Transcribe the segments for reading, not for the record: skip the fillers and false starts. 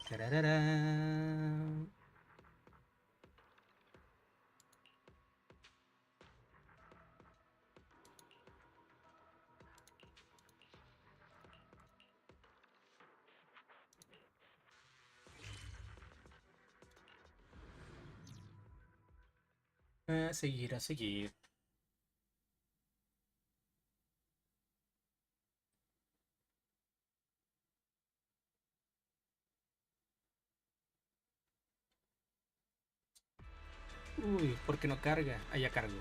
Tarararán. A seguir, a seguir. Uy, ¿por qué no carga? Ah, ya cargo.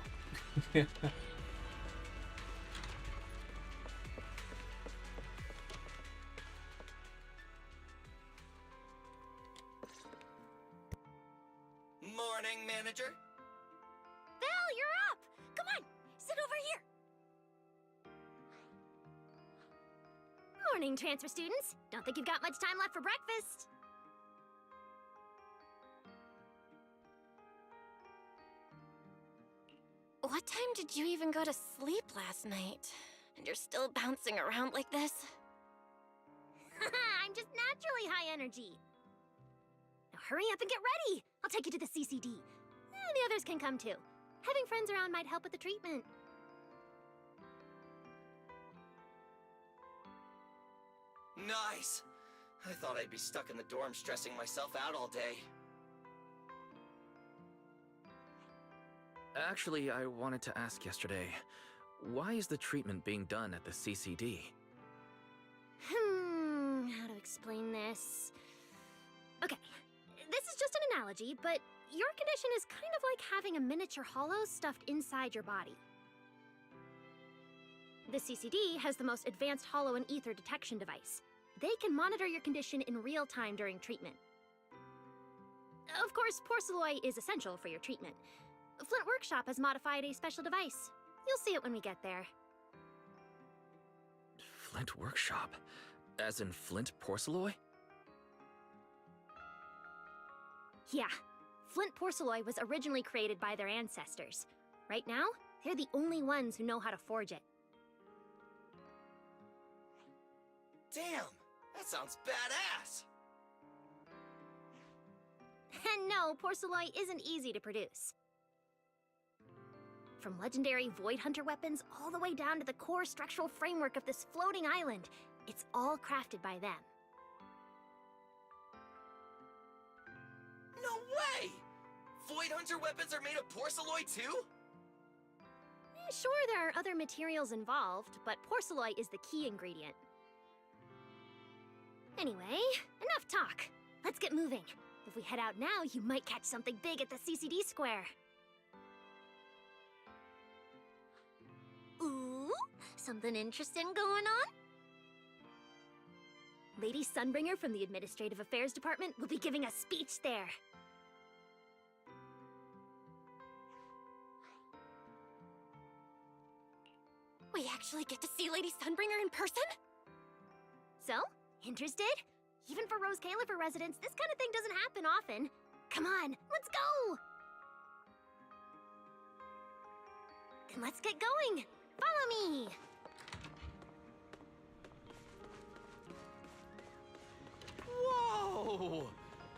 Morning, manager. Val, you're up! Come on, sit over here. Morning, transfer students. Don't think you've got much time left for breakfast. What time did you even go to sleep last night? And you're still bouncing around like this? I'm just naturally high energy. Now hurry up and get ready. I'll take you to the CCD. The others can come too. Having friends around might help with the treatment. Nice. I thought I'd be stuck in the dorm stressing myself out all day. Actually, I wanted to ask yesterday, why is the treatment being done at the CCD? How to explain this? Okay, this is just an analogy, but your condition is kind of like having a miniature hollow stuffed inside your body. The CCD has the most advanced hollow and ether detection device. They can monitor your condition in real time during treatment. Of course, porcelloi is essential for your treatment. Flint Workshop has modified a special device. You'll see it when we get there. Flint Workshop? As in Flint Porcelloi? Yeah, Flint porcelloi was originally created by their ancestors. Right now, they're the only ones who know how to forge it. Damn, that sounds badass. And no, porcelloi isn't easy to produce. From legendary Void Hunter weapons all the way down to the core structural framework of this floating island, it's all crafted by them. No way! Void Hunter weapons are made of porcelloi too? Sure, there are other materials involved, but porcelloi is the key ingredient. Anyway, enough talk. Let's get moving. If we head out now, you might catch something big at the CCD square. Ooh, something interesting going on? Lady Sunbringer from the Administrative Affairs Department will be giving a speech there. We actually get to see Lady Sunbringer in person? So, interested? Even for Rose Califer residents, this kind of thing doesn't happen often. Come on, let's go! Then let's get going. Follow me! Whoa!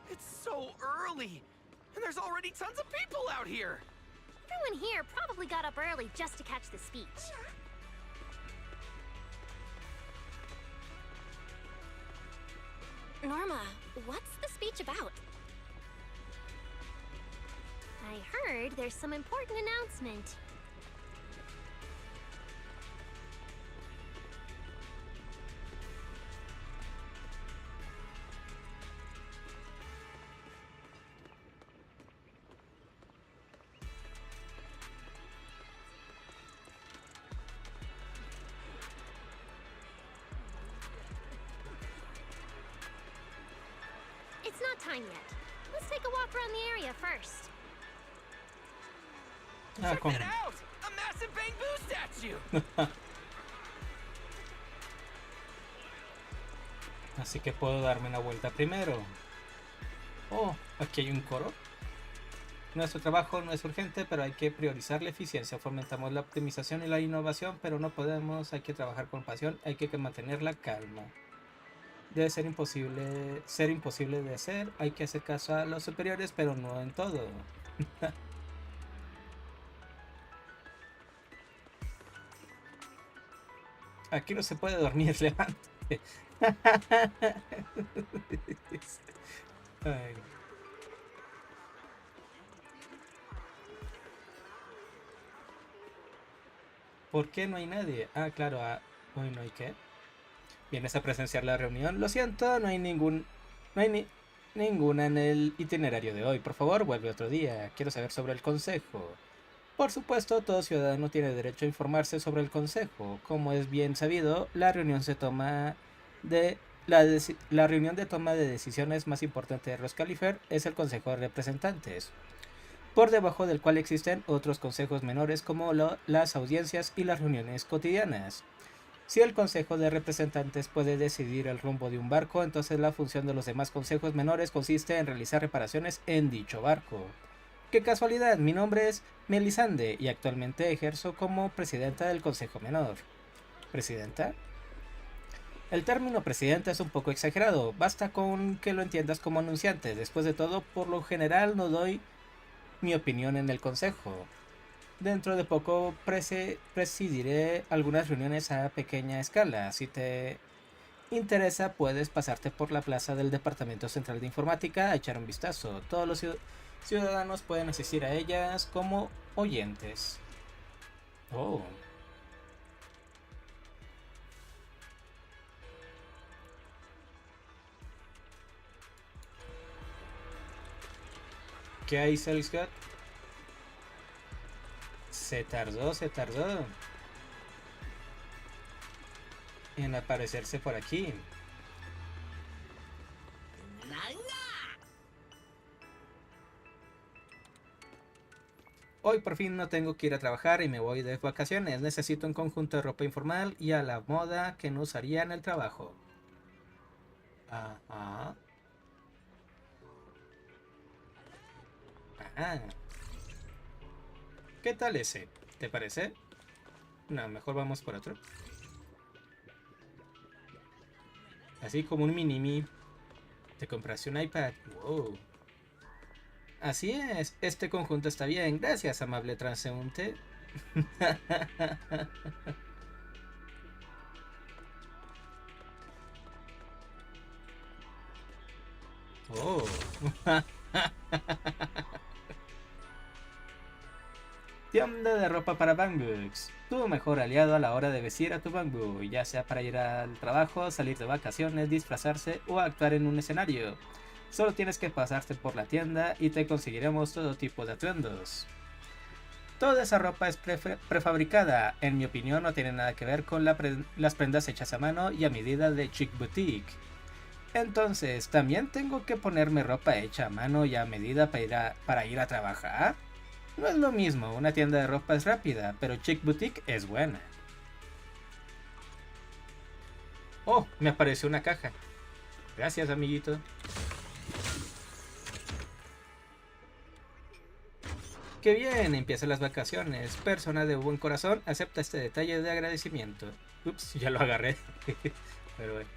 It's so early, and there's already tons of people out here! Everyone here probably got up early just to catch the speech. Norma, what's the speech about? I heard there's some important announcement. It's not time yet. Let's take a walk around the area first. Ah, Check con... it out! A massive bamboo statue! Así que puedo darme una vuelta primero. Oh, aquí hay un coro. Nuestro trabajo no es urgente, pero hay que priorizar la eficiencia. Fomentamos la optimización y la innovación, pero no podemos. Hay que trabajar con pasión, hay que mantener la calma. Debe ser imposible de hacer. Hay que hacer caso a los superiores, pero no en todo. Aquí no se puede dormir, levántate. Ay. ¿Por qué no hay nadie? Ah, claro. Hoy no hay qué. ¿Vienes a presenciar la reunión? Lo siento, no hay ninguna en el itinerario de hoy. Por favor, vuelve otro día. Quiero saber sobre el consejo. Por supuesto, todo ciudadano tiene derecho a informarse sobre el consejo. Como es bien sabido, la reunión la reunión de toma de decisiones más importante de Roscalifer es el Consejo de Representantes, por debajo del cual existen otros consejos menores como las audiencias y las reuniones cotidianas. Si el Consejo de Representantes puede decidir el rumbo de un barco, entonces la función de los demás consejos menores consiste en realizar reparaciones en dicho barco. ¡Qué casualidad! Mi nombre es Melisande y actualmente ejerzo como presidenta del Consejo Menor. ¿Presidenta? El término presidenta es un poco exagerado, basta con que lo entiendas como anunciante. Después de todo, por lo general no doy mi opinión en el consejo. Dentro de poco presidiré algunas reuniones a pequeña escala. Si te interesa, puedes pasarte por la plaza del Departamento Central de Informática a echar un vistazo. Todos los ciudadanos pueden asistir a ellas como oyentes. Oh. ¿Qué hay, Salescott? Se tardó en aparecerse por aquí. Hoy por fin no tengo que ir a trabajar y me voy de vacaciones. Necesito un conjunto de ropa informal y a la moda que no usaría en el trabajo. Ajá. Ah. ¿Qué tal ese? ¿Te parece? No, mejor vamos por otro. Así como un mini-me. ¿Te compraste un iPad? Wow. Así es, este conjunto está bien. Gracias, amable transeúnte. Oh. Tienda de ropa para Bangbooks. Tu mejor aliado a la hora de vestir a tu Bangbook, ya sea para ir al trabajo, salir de vacaciones, disfrazarse o actuar en un escenario. Solo tienes que pasarte por la tienda y te conseguiremos todo tipo de atuendos. Toda esa ropa es prefabricada. En mi opinión no tiene nada que ver con las prendas hechas a mano y a medida de Chic Boutique. Entonces, ¿también tengo que ponerme ropa hecha a mano y a medida para ir a trabajar? No es lo mismo, una tienda de ropa es rápida, pero Chic Boutique es buena. Oh, me apareció una caja. Gracias, amiguito. ¡Qué bien! Empiezan las vacaciones. Persona de buen corazón, acepta este detalle de agradecimiento. Ups, ya lo agarré. Pero bueno.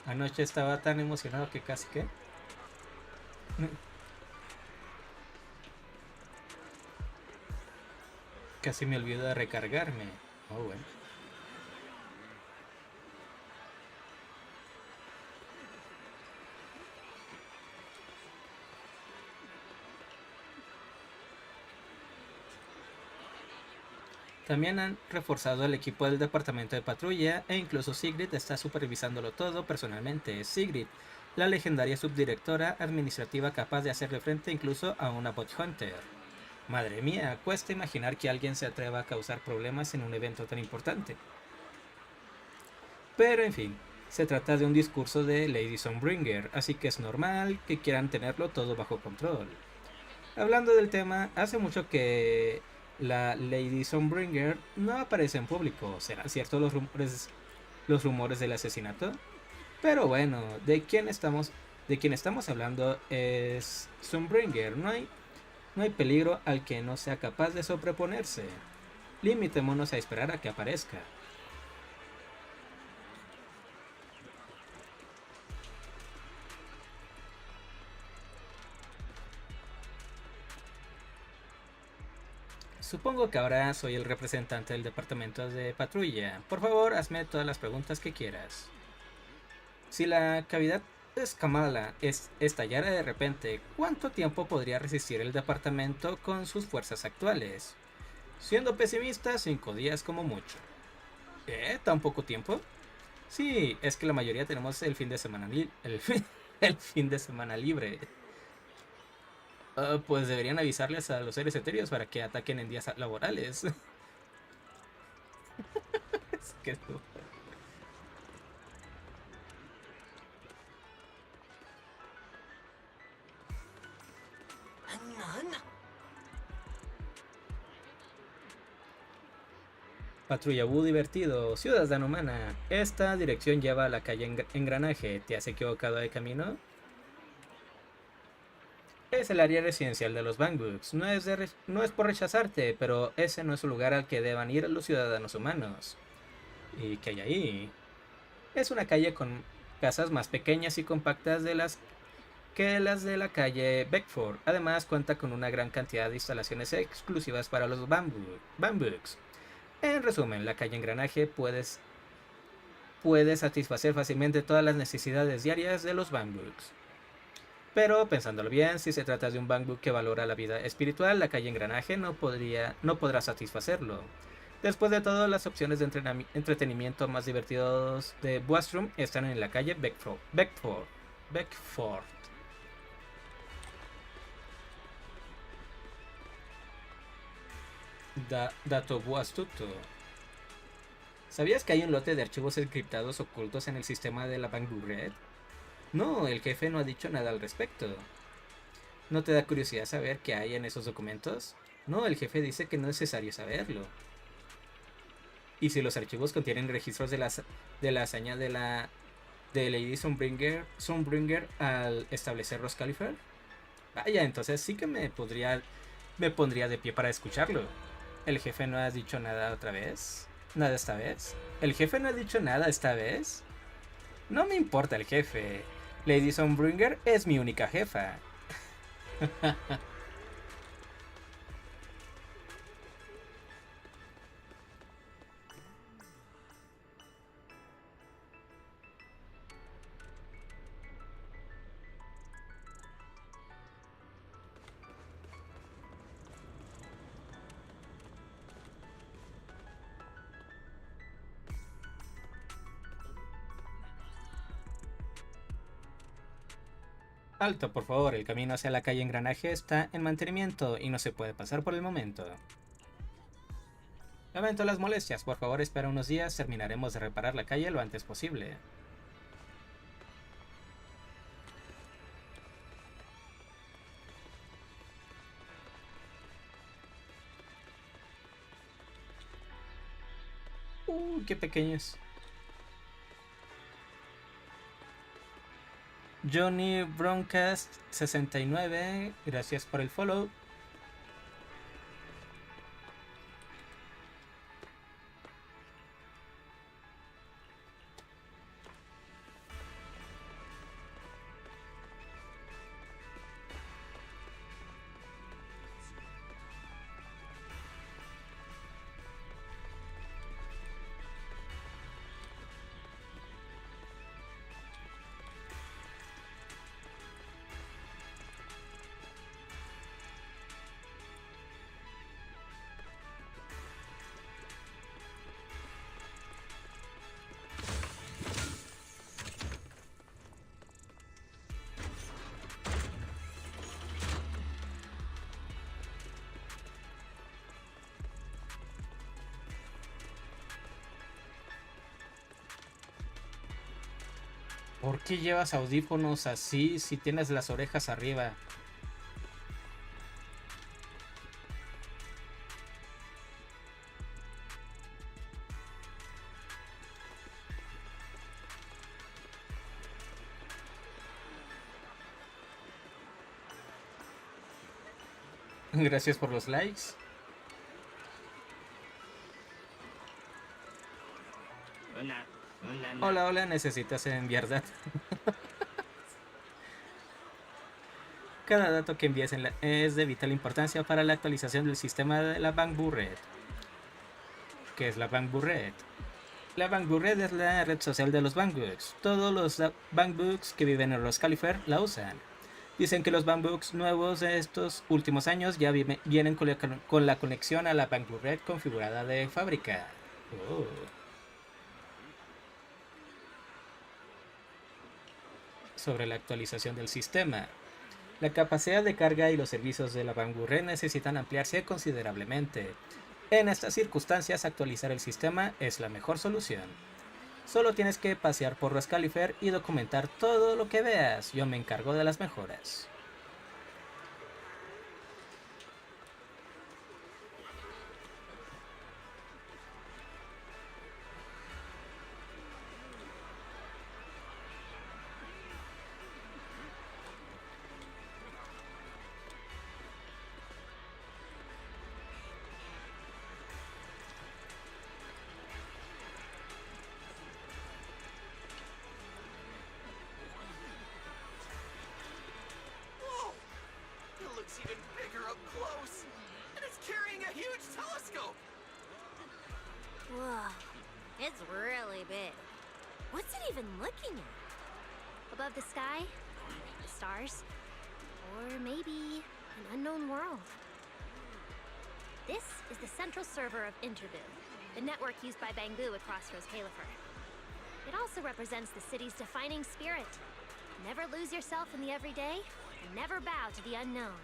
Anoche estaba tan emocionado que casi que... Casi me olvido de recargarme. Oh, bueno. También han reforzado el equipo del departamento de patrulla e incluso Sigrid está supervisándolo todo personalmente. Sigrid, la legendaria subdirectora administrativa capaz de hacerle frente incluso a una bot hunter. Madre mía, cuesta imaginar que alguien se atreva a causar problemas en un evento tan importante. Pero en fin, se trata de un discurso de Lady Sunbringer, así que es normal que quieran tenerlo todo bajo control. Hablando del tema, hace mucho que la Lady Sunbringer no aparece en público. ¿Serán ciertos los rumores del asesinato? Pero bueno, ¿de quién estamos De quien estamos hablando es Sunbringer. No hay peligro al que no sea capaz de sobreponerse. Limitémonos a esperar a que aparezca. Supongo que ahora soy el representante del departamento de patrulla. Por favor, hazme todas las preguntas que quieras. Si la cavidad escamosa estallara de repente, ¿cuánto tiempo podría resistir el departamento con sus fuerzas actuales? Siendo pesimista, 5 días como mucho. ¿Tan poco tiempo? Sí, es que la mayoría tenemos el fin de semana el fin de semana libre. Pues deberían avisarles a los seres etéreos para que ataquen en días laborales. Es que no. None? Patrulla Bu divertido, ciudadano humana. Esta dirección lleva a la calle Engranaje. ¿Te has equivocado de camino? Es el área residencial de los Bangbooks. No es por rechazarte, pero ese no es un lugar al que deban ir los ciudadanos humanos. ¿Y qué hay ahí? Es una calle con casas más pequeñas y compactas que las de la calle Beckford. Además cuenta con una gran cantidad de instalaciones exclusivas para los Bangbooks. En resumen, la calle Engranaje puede satisfacer fácilmente todas las necesidades diarias de los Bangbooks. Pero pensándolo bien, si se trata de un Bangbook que valora la vida espiritual, la calle Engranaje no podrá satisfacerlo. Después de todo, las opciones de entretenimiento más divertidos de Boastrom están en la calle Beckford. Dato astuto. ¿Sabías que hay un lote de archivos encriptados ocultos en el sistema de la Bangbook Red? No, el jefe no ha dicho nada al respecto. ¿No te da curiosidad saber qué hay en esos documentos? No, el jefe dice que no es necesario saberlo. ¿Y si los archivos contienen registros de la hazaña de Lady Sunbringer al establecer Roscalifer? Vaya, entonces sí que me pondría de pie para escucharlo. ¿El jefe no ha dicho nada otra vez? ¿Nada esta vez? ¿El jefe no ha dicho nada esta vez? No me importa el jefe. Lady Sunbringer es mi única jefa. Alto, por favor, el camino hacia la calle Engranaje está en mantenimiento y no se puede pasar por el momento. Lamento las molestias, por favor espera unos días, terminaremos de reparar la calle lo antes posible. Qué pequeños. Johnny Broncast 69, gracias por el follow. ¿Por qué llevas audífonos así si tienes las orejas arriba? Gracias por los likes. Hola, hola, necesitas enviar datos. Cada dato que envíes es de vital importancia para la actualización del sistema de la Bamboo Red. ¿Qué es la Bamboo Red? La Bamboo Red es la red social de los Bambooks. Todos los Bambooks que viven en Rose Califer la usan. Dicen que los Bambooks nuevos de estos últimos años ya vienen con la conexión a la Bamboo Red configurada de fábrica. Oh. Sobre la actualización del sistema. La capacidad de carga y los servicios de la Bamboo Red necesitan ampliarse considerablemente. En estas circunstancias, actualizar el sistema es la mejor solución. Solo tienes que pasear por Rose Califer y documentar todo lo que veas. Yo me encargo de las mejoras. Whoa! It looks even bigger up close. And it's carrying a huge telescope. Whoa, it's really big. What's it even looking at? Above the sky? The stars? Or maybe an unknown world? This is the central server of Interview, the network used by Bangu across Rose Califer. It also represents the city's defining spirit. Never lose yourself in the everyday, and never bow to the unknown.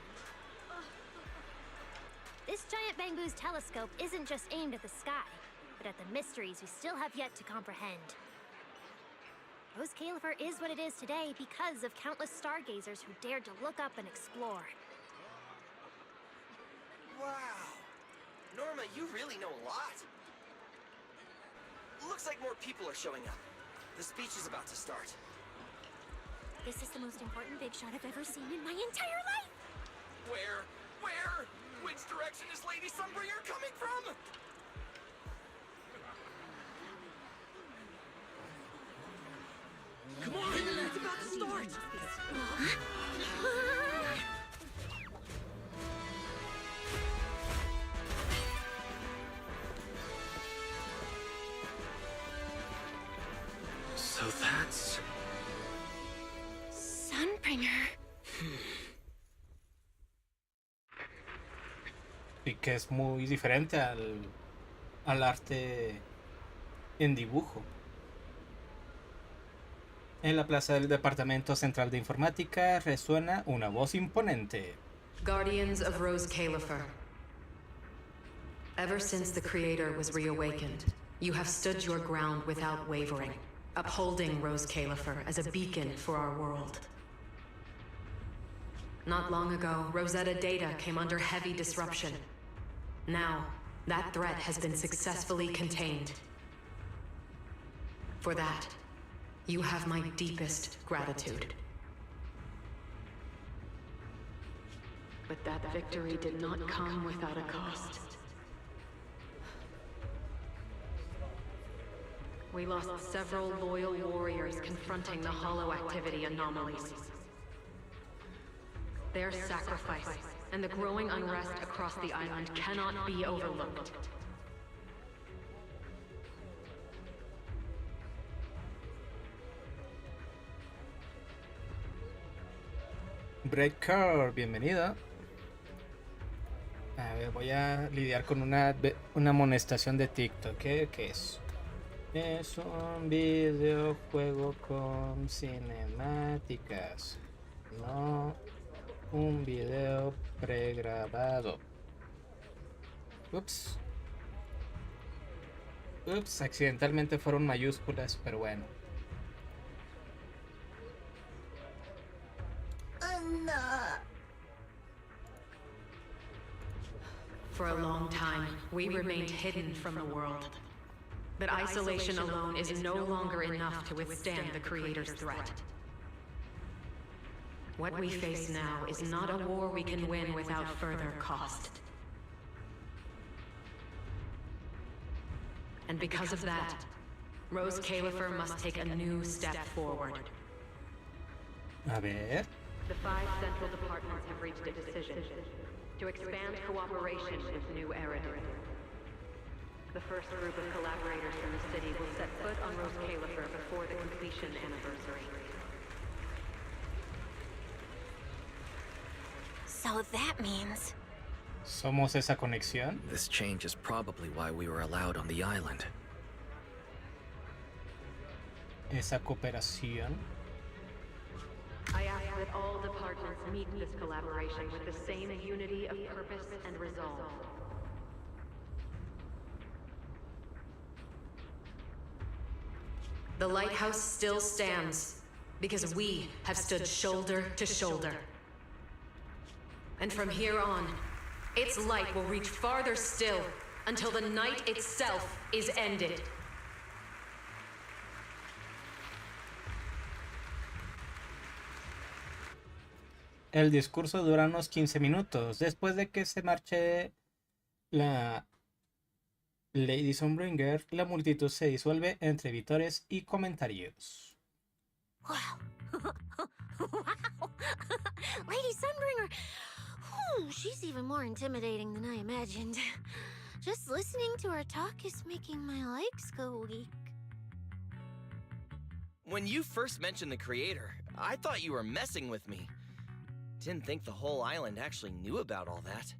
This giant Bangu's telescope isn't just aimed at the sky, but at the mysteries we still have yet to comprehend. Rose Califer is what it is today because of countless stargazers who dared to look up and explore. Wow. Norma, you really know a lot. Looks like more people are showing up. The speech is about to start. This is the most important big shot I've ever seen in my entire life! Where? Where? Which direction is Lady Sunbringer coming from? Come on! It's about to start! So that's... Sunbringer. Y que es muy diferente al arte en dibujo. En la plaza del Departamento Central de Informática resuena una voz imponente. Guardians of Rose Califer. Ever since the Creator was reawakened, you have stood your ground without wavering, upholding Rose Califer as a beacon for our world. Not long ago, Rosetta data came under heavy disruption. Now, that threat has been successfully contained. For that, you have my deepest gratitude. But that victory did not come without a cost. We lost several loyal warriors confronting the hollow activity anomalies. Their sacrifice and the growing unrest across the island cannot be overlooked. Breaker, bienvenida. A ver, voy a lidiar con una amonestación de TikTok. ¿Qué es? Es un videojuego con cinemáticas, no un video pregrabado. Ups, accidentalmente fueron mayúsculas, pero bueno. For a long time, we remained hidden from the world. But isolation alone is no longer enough to withstand the Creator's threat. What we face now is not a war we can win without further cost. And because of that, Rose Califer must take a new step forward. A ver. The 5 central departments have reached a decision to expand cooperation with New Eridu. The first group of collaborators from the city will set foot on Rose Califer before the completion anniversary. So that means... ¿Somos esa conexión? This change is probably why we were allowed on the island. Esa cooperación. I ask that all departments meet this collaboration with the same unity of purpose and resolve. The lighthouse still stands because we have stood shoulder to shoulder. And from here on, its light will reach farther still until the night itself is ended. El discurso dura unos 15 minutos. Después de que se marche la Lady Sunbringer, la multitud se disuelve entre vítores y comentarios. Wow. Wow. Lady Sunbringer. Whew, she's even more intimidating than I imagined. Just listening to her talk is making my legs go weak. When you first mentioned the creator, I thought you were messing with me. Didn't think the whole island actually knew about all that.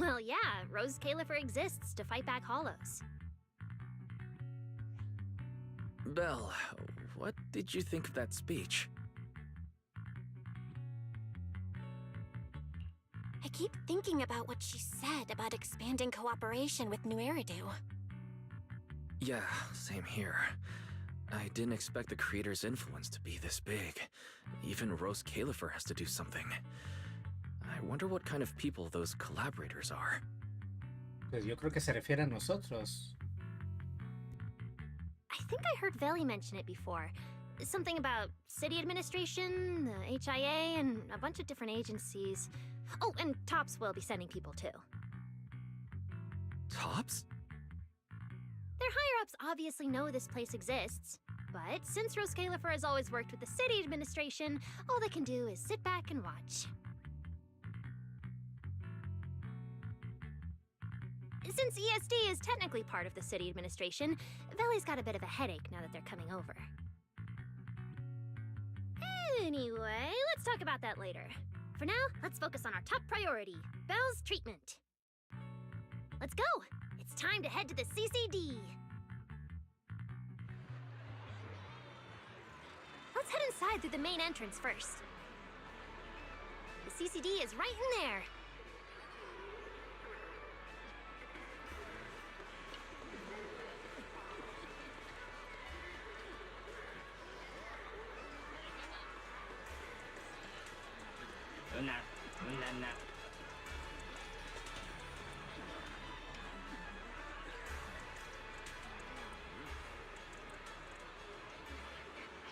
Well, yeah, Rose Califer exists to fight back hollows. Belle, what did you think of that speech? I keep thinking about what she said about expanding cooperation with New Eridu. Yeah, same here. I didn't expect the creator's influence to be this big. Even Rose Califer has to do something. I wonder what kind of people those collaborators are. Pues yo creo que se refiere a nosotros. I think I heard Veli mention it before. Something about city administration, the HIA, and a bunch of different agencies. Oh, and Tops will be sending people too. Tops? Their higher-ups obviously know this place exists. But since Rose Califer has always worked with the city administration, all they can do is sit back and watch. Since ESD is technically part of the city administration, Veli's got a bit of a headache now that they're coming over. Anyway, let's talk about that later. For now, let's focus on our top priority, Belle's treatment. Let's go! It's time to head to the CCD! Let's head inside through the main entrance first. The CCD is right in there.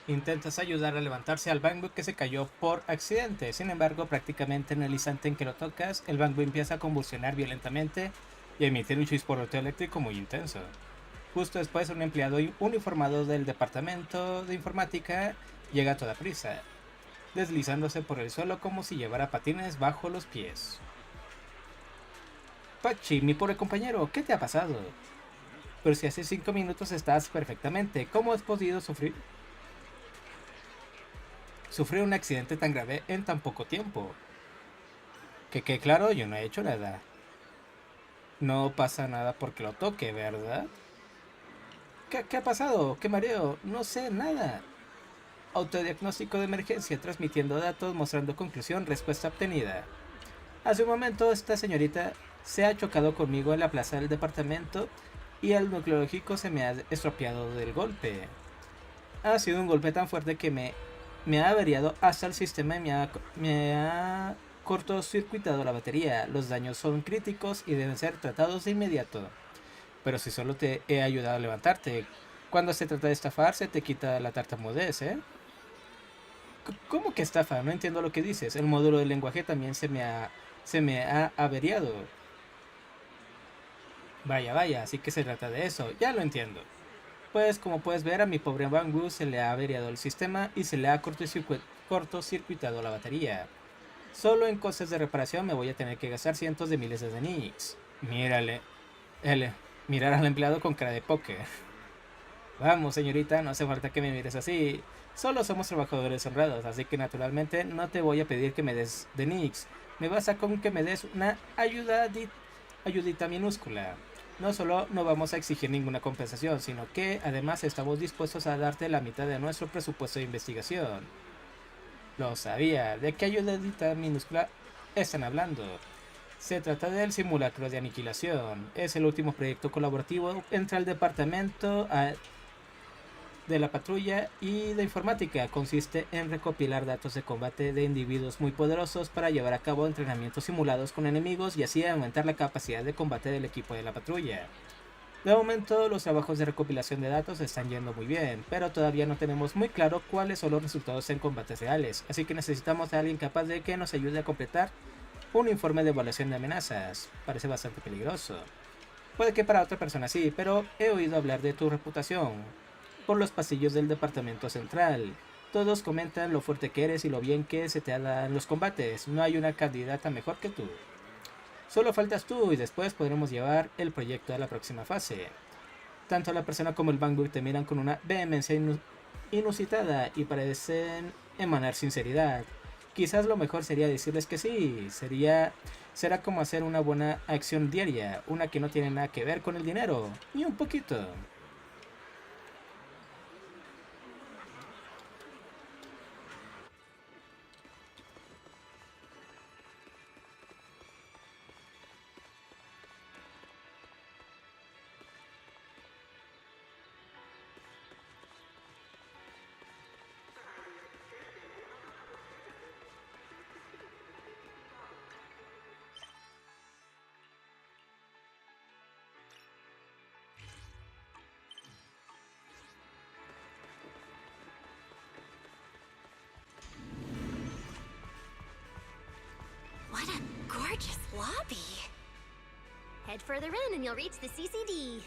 Intentas ayudar a levantarse al bambú que se cayó por accidente. Sin embargo, prácticamente en el instante en que lo tocas, el bambú empieza a convulsionar violentamente y a emitir un chisporroteo eléctrico muy intenso. Justo después, un empleado uniformado del departamento de informática llega a toda prisa, deslizándose por el suelo como si llevara patines bajo los pies. Pachi, mi pobre compañero, ¿qué te ha pasado? Pero si hace 5 minutos estás perfectamente, ¿cómo has podido sufrir un accidente tan grave en tan poco tiempo? Que claro, yo no he hecho nada. No pasa nada porque lo toque, ¿verdad? ¿Qué ha pasado? ¿Qué mareo? No sé nada. Autodiagnóstico de emergencia, transmitiendo datos, mostrando conclusión, respuesta obtenida. Hace un momento esta señorita se ha chocado conmigo en la plaza del departamento y el nucleológico se me ha estropeado del golpe. Ha sido un golpe tan fuerte que me ha averiado hasta el sistema y me ha cortocircuitado la batería. Los daños son críticos y deben ser tratados de inmediato. Pero si solo te he ayudado a levantarte, Cuando se trata de estafar, se te quita la tartamudez, ¿eh? ¿Cómo que estafa? No entiendo lo que dices. El módulo de lenguaje también se me ha averiado. Vaya, vaya, así que se trata de eso. Ya lo entiendo. Pues como puedes ver, a mi pobre Bangu se le ha averiado el sistema y se le ha cortocircuitado la batería. Solo en cosas de reparación me voy a tener que gastar cientos de miles de nix. Mírale. L. Mirar al empleado con cara de póker. Vamos, señorita, no hace falta que me mires así. Solo somos trabajadores honrados, así que naturalmente no te voy a pedir que me des de nix. Me basta con que me des una ayudita minúscula. No solo no vamos a exigir ninguna compensación, sino que además estamos dispuestos a darte la mitad de nuestro presupuesto de investigación. Lo sabía. ¿De qué ayudadita minúscula están hablando? Se trata del simulacro de aniquilación. Es el último proyecto colaborativo entre el departamento de la patrulla y de informática. Consiste en recopilar datos de combate de individuos muy poderosos para llevar a cabo entrenamientos simulados con enemigos y así aumentar la capacidad de combate del equipo de la patrulla. De momento, los trabajos de recopilación de datos están yendo muy bien, pero todavía no tenemos muy claro cuáles son los resultados en combates reales, así que necesitamos a alguien capaz de que nos ayude a completar un informe de evaluación de amenazas. Parece bastante peligroso. Puede que para otra persona sí, pero he oído hablar de tu reputación por los pasillos del departamento central. Todos comentan lo fuerte que eres y lo bien que se te dan los combates. No hay una candidata mejor que tú. Solo faltas tú y después podremos llevar el proyecto a la próxima fase. Tanto la persona como el Bangbook te miran con una vehemencia inusitada y parecen emanar sinceridad. Quizás lo mejor sería decirles que sí. Será como hacer una buena acción diaria, una que no tiene nada que ver con el dinero, ni un poquito. What a gorgeous lobby. Head further in and you'll reach the CCD.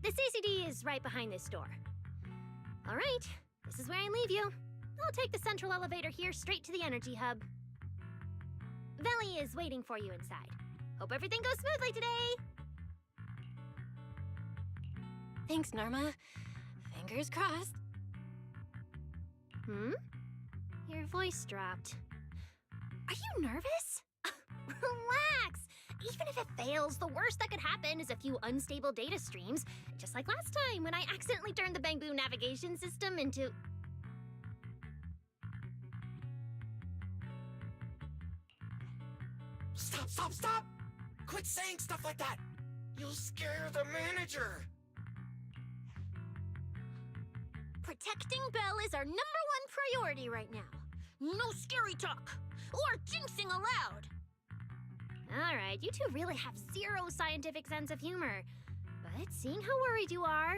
The CCD is right behind this door. All right, this is where I leave you. I'll take the central elevator here straight to the energy hub. Veli is waiting for you inside. Hope everything goes smoothly today. Thanks, Norma. Fingers crossed. Your voice dropped. Are you nervous? Relax! Even if it fails, the worst that could happen is a few unstable data streams, just like last time when I accidentally turned the Bangbu navigation system into... Stop, stop, stop! Quit saying stuff like that! You'll scare the manager! Protecting Belle is our #1 priority right now. No scary talk, or jinxing allowed. Alright, you two really have zero scientific sense of humor. But seeing how worried you are...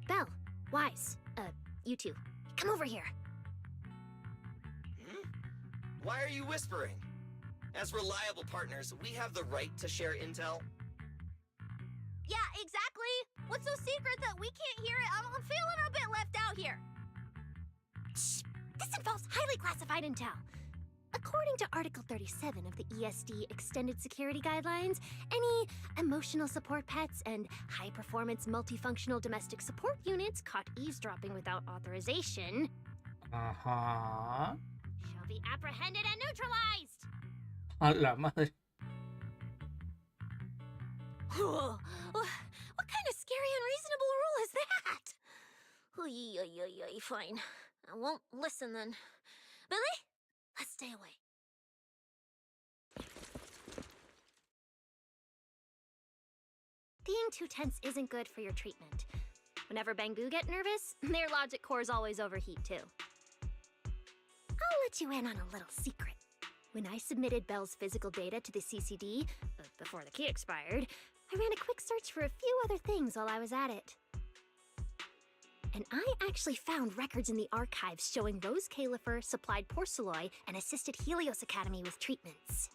Belle, Wise, you two, come over here. Why are you whispering? As reliable partners, we have the right to share intel. Yeah, exactly. What's so secret that we can't hear it? I'm feeling a bit left out here. Shh! This involves highly classified intel. According to Article 37 of the ESD Extended Security Guidelines, any emotional support pets and high-performance multifunctional domestic support units caught eavesdropping without authorization Ajá. shall be apprehended and neutralized. A la madre. What kind of scary, unreasonable rule is that? Fine. I won't listen then. Billy, let's stay away. Being too tense isn't good for your treatment. Whenever Bangbu get nervous, their logic cores always overheat too. I'll let you in on a little secret. When I submitted Belle's physical data to the CCD, before the key expired, I ran a quick search for a few other things while I was at it. And I actually found records in the archives showing Rose Califer supplied Porceloy and assisted Helios Academy with treatments.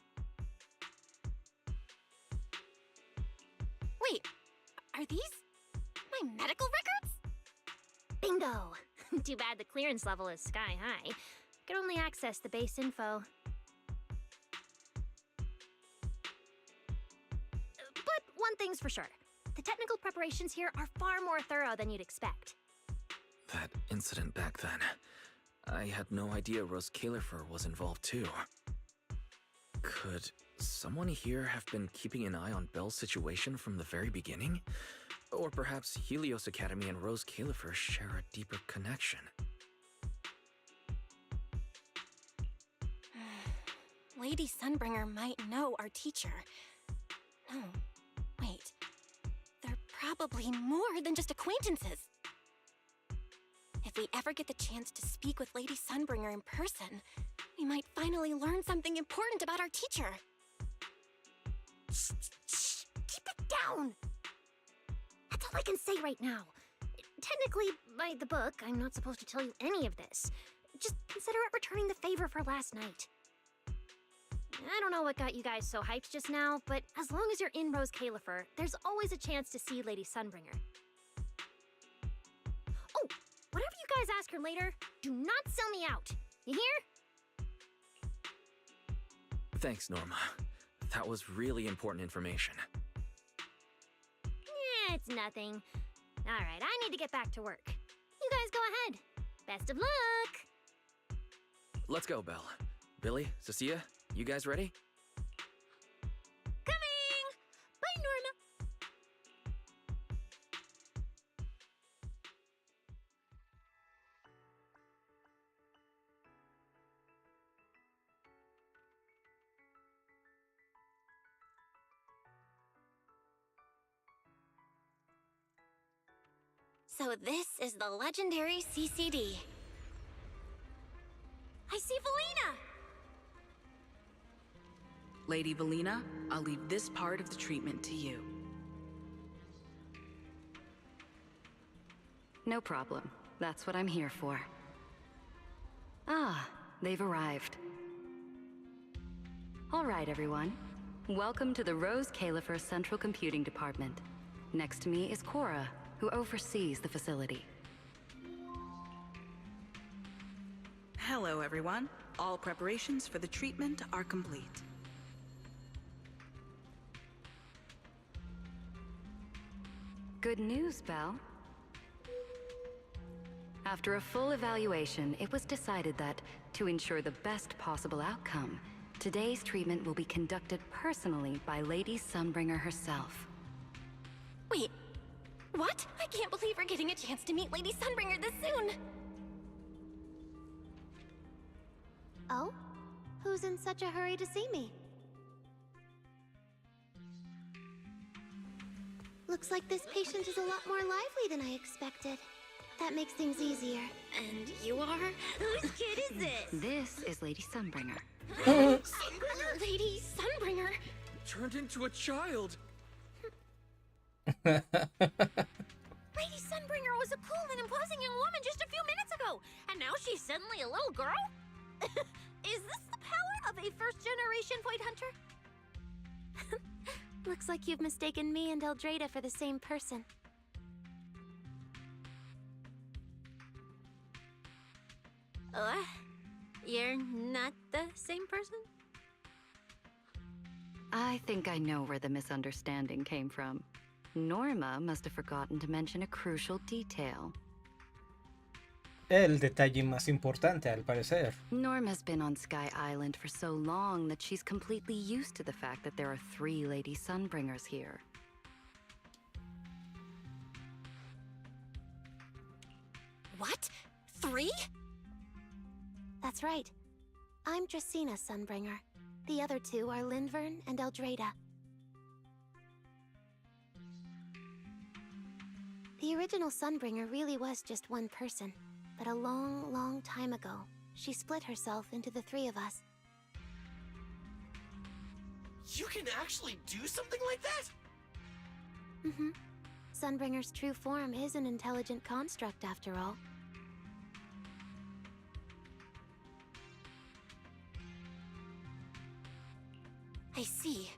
Wait, are these my medical records? Bingo! Too bad the clearance level is sky high. Could only access the base info. But one thing's for sure. The technical preparations here are far more thorough than you'd expect. That incident back then. I had no idea Rose Califer was involved too. Could someone here have been keeping an eye on Belle's situation from the very beginning? Or perhaps Helios Academy and Rose Califer share a deeper connection? Lady Sunbringer might know our teacher. No, wait. They're probably more than just acquaintances. If we ever get the chance to speak with Lady Sunbringer in person, we might finally learn something important about our teacher. Shh, shh, keep it down! That's all I can say right now. Technically, by the book, I'm not supposed to tell you any of this. Just consider it returning the favor for last night. I don't know what got you guys so hyped just now, but as long as you're in Rose Califer, there's always a chance to see Lady Sunbringer. Oh, whatever you guys ask her later, do not sell me out. You hear? Thanks, Norma. That was really important information. It's nothing. Alright, I need to get back to work. You guys go ahead. Best of luck! Let's go, Belle. Billy, Cecilia, you guys ready? Coming! Bye, Norma! So this is the legendary CCD. I see Valina! Lady Valina, I'll leave this part of the treatment to you. No problem. That's what I'm here for. Ah, they've arrived. All right, everyone. Welcome to the Rose Califer Central Computing Department. Next to me is Cora, who oversees the facility. Hello, everyone. All preparations for the treatment are complete. Good news, Belle. After a full evaluation, it was decided that, to ensure the best possible outcome, today's treatment will be conducted personally by Lady Sunbringer herself. Wait, what? I can't believe we're getting a chance to meet Lady Sunbringer this soon! Oh? Who's in such a hurry to see me? Looks like this patient is a lot more lively than I expected. That makes things easier. And you are? Whose kid is this? This is Lady Sunbringer. Sunbringer? Lady Sunbringer? Turned into a child! Lady Sunbringer was a cool and imposing young woman just a few minutes ago, and now she's suddenly a little girl? Is this the power of a first-generation point hunter? Looks like you've mistaken me and Eldrada for the same person. What? You're not the same person? I think I know where the misunderstanding came from. Norma must have forgotten to mention a crucial detail. El detalle más importante, al parecer. Norma's been on Sky Island for so long that she's completely used to the fact that there are 3 Lady Sunbringers here. What? 3? That's right. I'm Dracena Sunbringer. The other 2 are Lindvern and Eldrada. The original Sunbringer really was just one person, but a long, long time ago, she split herself into the three of us. You can actually do something like that? Mm-hmm. Sunbringer's true form is an intelligent construct, after all. I see.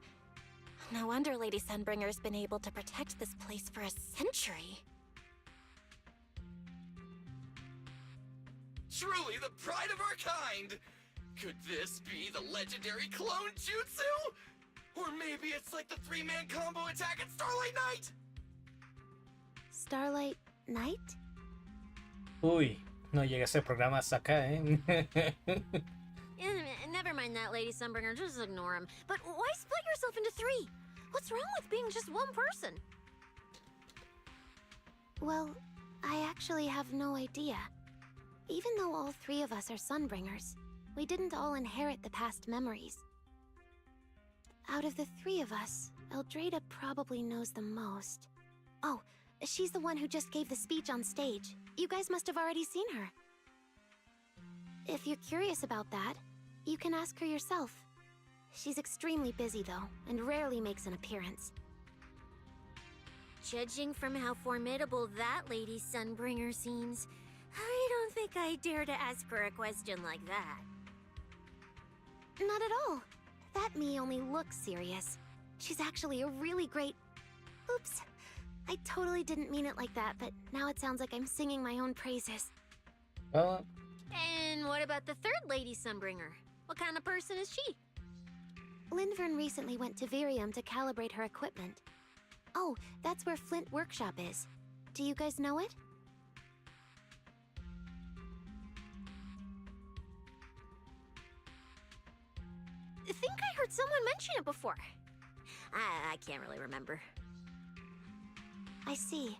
No wonder Lady Sunbringer's been able to protect this place for a century. Truly the pride of our kind! Could this be the legendary clone jutsu? Or maybe it's like the three-man combo attack at Starlight Night? Starlight Night? Uy, no llega ese programa hasta acá, Never mind that, Lady Sunbringer. Just ignore him. But why split yourself into three? What's wrong with being just one person? Well, I actually have no idea. Even though all three of us are Sunbringers, we didn't all inherit the past memories. Out of the three of us, Eldrada probably knows the most. Oh, she's the one who just gave the speech on stage. You guys must have already seen her. If you're curious about that, you can ask her yourself. She's extremely busy, though, and rarely makes an appearance. Judging from how formidable that Lady Sunbringer seems, I don't think I dare to ask her a question like that. Not at all. That me only looks serious. She's actually a really great... Oops. I totally didn't mean it like that, but now it sounds like I'm singing my own praises. And what about the third Lady Sunbringer? What kind of person is she? Lindvern recently went to Virium to calibrate her equipment. Oh, that's where Flint Workshop is. Do you guys know it? I think I heard someone mention it before. I can't really remember. I see.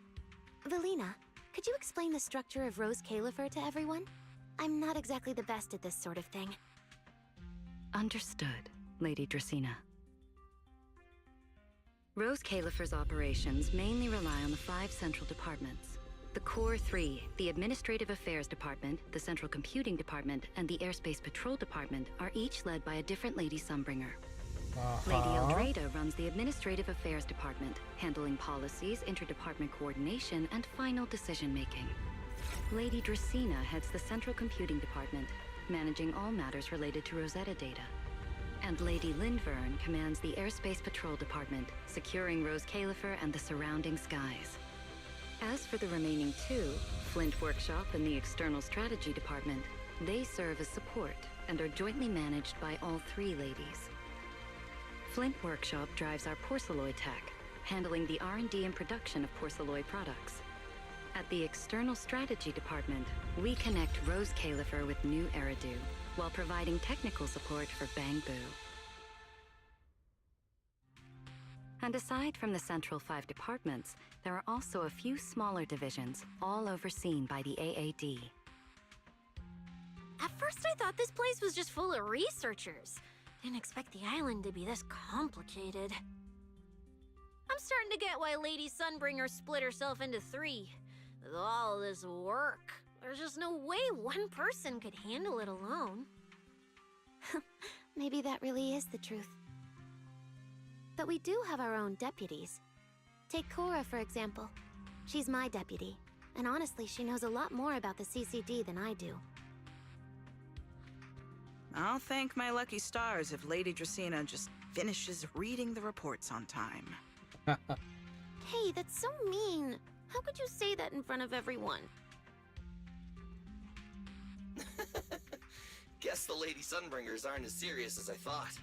Velina, could you explain the structure of Rose Califer to everyone? I'm not exactly the best at this sort of thing. Understood, Lady Dracena. Rose Califer's operations mainly rely on the 5 central departments. The core 3, the Administrative Affairs Department, the Central Computing Department, and the Airspace Patrol Department are each led by a different Lady Sunbringer. Lady Eldrada runs the Administrative Affairs Department, handling policies, interdepartment coordination, and final decision-making. Lady Dracena heads the Central Computing Department, managing all matters related to Rosetta data. And Lady Lindvern commands the Airspace Patrol Department, securing Rose Califer and the surrounding skies. As for the remaining 2, Flint Workshop and the External Strategy Department, they serve as support and are jointly managed by all 3 ladies. Flint Workshop drives our porcelloid tech, handling the R&D and production of porcelloid products. At the External Strategy Department, we connect Rose Califer with new Eridu, while providing technical support for Bangbu. And aside from the central 5 departments, there are also a few smaller divisions, all overseen by the AAD. At first I thought this place was just full of researchers. Didn't expect the island to be this complicated. I'm starting to get why Lady Sunbringer split herself into 3. With all this work, there's just no way one person could handle it alone. Maybe that really is the truth. But we do have our own deputies. Take Cora, for example. She's my deputy, and honestly, she knows a lot more about the CCD than I do. I'll thank my lucky stars if Lady Dracena just finishes reading the reports on time. Hey, that's so mean. How could you say that in front of everyone? Guess the Lady Sunbringers aren't as serious as I thought.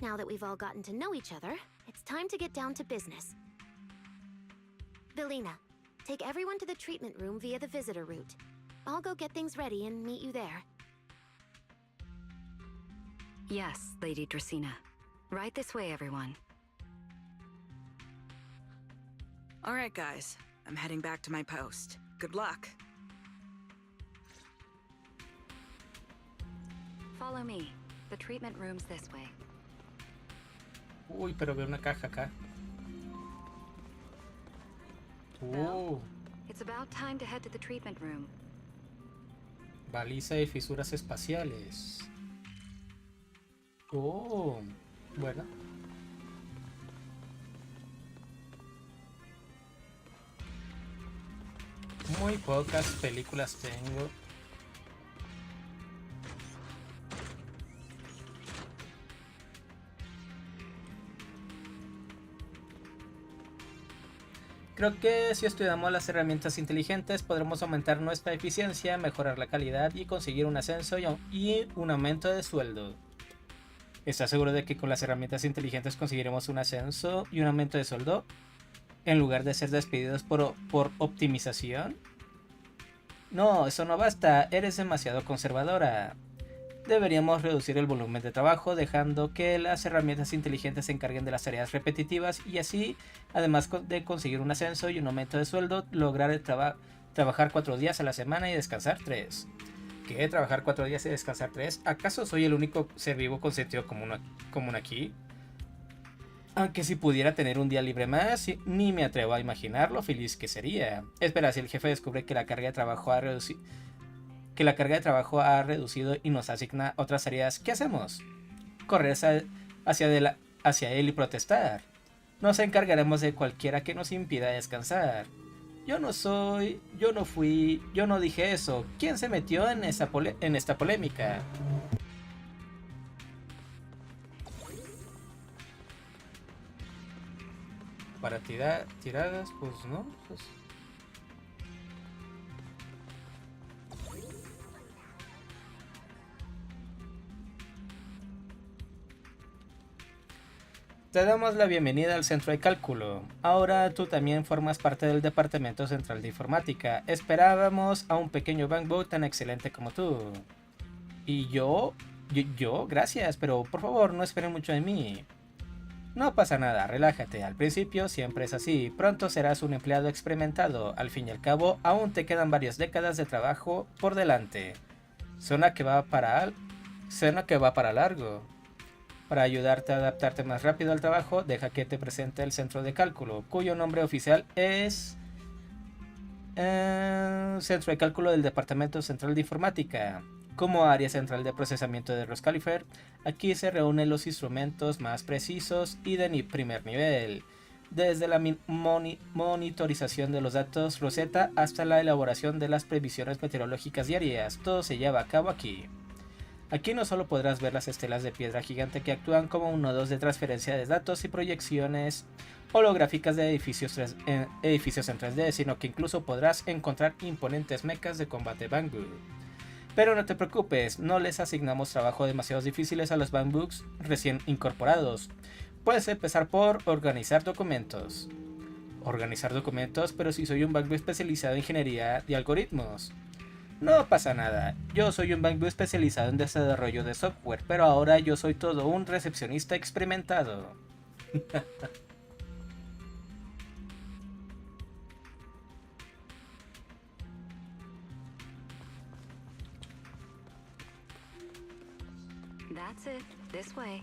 Now that we've all gotten to know each other, it's time to get down to business. Velina, take everyone to the treatment room via the visitor route. I'll go get things ready and meet you there. Yes, Lady Dracena. Right this way, everyone. All right, guys. I'm heading back to my post. Good luck. Follow me. The treatment room's this way. Uy, pero veo una caja acá. Well, it's about time to head to the treatment room. Baliza y fisuras espaciales. Oh, bueno. Muy pocas películas tengo. Creo que si estudiamos las herramientas inteligentes podremos aumentar nuestra eficiencia, mejorar la calidad y conseguir un ascenso y un aumento de sueldo. ¿Estás seguro de que con las herramientas inteligentes conseguiremos un ascenso y un aumento de sueldo en lugar de ser despedidos por optimización? No, eso no basta, eres demasiado conservadora. Deberíamos reducir el volumen de trabajo dejando que las herramientas inteligentes se encarguen de las tareas repetitivas y así, además de conseguir un ascenso y un aumento de sueldo, lograr trabajar 4 días a la semana y descansar 3. ¿Qué? ¿Trabajar 4 días y descansar 3? ¿Acaso soy el único ser vivo con sentido común aquí? Aunque si pudiera tener un día libre más, ni me atrevo a imaginar lo feliz que sería. Espera, si el jefe descubre que la carga de trabajo ha reducido y nos asigna otras tareas, ¿qué hacemos? Correr hacia él y protestar. Nos encargaremos de cualquiera que nos impida descansar. Yo no fui, yo no dije eso. ¿Quién se metió en esta polémica? Para tiradas, pues no, pues... Te damos la bienvenida al centro de cálculo. Ahora tú también formas parte del departamento central de informática. Esperábamos a un pequeño bangbo tan excelente como tú. ¿Y yo? Gracias, pero por favor no esperen mucho de mí. No pasa nada, relájate. Al principio siempre es así. Pronto serás un empleado experimentado. Al fin y al cabo, aún te quedan varias décadas de trabajo por delante. Suena que va para largo. Para ayudarte a adaptarte más rápido al trabajo, deja que te presente el centro de cálculo, cuyo nombre oficial es Centro de Cálculo del Departamento Central de Informática. Como área central de procesamiento de Roscalifer, aquí se reúnen los instrumentos más precisos y de primer nivel, desde la monitorización de los datos Rosetta hasta la elaboración de las previsiones meteorológicas diarias. Todo se lleva a cabo aquí. Aquí no solo podrás ver las estelas de piedra gigante que actúan como nodos de transferencia de datos y proyecciones holográficas de edificios en 3D, sino que incluso podrás encontrar imponentes mechas de combate Bangbu. Pero no te preocupes, no les asignamos trabajo demasiado difíciles a los Bangbuks recién incorporados. Puedes empezar por organizar documentos. Organizar documentos, pero si soy un Bangbu especializado en ingeniería de algoritmos. No pasa nada, yo soy un Bangbu especializado en desarrollo de software, pero ahora yo soy todo un recepcionista experimentado. That's it. This way.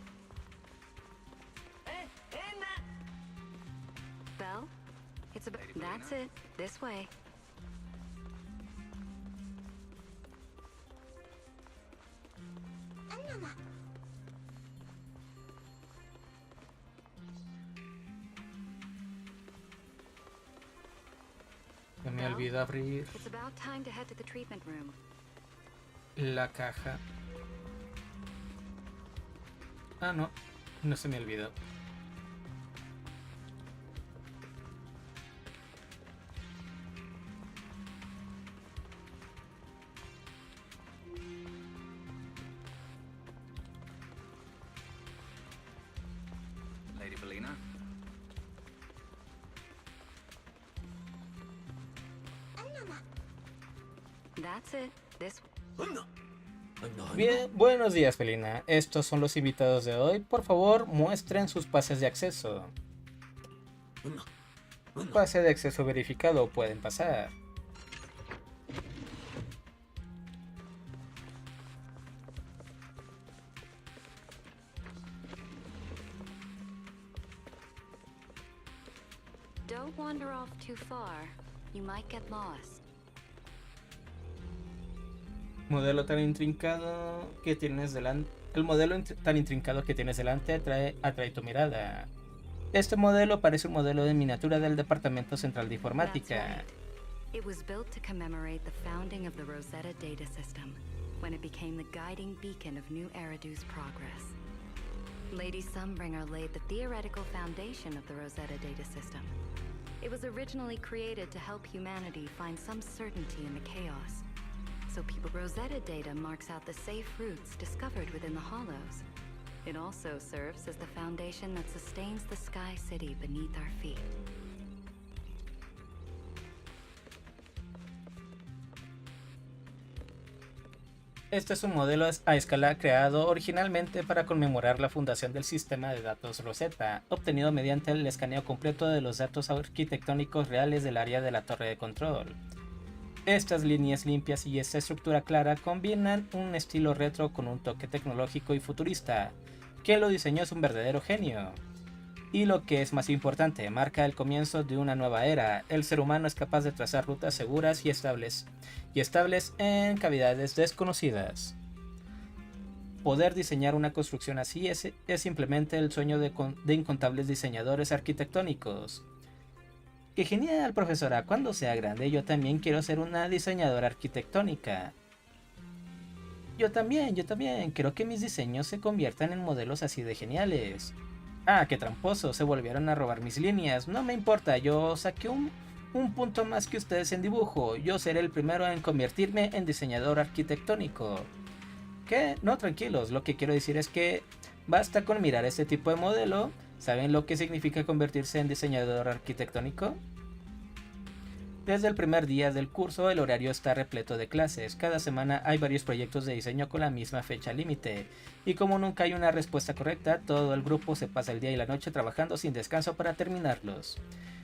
Belle? It's about... That's it. This way. Se me olvidó abrir It's about time to head to the treatment room. la caja. Ah, no se me olvidó. Lady Belina? That's it. This Bien, buenos días, Felina. Estos son los invitados de hoy. Por favor, muestren sus pases de acceso. Pase de acceso verificado, pueden pasar. Don't wander off too far. You might get lost. Modelo tan intrincado que tienes delante. El modelo tan intrincado que tienes delante atrae tu mirada. Este modelo parece un modelo de miniatura del Departamento Central de Informática. It was built to commemorate the founding of the Rosetta Data System, when it became the guiding beacon of New Eridu's progress. Lady Sunbringer laid the theoretical foundation of the Rosetta Data System. It was originally created to help humanity find some certainty in the chaos. So Rosetta data marks out the safe routes discovered within the hollows. It also serves as the foundation that sustains the Sky City beneath our feet. Este es un modelo a escala creado originalmente para conmemorar la fundación del sistema de datos Rosetta, obtenido mediante el escaneo completo de los datos arquitectónicos reales del área de la torre de control. Estas líneas limpias y esta estructura clara combinan un estilo retro con un toque tecnológico y futurista. Quien lo diseñó es un verdadero genio. Y lo que es más importante, marca el comienzo de una nueva era. El ser humano es capaz de trazar rutas seguras y estables en cavidades desconocidas. Poder diseñar una construcción así es simplemente el sueño de incontables diseñadores arquitectónicos. ¡Qué genial, profesora! Cuando sea grande yo también quiero ser una diseñadora arquitectónica. Yo también. Quiero que mis diseños se conviertan en modelos así de geniales. Ah, qué tramposo, se volvieron a robar mis líneas. No me importa, yo saqué un punto más que ustedes en dibujo. Yo seré el primero en convertirme en diseñador arquitectónico. ¿Qué? No, tranquilos, lo que quiero decir es que basta con mirar este tipo de modelo. ¿Saben lo que significa convertirse en diseñador arquitectónico? Desde el primer día del curso, el horario está repleto de clases. Cada semana hay varios proyectos de diseño con la misma fecha límite. Y como nunca hay una respuesta correcta, todo el grupo se pasa el día y la noche trabajando sin descanso para terminarlos.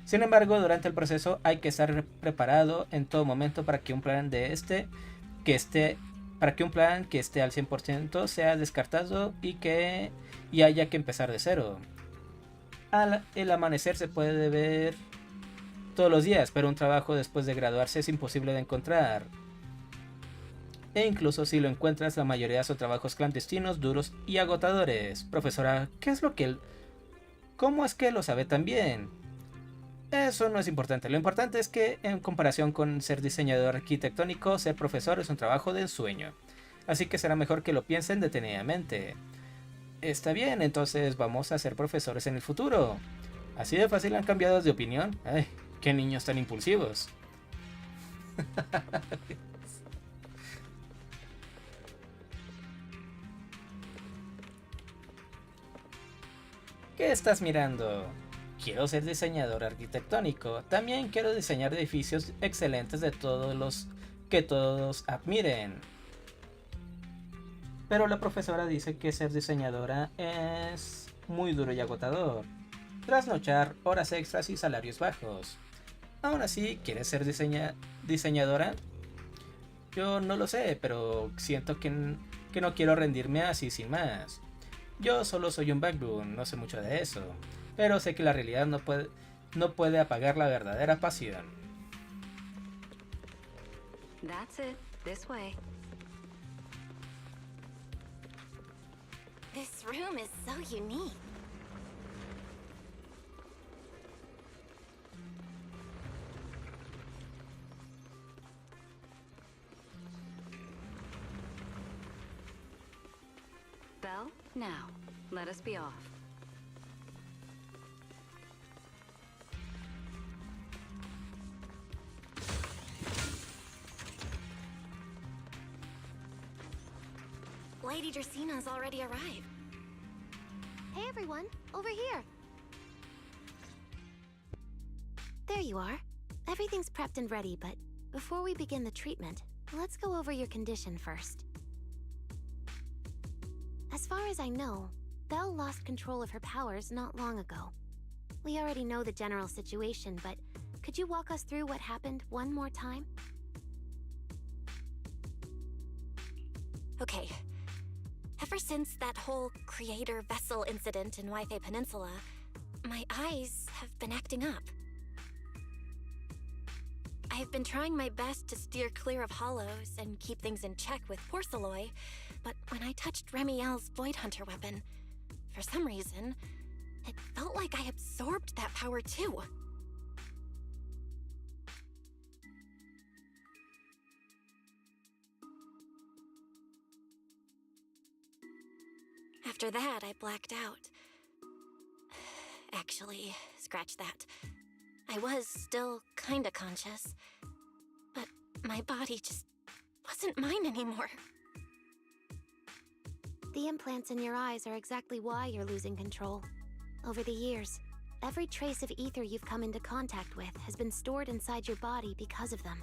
Sin embargo, durante el proceso hay que estar preparado en todo momento para que un plan que esté al 100% sea descartado y haya que empezar de cero. El amanecer se puede ver todos los días, pero un trabajo después de graduarse es imposible de encontrar. E incluso si lo encuentras, la mayoría son trabajos clandestinos, duros y agotadores. Profesora, ¿cómo es que lo sabe tan bien? Eso no es importante. Lo importante es que, en comparación con ser diseñador arquitectónico, ser profesor es un trabajo de ensueño. Así que será mejor que lo piensen detenidamente. Está bien, entonces vamos a ser profesores en el futuro. ¿Así de fácil han cambiado de opinión? Ay, qué niños tan impulsivos. ¿Qué estás mirando? Quiero ser diseñador arquitectónico. También quiero diseñar edificios excelentes que todos admiren. Pero la profesora dice que ser diseñadora es muy duro y agotador. Trasnochar, horas extras y salarios bajos. Aún así, ¿quieres ser diseñadora? Yo no lo sé, pero siento que no quiero rendirme así sin más. Yo solo soy un backroom, no sé mucho de eso. Pero sé que la realidad no puede apagar la verdadera pasión. That's it. This way. This room is so unique. Belle, now, let us be off. Lady Dracena's already arrived. Hey everyone, over here. There you are. Everything's prepped and ready, but before we begin the treatment, let's go over your condition first. As far as I know, Belle lost control of her powers not long ago. We already know the general situation, but could you walk us through what happened one more time? Okay. Ever since that whole creator vessel incident in Waifei Peninsula, my eyes have been acting up. I've been trying my best to steer clear of hollows and keep things in check with Porceloy, but when I touched Remiel's Void Hunter weapon, for some reason, it felt like I absorbed that power too. After that, I blacked out. Actually, scratch that. I was still kinda conscious, but my body just wasn't mine anymore. The implants in your eyes are exactly why you're losing control. Over the years, every trace of ether you've come into contact with has been stored inside your body because of them.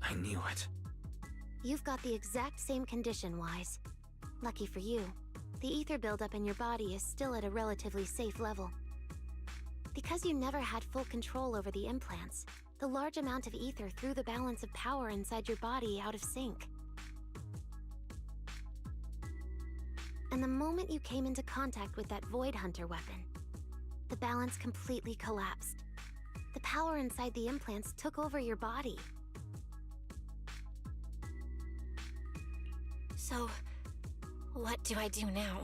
I knew it. You've got the exact same condition, Wise. Lucky for you, the ether buildup in your body is still at a relatively safe level. Because you never had full control over the implants, the large amount of ether threw the balance of power inside your body out of sync. And the moment you came into contact with that Void Hunter weapon, the balance completely collapsed. The power inside the implants took over your body. So, what do I do now?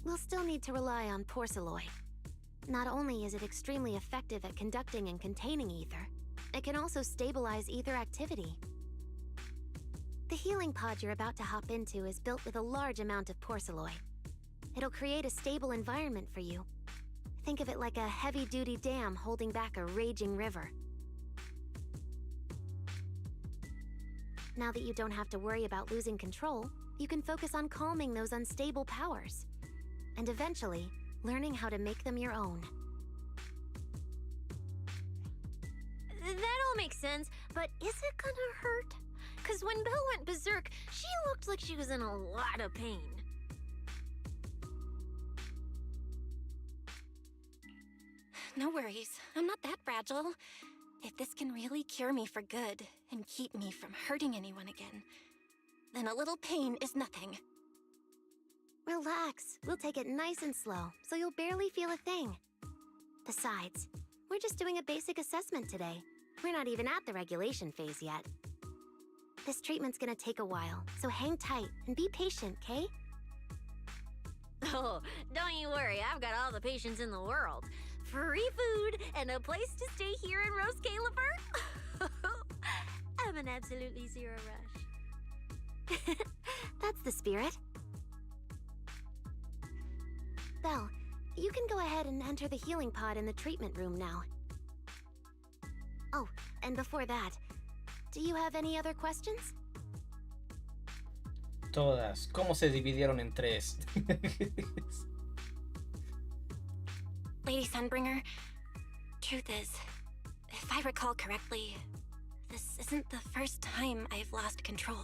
We'll still need to rely on Porceloy. Not only is it extremely effective at conducting and containing ether, it can also stabilize ether activity. The healing pod you're about to hop into is built with a large amount of Porceloy. It'll create a stable environment for you. Think of it like a heavy-duty dam holding back a raging river. Now that you don't have to worry about losing control, you can focus on calming those unstable powers. And eventually, learning how to make them your own. That all makes sense, but is it gonna hurt? 'Cause when Belle went berserk, she looked like she was in a lot of pain. No worries, I'm not that fragile. If this can really cure me for good and keep me from hurting anyone again, then a little pain is nothing. Relax, we'll take it nice and slow, so you'll barely feel a thing. Besides, we're just doing a basic assessment today. We're not even at the regulation phase yet. This treatment's gonna take a while, so hang tight and be patient, Kay? Oh, don't you worry, I've got all the patience in the world. Free food and a place to stay here in Rose Califer. I'm an absolutely zero rush. That's the spirit. Belle, you can go ahead and enter the healing pod in the treatment room now. Oh, and before that, do you have any other questions? Todas. ¿Cómo se dividieron en tres? Lady Sunbringer, truth is, if I recall correctly, this isn't the first time I've lost control.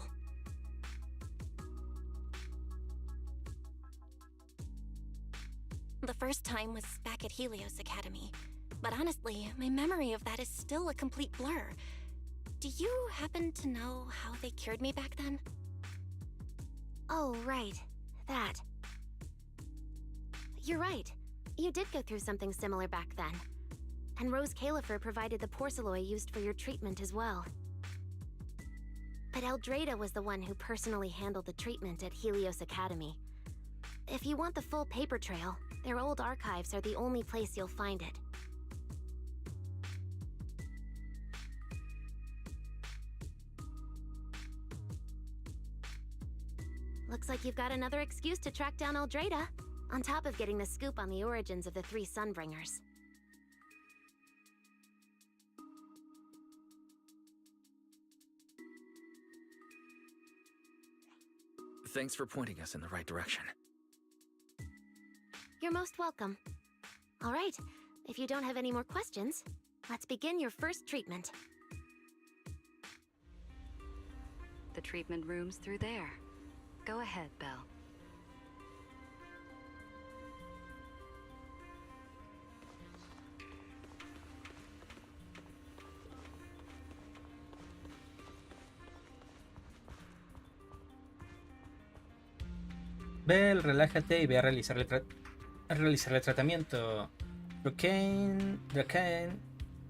The first time was back at Helios Academy, but honestly, my memory of that is still a complete blur. Do you happen to know how they cured me back then? Oh, right. That. You're right. You did go through something similar back then. And Rose Califer provided the Porceloy used for your treatment as well. But Eldrada was the one who personally handled the treatment at Helios Academy. If you want the full paper trail, their old archives are the only place you'll find it. Looks like you've got another excuse to track down Eldrada, on top of getting the scoop on the origins of the three Sunbringers. Thanks for pointing us in the right direction. You're most welcome. All right, if you don't have any more questions, let's begin your first treatment. The treatment room's through there. Go ahead, Belle. Belle, relájate y ve a realizar el tratamiento. Drakane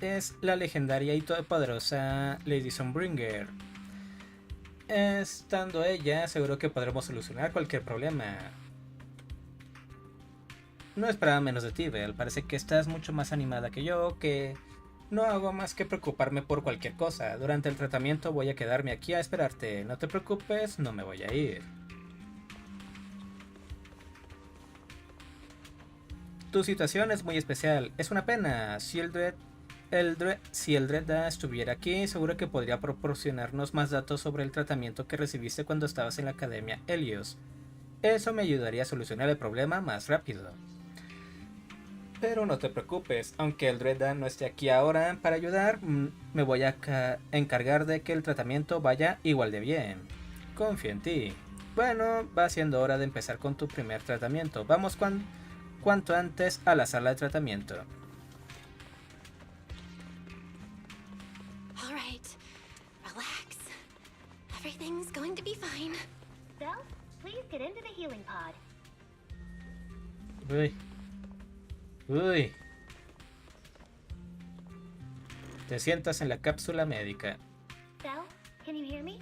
es la legendaria y todopoderosa Lady Sunbringer. Estando ella, seguro que podremos solucionar cualquier problema. No esperaba menos de ti, Belle. Parece que estás mucho más animada que yo, que no hago más que preocuparme por cualquier cosa. Durante el tratamiento voy a quedarme aquí a esperarte. No te preocupes, no me voy a ir. Tu situación es muy especial. Es una pena. Si el Dredda estuviera aquí, seguro que podría proporcionarnos más datos sobre el tratamiento que recibiste cuando estabas en la Academia Helios. Eso me ayudaría a solucionar el problema más rápido. Pero no te preocupes, aunque el Dredda no esté aquí ahora para ayudar, me voy a encargar de que el tratamiento vaya igual de bien. Confío en ti. Bueno, va siendo hora de empezar con tu primer tratamiento. Vamos cuanto antes a la sala de tratamiento. All right. Relax. Everything's going to be fine. Belle, please get into the healing pod. Uy. Uy. Te sientas en la cápsula médica. Belle, can you hear me?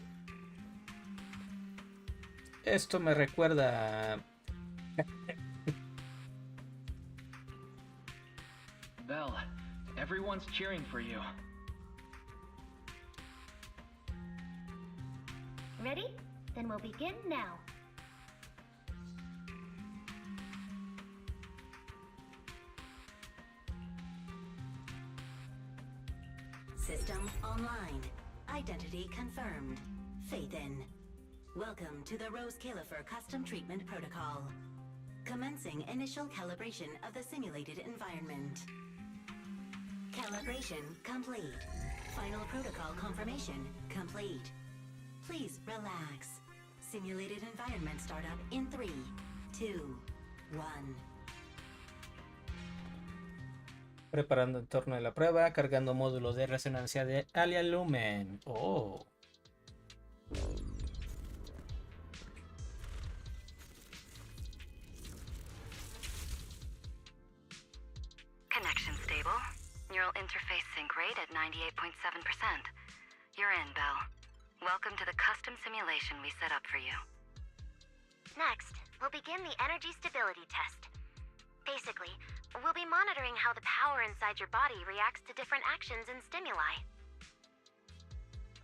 Esto me recuerda... Belle, everyone's cheering for you. Ready? Then we'll begin now. System online. Identity confirmed. Faith in. Welcome to the Rose Califer Custom Treatment Protocol. Commencing initial calibration of the simulated environment. Calibration complete. Final protocol confirmation complete. Please relax. Simulated environment startup in 3, 2, 1. Preparando entorno de la prueba, cargando módulos de resonancia de Alia Lumen. Oh. Connection stable. Neural interface sync rate at 98.7%. You're in, Belle. Welcome to the custom simulation we set up for you. Next, we'll begin the energy stability test. Basically, we'll be monitoring how the power inside your body reacts to different actions and stimuli.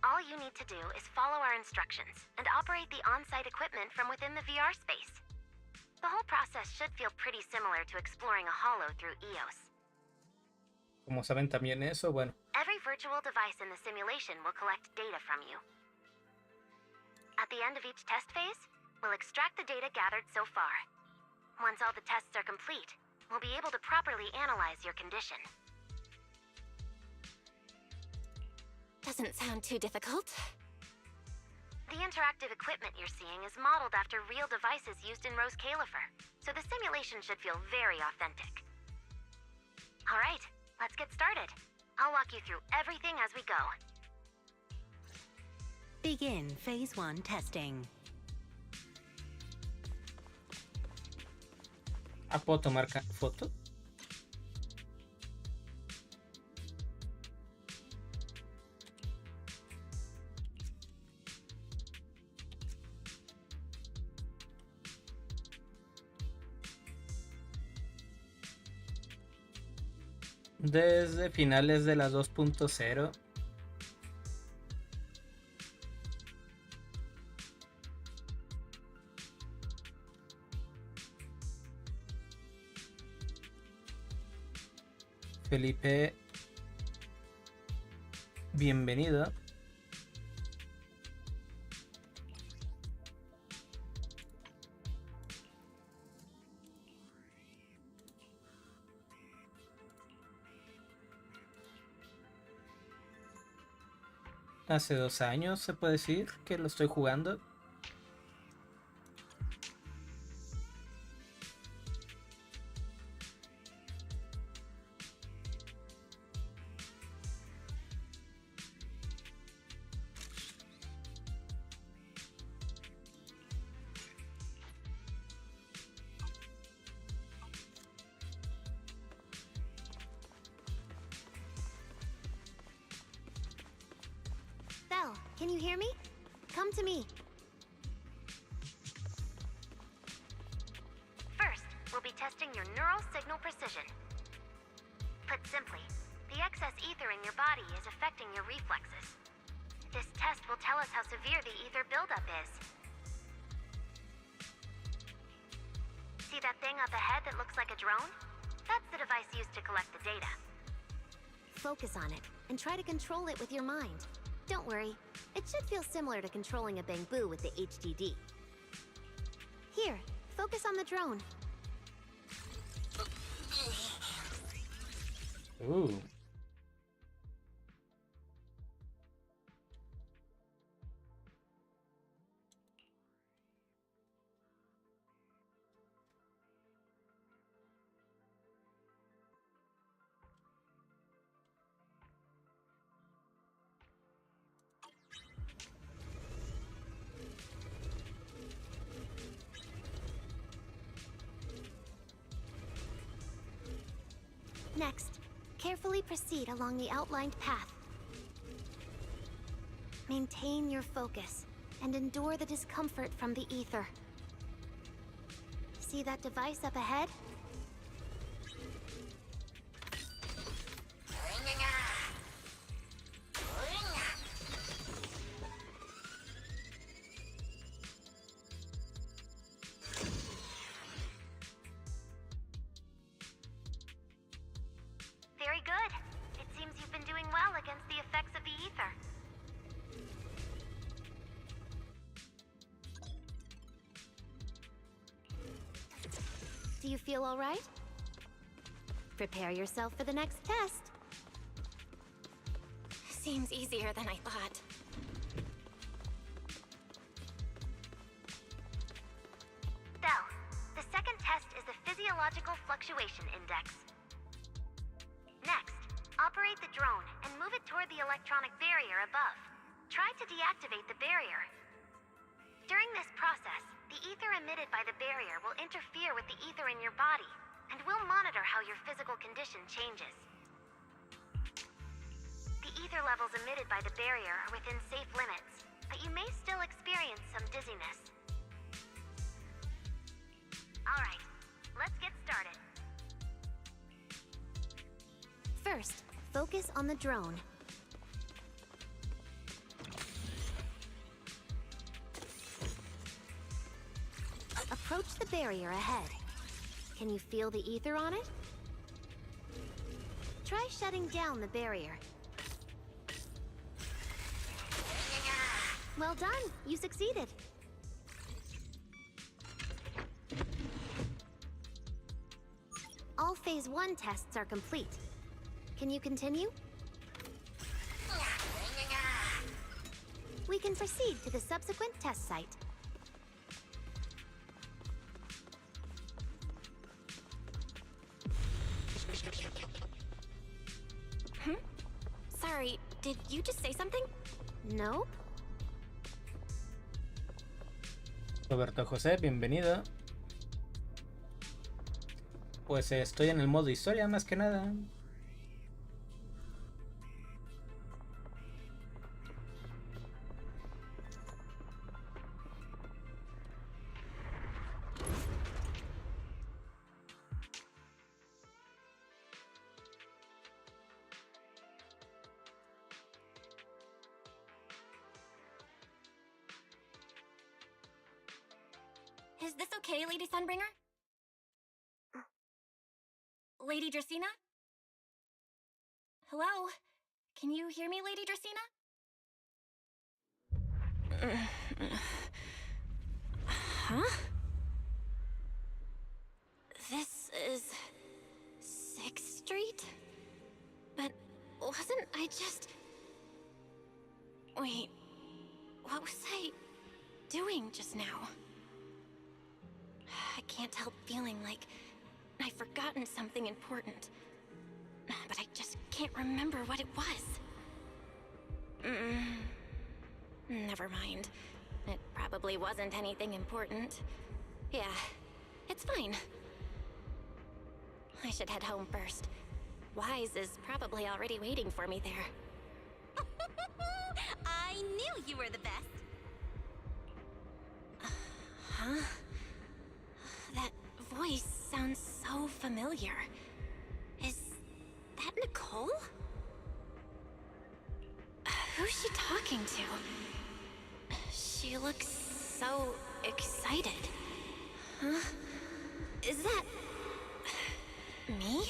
All you need to do is follow our instructions and operate the on-site equipment from within the VR space. The whole process should feel pretty similar to exploring a holo through EOS. Como saben también eso, bueno. Every virtual device in the simulation will collect data from you. At the end of each test phase, we'll extract the data gathered so far. Once all the tests are complete, we'll be able to properly analyze your condition. Doesn't sound too difficult. The interactive equipment you're seeing is modeled after real devices used in Rose Califer, so the simulation should feel very authentic. All right, let's get started. I'll walk you through everything as we go. Begin Phase 1 testing. ¿Puedo tomar foto? Desde finales de la 2.0. Felipe, bienvenido. Hace 2 años se puede decir que lo estoy jugando. Can you hear me? Come to me. First, we'll be testing your neural signal precision. Put simply, the excess ether in your body is affecting your reflexes. This test will tell us how severe the ether buildup is. See that thing up ahead that looks like a drone? That's the device used to collect the data. Focus on it, and try to control it with your mind. Don't worry, it should feel similar to controlling a bamboo with the HDD. Here, focus on the drone. Ooh. Next, carefully proceed along the outlined path. Maintain your focus and endure the discomfort from the ether. See that device up ahead? Very good. It seems you've been doing well against the effects of the ether. Do you feel all right? Prepare yourself for the next test. Seems easier than I thought. Belle, the second test is the Physiological Fluctuation Index. Next, operate the drone and move it toward the electronic barrier above. Try to deactivate the barrier. During this process, the ether emitted by the barrier will interfere with the ether in your body, and we'll monitor how your physical condition changes. The ether levels emitted by the barrier are within safe limits, but you may still experience some dizziness. Alright, let's get started. First, focus on the drone. Approach the barrier ahead. Can you feel the ether on it? Try shutting down the barrier. Well done, you succeeded. All Phase 1 tests are complete. Can you continue? We can proceed to the subsequent test site. Sorry, did you just say something? Nope. Roberto José, bienvenido. Pues estoy en el modo historia más que nada. Is this okay, Lady Sunbringer? Lady Dracaena? Hello? Can you hear me, Lady Dracaena? Huh? This is 6th Street? But wasn't I just... Wait, what was I doing just now? I can't help feeling like I've forgotten something important. But I just can't remember what it was. Never mind. It probably wasn't anything important. Yeah, it's fine. I should head home first. Wise is probably already waiting for me there. I I knew you were the best. Huh? That voice sounds so familiar. Is that Nicole? Who's she talking to? She looks so excited. Huh? Is that... me?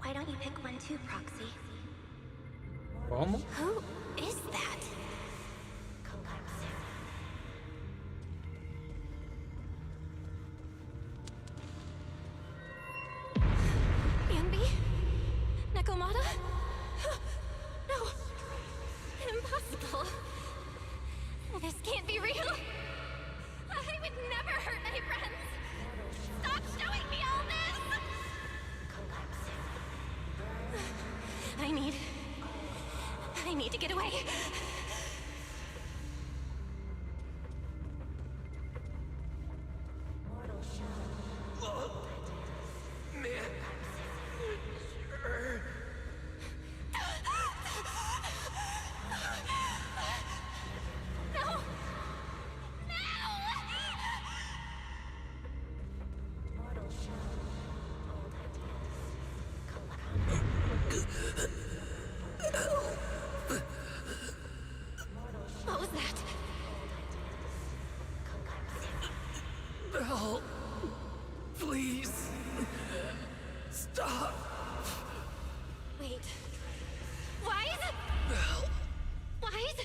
Why don't you pick one too, Proxy? ¿Cómo? Who is that? Yanbi? Nakomata? No. Impossible. This can't be real. I would never hurt my friends. Stop showing me all this! I need to get away. Belle, please, stop. Wait. Wise? Belle. Wise?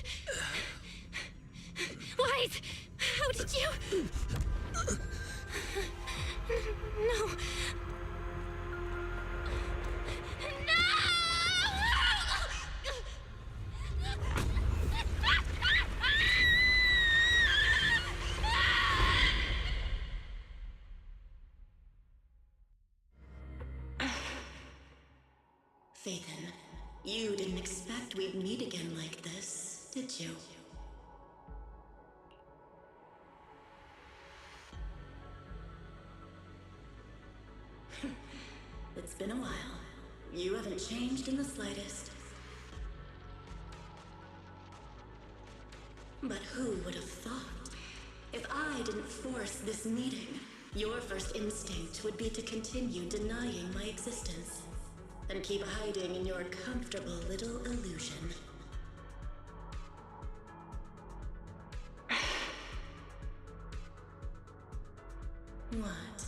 Wise! How did you... No. Phaethon, you didn't expect we'd meet again like this, did you? It's been a while. You haven't changed in the slightest. But who would have thought? If I didn't force this meeting, your first instinct would be to continue denying my existence. And keep hiding in your comfortable little illusion. What?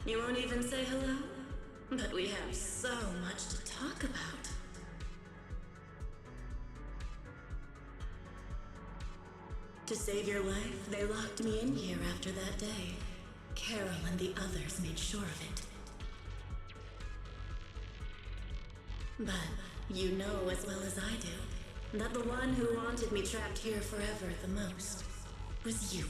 You won't even say hello? But we have so much to talk about. To save your life, they locked me in here after that day. Carol and the others made sure of it. But you know as well as I do that the one who wanted me trapped here forever the most was you.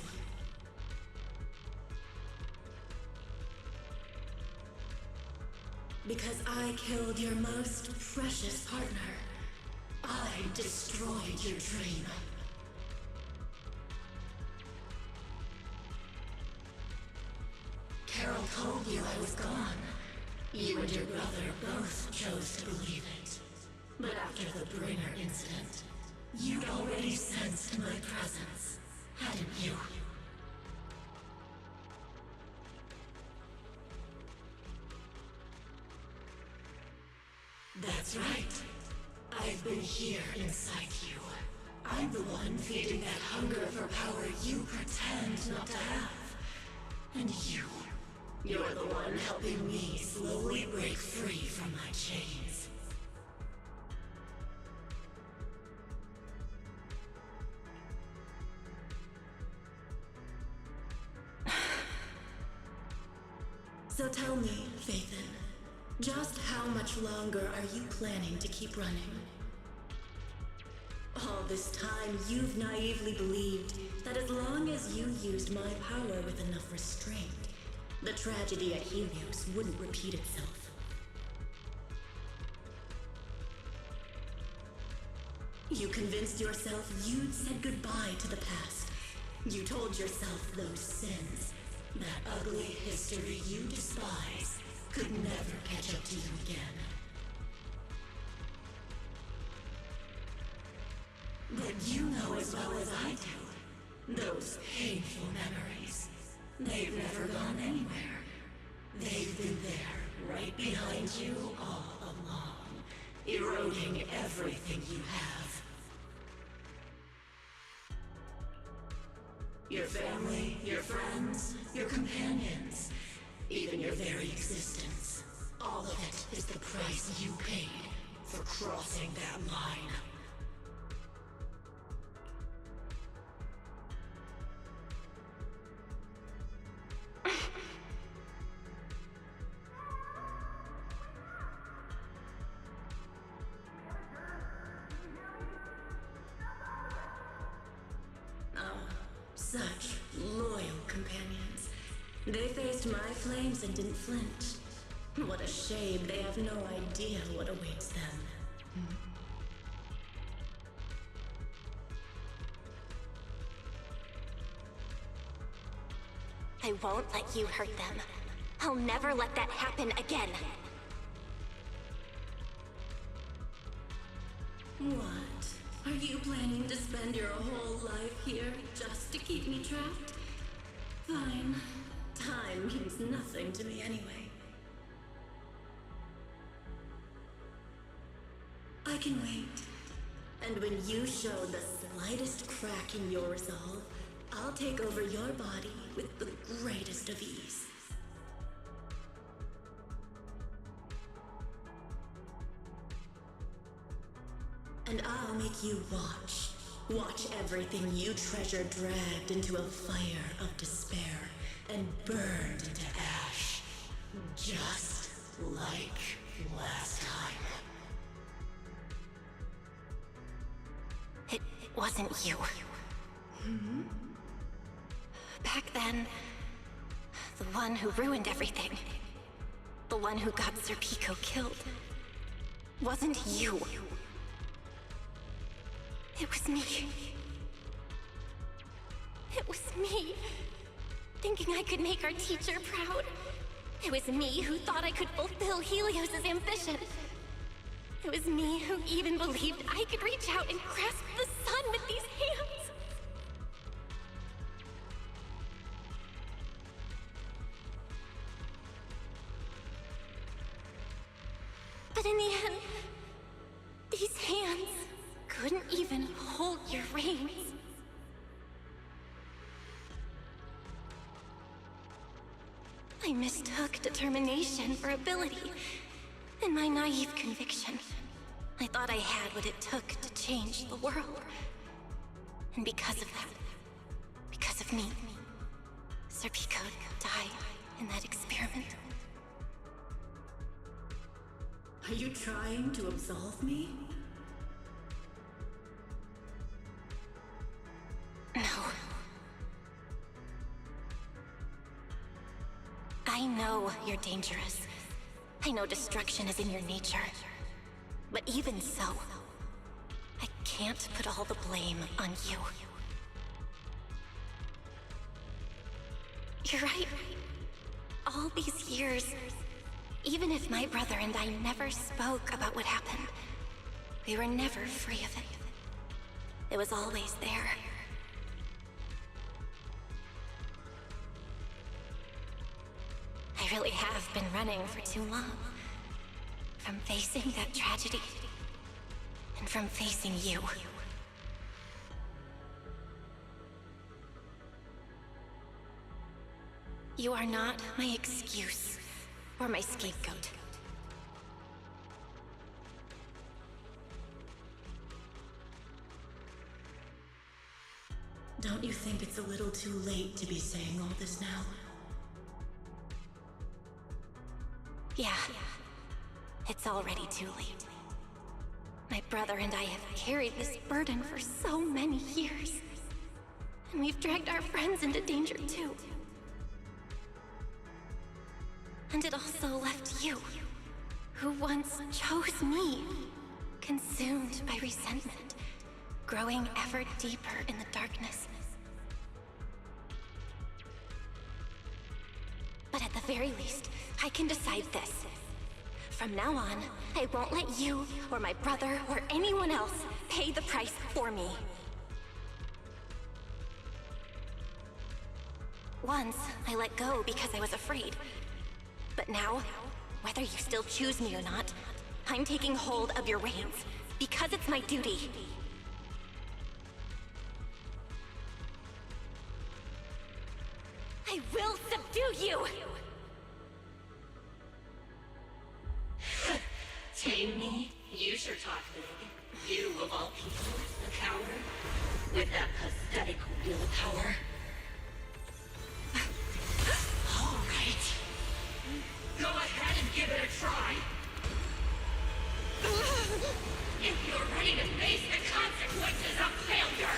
Because I killed your most precious partner. I destroyed your dream. Carol told you I was gone. You and your brother both chose to believe it. But after the Bringer incident, you'd already sensed my presence, hadn't you? That's right. I've been here inside you. I'm the one feeding that hunger for power you pretend not to have. And you're the one helping me slowly break free from my chains. So tell me, Phaethon, just how much longer are you planning to keep running? All this time, you've naively believed that as long as you used my power with enough restraint, the tragedy at Helios wouldn't repeat itself. You convinced yourself you'd said goodbye to the past. You told yourself those sins, that ugly history you despise, could never catch up to you again. But you know as well as I do, those painful memories, they've never gone anywhere. They've been there, right behind you all along, eroding everything you have. Your family, your friends, your companions, even your very existence. All of it is the price you paid for crossing that line. Such loyal companions. They faced my flames and didn't flinch. What a shame they have no idea what awaits them. I won't let you hurt them. I'll never let that happen again. What? Are you planning to spend your whole life here just to keep me trapped? Fine. Time means nothing to me anyway. I can wait. And when you show the slightest crack in your resolve, I'll take over your body with the greatest of ease. And I'll make you watch. Watch everything you treasure dragged into a fire of despair and burned into ash. Just like last time. It wasn't you. Back then, the one who ruined everything, the one who got Sir Pico killed, wasn't you. It was me. It was me, thinking I could make our teacher proud. It was me who thought I could fulfill Helios' ambition. It was me who even believed I could reach out and grasp the sun with these hands. But in the end, these hands couldn't even hold your reins. I mistook determination for ability. In my naive conviction, I thought I had what it took to change the world. And because of that, because of me, Sir Pico died in that experiment. Are you trying to absolve me? No. I know you're dangerous. I know destruction is in your nature. But even so, I can't put all the blame on you. You're right. All these years, even if my brother and I never spoke about what happened, we were never free of it. It was always there. I really have been running for too long. From facing that tragedy, and from facing you. You are not my excuse, or my scapegoat. Don't you think it's a little too late to be saying all this now? Yeah. It's already too late. My brother and I have carried this burden for so many years. And we've dragged our friends into danger too. And it also left you, who once chose me, consumed by resentment, growing ever deeper in the darkness. But at the very least, I can decide this. From now on, I won't let you, or my brother, or anyone else pay the price for me. Once, I let go because I was afraid. But now, whether you still choose me or not, I'm taking hold of your reins, because it's my duty. I will subdue you! Tame me? You sure talk big. You, of all people, a coward? With that pathetic willpower? All right. Go ahead and give it a try. If you're ready to face the consequences of failure.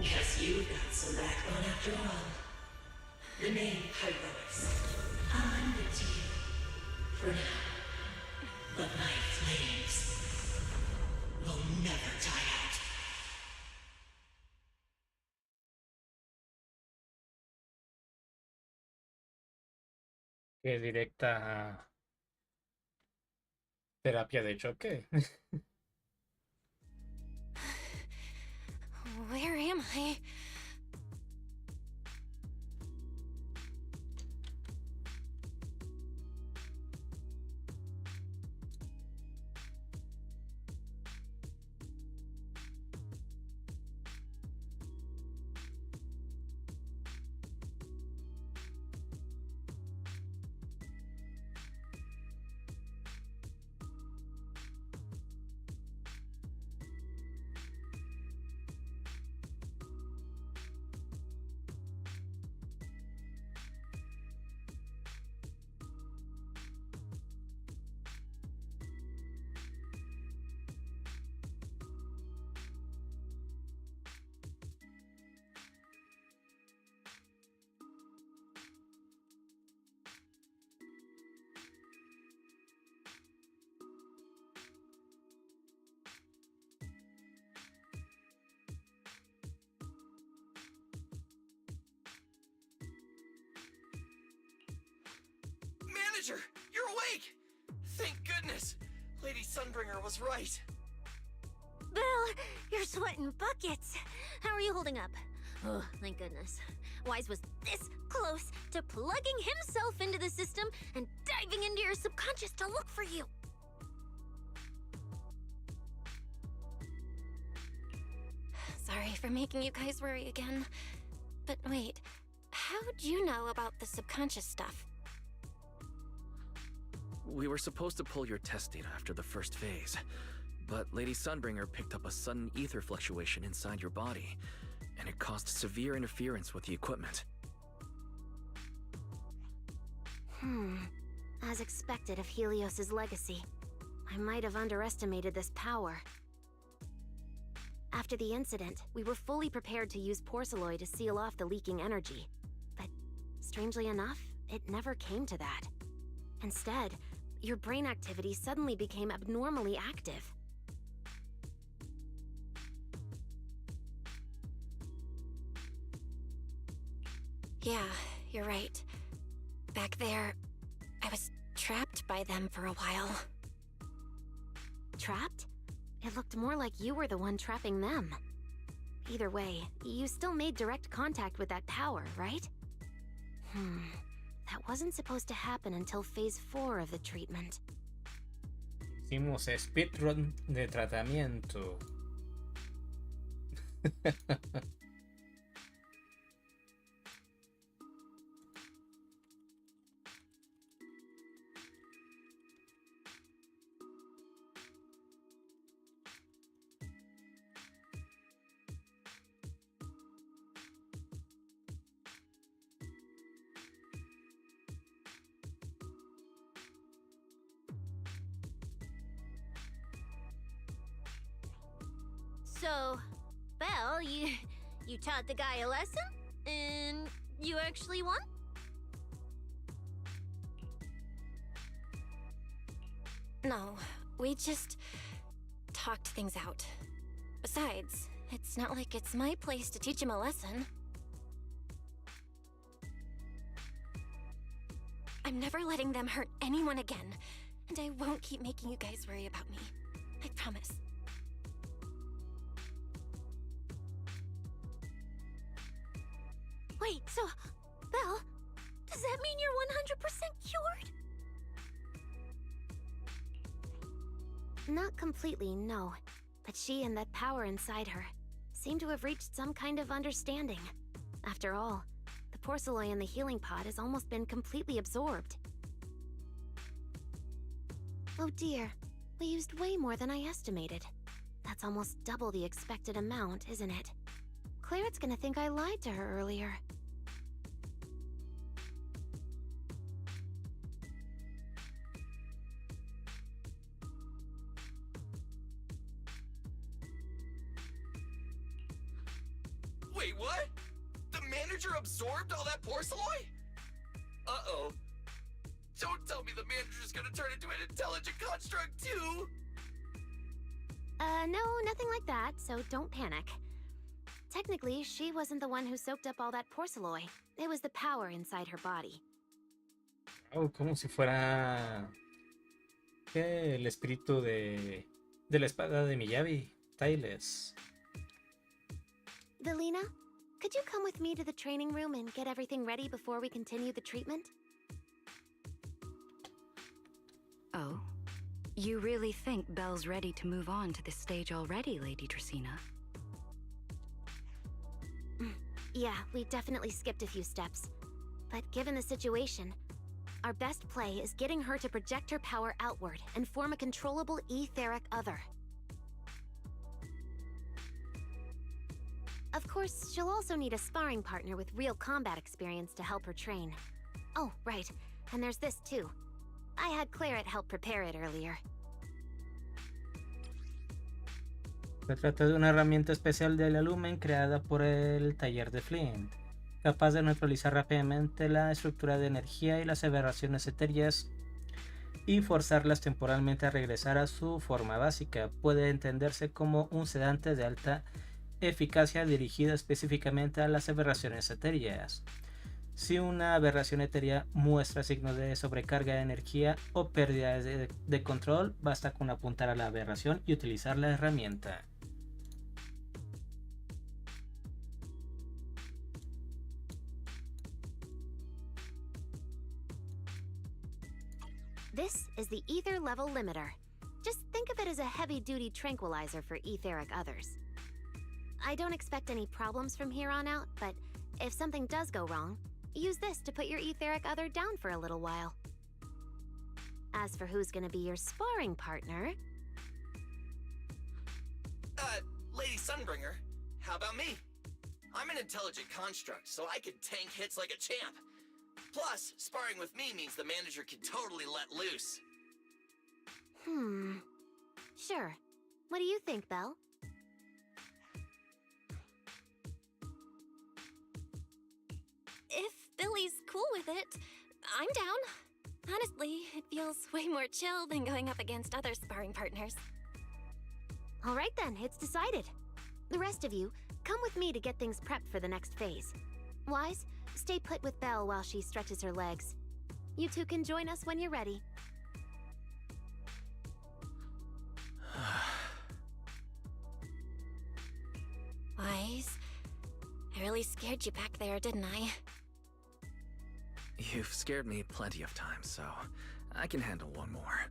Guess you've got some backbone after all. The name Heroics. I'll lend it to you. For now. But my flames will never die out. Que directa a terapia de choque. Where am I? Manager, you're awake! Thank goodness! Lady Sunbringer was right. Bill, you're sweating buckets. How are you holding up? Oh, thank goodness. Wise was this close to plugging himself into the system and diving into your subconscious to look for you. Sorry for making you guys worry again. But wait, how'd you know about the subconscious stuff? We were supposed to pull your test data after the first phase, but Lady Sunbringer picked up a sudden ether fluctuation inside your body, and it caused severe interference with the equipment. As expected of Helios's legacy, I might have underestimated this power. After the incident, we were fully prepared to use Porceloid to seal off the leaking energy. But strangely enough, it never came to that. Instead, your brain activity suddenly became abnormally active. Yeah, you're right. Back there, I was trapped by them for a while. Trapped? It looked more like you were the one trapping them. Either way, you still made direct contact with that power, right? That wasn't supposed to happen until phase 4 of the treatment. Hicimos speedrun de tratamiento. So, Belle, you taught the guy a lesson? And you actually won? No, we just talked things out. Besides, it's not like it's my place to teach him a lesson. I'm never letting them hurt anyone again, and I won't keep making you guys worry about me. I promise. Wait, so, Belle, does that mean you're 100% cured? Not completely, no. But she and that power inside her seem to have reached some kind of understanding. After all, the porcelain in the healing pod has almost been completely absorbed. Oh dear, we used way more than I estimated. That's almost double the expected amount, isn't it? Clarette's gonna think I lied to her earlier. Wait, what? The manager absorbed all that porcelain? Uh-oh. Don't tell me the manager's gonna turn into an intelligent construct too! No, nothing like that, so don't panic. Technically, she wasn't the one who soaked up all that porcelain. It was the power inside her body. Oh, como si fuera el espíritu de la espada de Miyabi, Tiles. Velina, could you come with me to the training room and get everything ready before we continue the treatment? Oh? You really think Belle's ready to move on to this stage already, Lady Dracena? Yeah, we definitely skipped a few steps. But given the situation, our best play is getting her to project her power outward and form a controllable etheric other. Of course, she'll also need a sparring partner with real combat experience to help her train. Oh, right, and there's this too. I had Claret help prepare it earlier. Se trata de una herramienta especial de la Lumen creada por el taller de Flint, capaz de neutralizar rápidamente la estructura de energía y las aberraciones etéreas y forzarlas temporalmente a regresar a su forma básica. Puede entenderse como un sedante de alta eficacia dirigido específicamente a las aberraciones etéreas. Si una aberración etérea muestra signos de sobrecarga de energía o pérdida de control, basta con apuntar a la aberración y utilizar la herramienta. This is the ether level limiter. Just think of it as a heavy-duty tranquilizer for etheric others. I don't expect any problems from here on out, but if something does go wrong, use this to put your etheric other down for a little while. As for who's gonna be your sparring partner... Lady Sunbringer, how about me? I'm an intelligent construct, so I can tank hits like a champ. Plus, sparring with me means the manager can totally let loose. Sure. What do you think, Belle? If Billy's cool with it, I'm down. Honestly, it feels way more chill than going up against other sparring partners. All right then, it's decided. The rest of you, come with me to get things prepped for the next phase. Wise, stay put with Belle while she stretches her legs. You two can join us when you're ready. really scared you back there, didn't I? You've scared me plenty of times, so I can handle one more.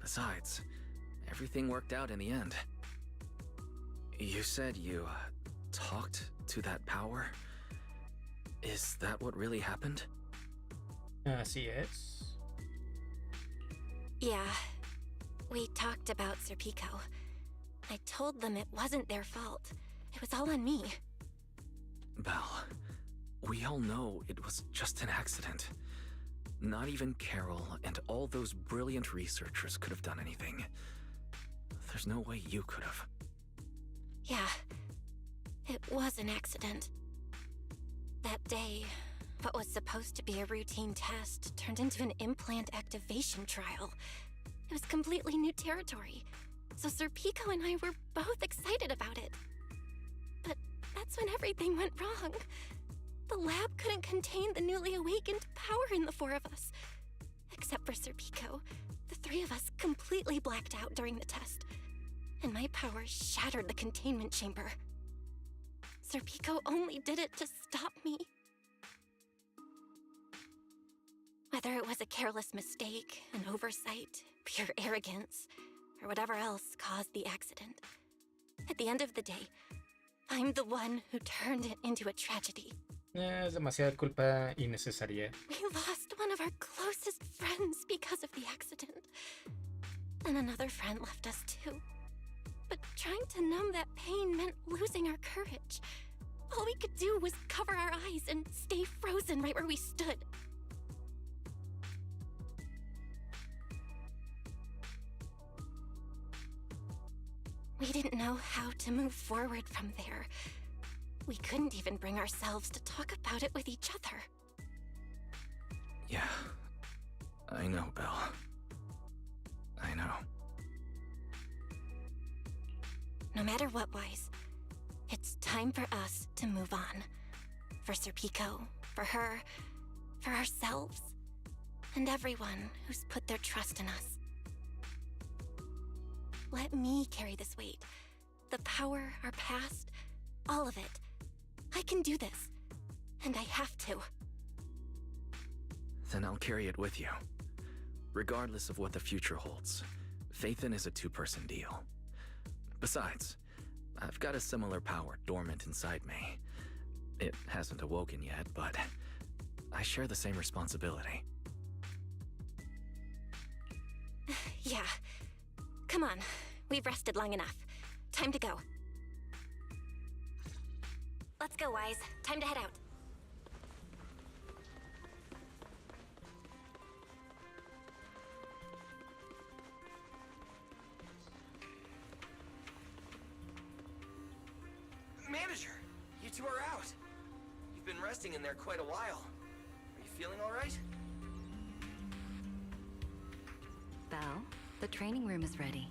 Besides, everything worked out in the end. You said you talked to that power? Is that what really happened? Así es. Yeah. We talked about Serpico. I told them it wasn't their fault. It was all on me. Belle, we all know it was just an accident. Not even Carol and all those brilliant researchers could have done anything. There's no way you could have. Yeah. It was an accident. That day, what was supposed to be a routine test turned into an implant activation trial. It was completely new territory, so Serpico and I were both excited about it. But that's when everything went wrong. The lab couldn't contain the newly awakened power in the four of us. Except for Serpico, the three of us completely blacked out during the test, and my power shattered the containment chamber. Serpico only did it to stop me. Whether it was a careless mistake, an oversight, pure arrogance, or whatever else caused the accident, at the end of the day, I'm the one who turned it into a tragedy. Es demasiada culpa innecesaria. We lost one of our closest friends because of the accident. And another friend left us too. But trying to numb that pain meant losing our courage. All we could do was cover our eyes and stay frozen right where we stood. We didn't know how to move forward from there. We couldn't even bring ourselves to talk about it with each other. Yeah, I know, Belle. I know. No matter what, Wise, it's time for us to move on. For Serpico, for her, for ourselves, and everyone who's put their trust in us. Let me carry this weight. The power, our past, all of it. I can do this, and I have to. Then I'll carry it with you. Regardless of what the future holds, Phaethon is a two-person deal. Besides, I've got a similar power dormant inside me. It hasn't awoken yet, but I share the same responsibility. Yeah. Come on. We've rested long enough. Time to go. Let's go, Wise. Time to head out. Manager, you two are out. You've been resting in there quite a while. Are you feeling all right? Belle, the training room is ready.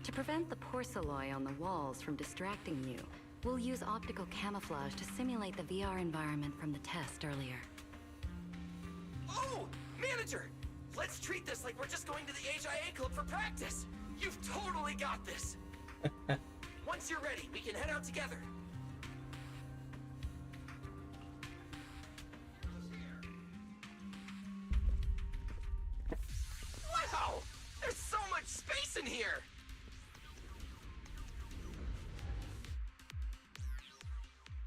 To prevent the porcelain on the walls from distracting you, we'll use optical camouflage to simulate the VR environment from the test earlier. Oh, Manager! Let's treat this like we're just going to the HIA club for practice. You've totally got this. Once you're ready, we can head out together. Wow! There's so much space in here!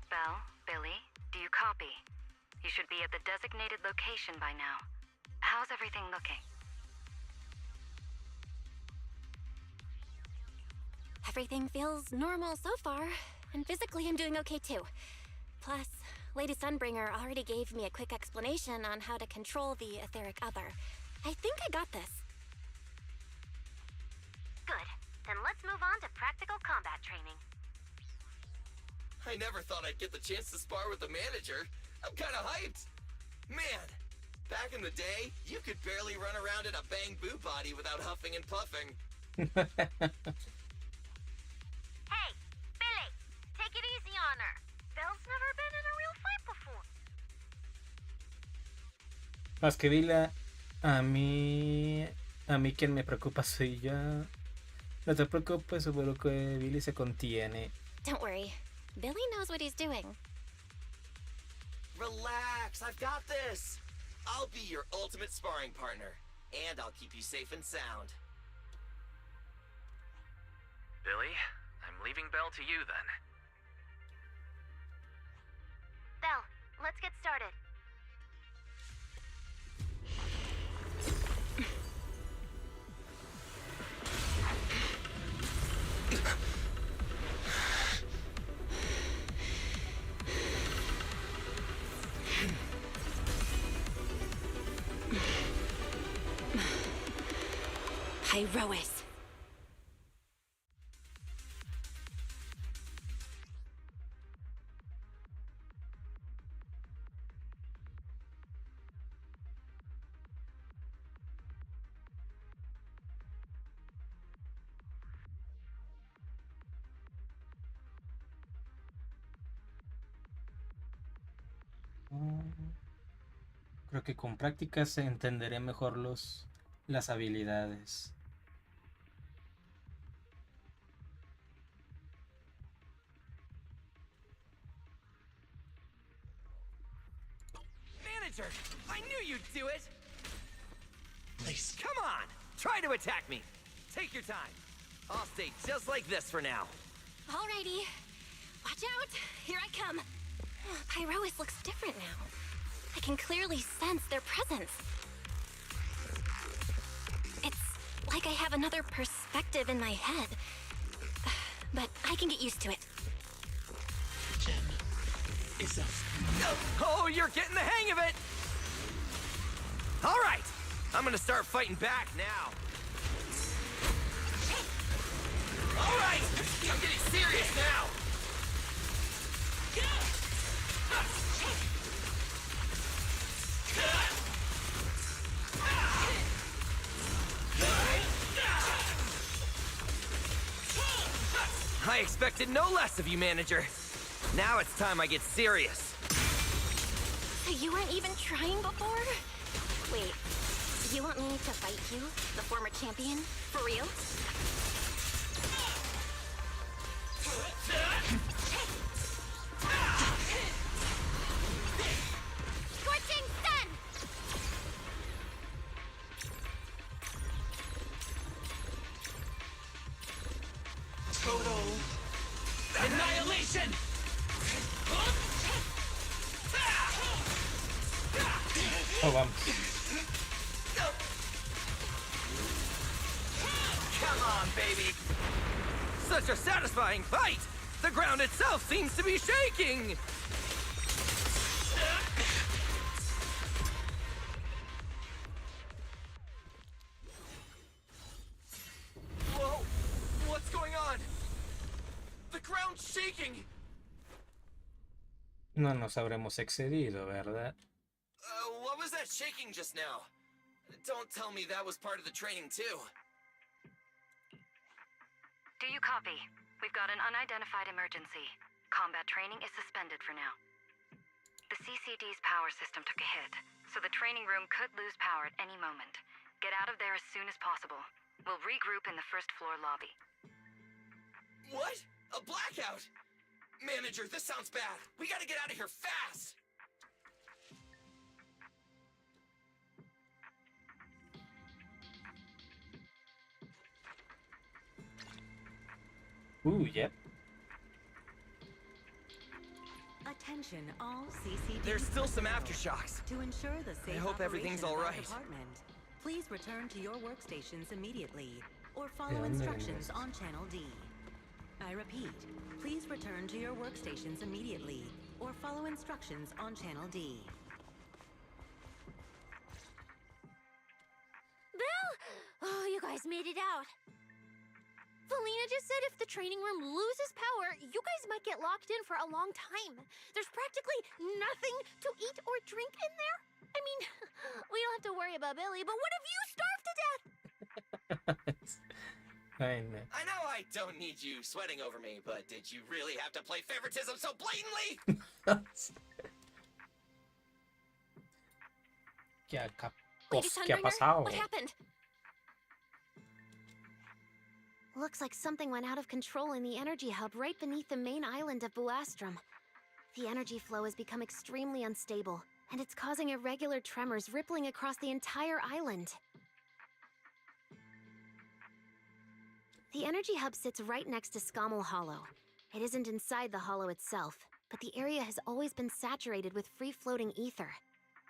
Belle, Billy, do you copy? You should be at the designated location by now. How's everything looking? Everything feels normal so far, and physically I'm doing okay too. Plus, Lady Sunbringer already gave me a quick explanation on how to control the etheric other. I think I got this. Good. Then let's move on to practical combat training. I never thought I'd get the chance to spar with the Manager. I'm kinda hyped. Man, back in the day, you could barely run around in a bang boo body without huffing and puffing. Hey, Billy, take it easy on her. Belle's never been in a real fight before. Más que Vila, a mí quien me preocupa soy yo. No te preocupes, seguro que Billy se contiene. Don't worry. Billy knows what he's doing. Relax, I've got this. I'll be your ultimate sparring partner, and I'll keep you safe and sound. Billy, I'm leaving Belle to you then. Belle, let's get started. Pyrois. Creo que con prácticas entenderé mejor las habilidades. Manager, I knew you'd do it! Please. Come on! Try to attack me! Take your time. I'll stay just like this for now. Alrighty. Watch out! Here I come. Pyrois looks different now. I can clearly sense their presence. It's like I have another perspective in my head. But I can get used to it. Jen, is that... Oh, you're getting the hang of it! All right, I'm gonna start fighting back now. All right, I'm getting serious now. I expected no less of you, manager. Now it's time I get serious. So you weren't even trying before? Wait, you want me to fight you, the former champion? For real? Scorching sun! Total annihilation! Oh, vamos. Come on, baby! Such a satisfying fight! The ground itself seems to be shaking! Whoa! What's going on? The ground's shaking! No nos habremos excedido, ¿verdad? What was that shaking just now? Don't tell me that was part of the training, too. Do you copy? We've got an unidentified emergency. Combat training is suspended for now. The CCD's power system took a hit, so the training room could lose power at any moment. Get out of there as soon as possible. We'll regroup in the first floor lobby. What? A blackout? Manager, this sounds bad. We gotta get out of here fast! Yep. Attention, all CCD. There's still some aftershocks. To ensure the safe I hope everything's operation all of our right. department, please return to your workstations immediately, or follow Yeah, instructions nice. on Channel D. I repeat, please return to your workstations immediately, or follow instructions on Channel D. Bill! Oh, you guys made it out. Felina just said if the training room loses power, you guys might get locked in for a long time. There's practically nothing to eat or drink in there. I mean, we don't have to worry about Billy, but what if you starve to death? I know. I know I don't need you sweating over me, but did you really have to play favoritism so blatantly? ¿Qué Lady ha Sunbringer, pasado? what happened? Looks like something went out of control in the energy hub right beneath the main island of Buastrum. The energy flow has become extremely unstable, and it's causing irregular tremors rippling across the entire island. The energy hub sits right next to Scommel Hollow. It isn't inside the hollow itself, but the area has always been saturated with free-floating ether.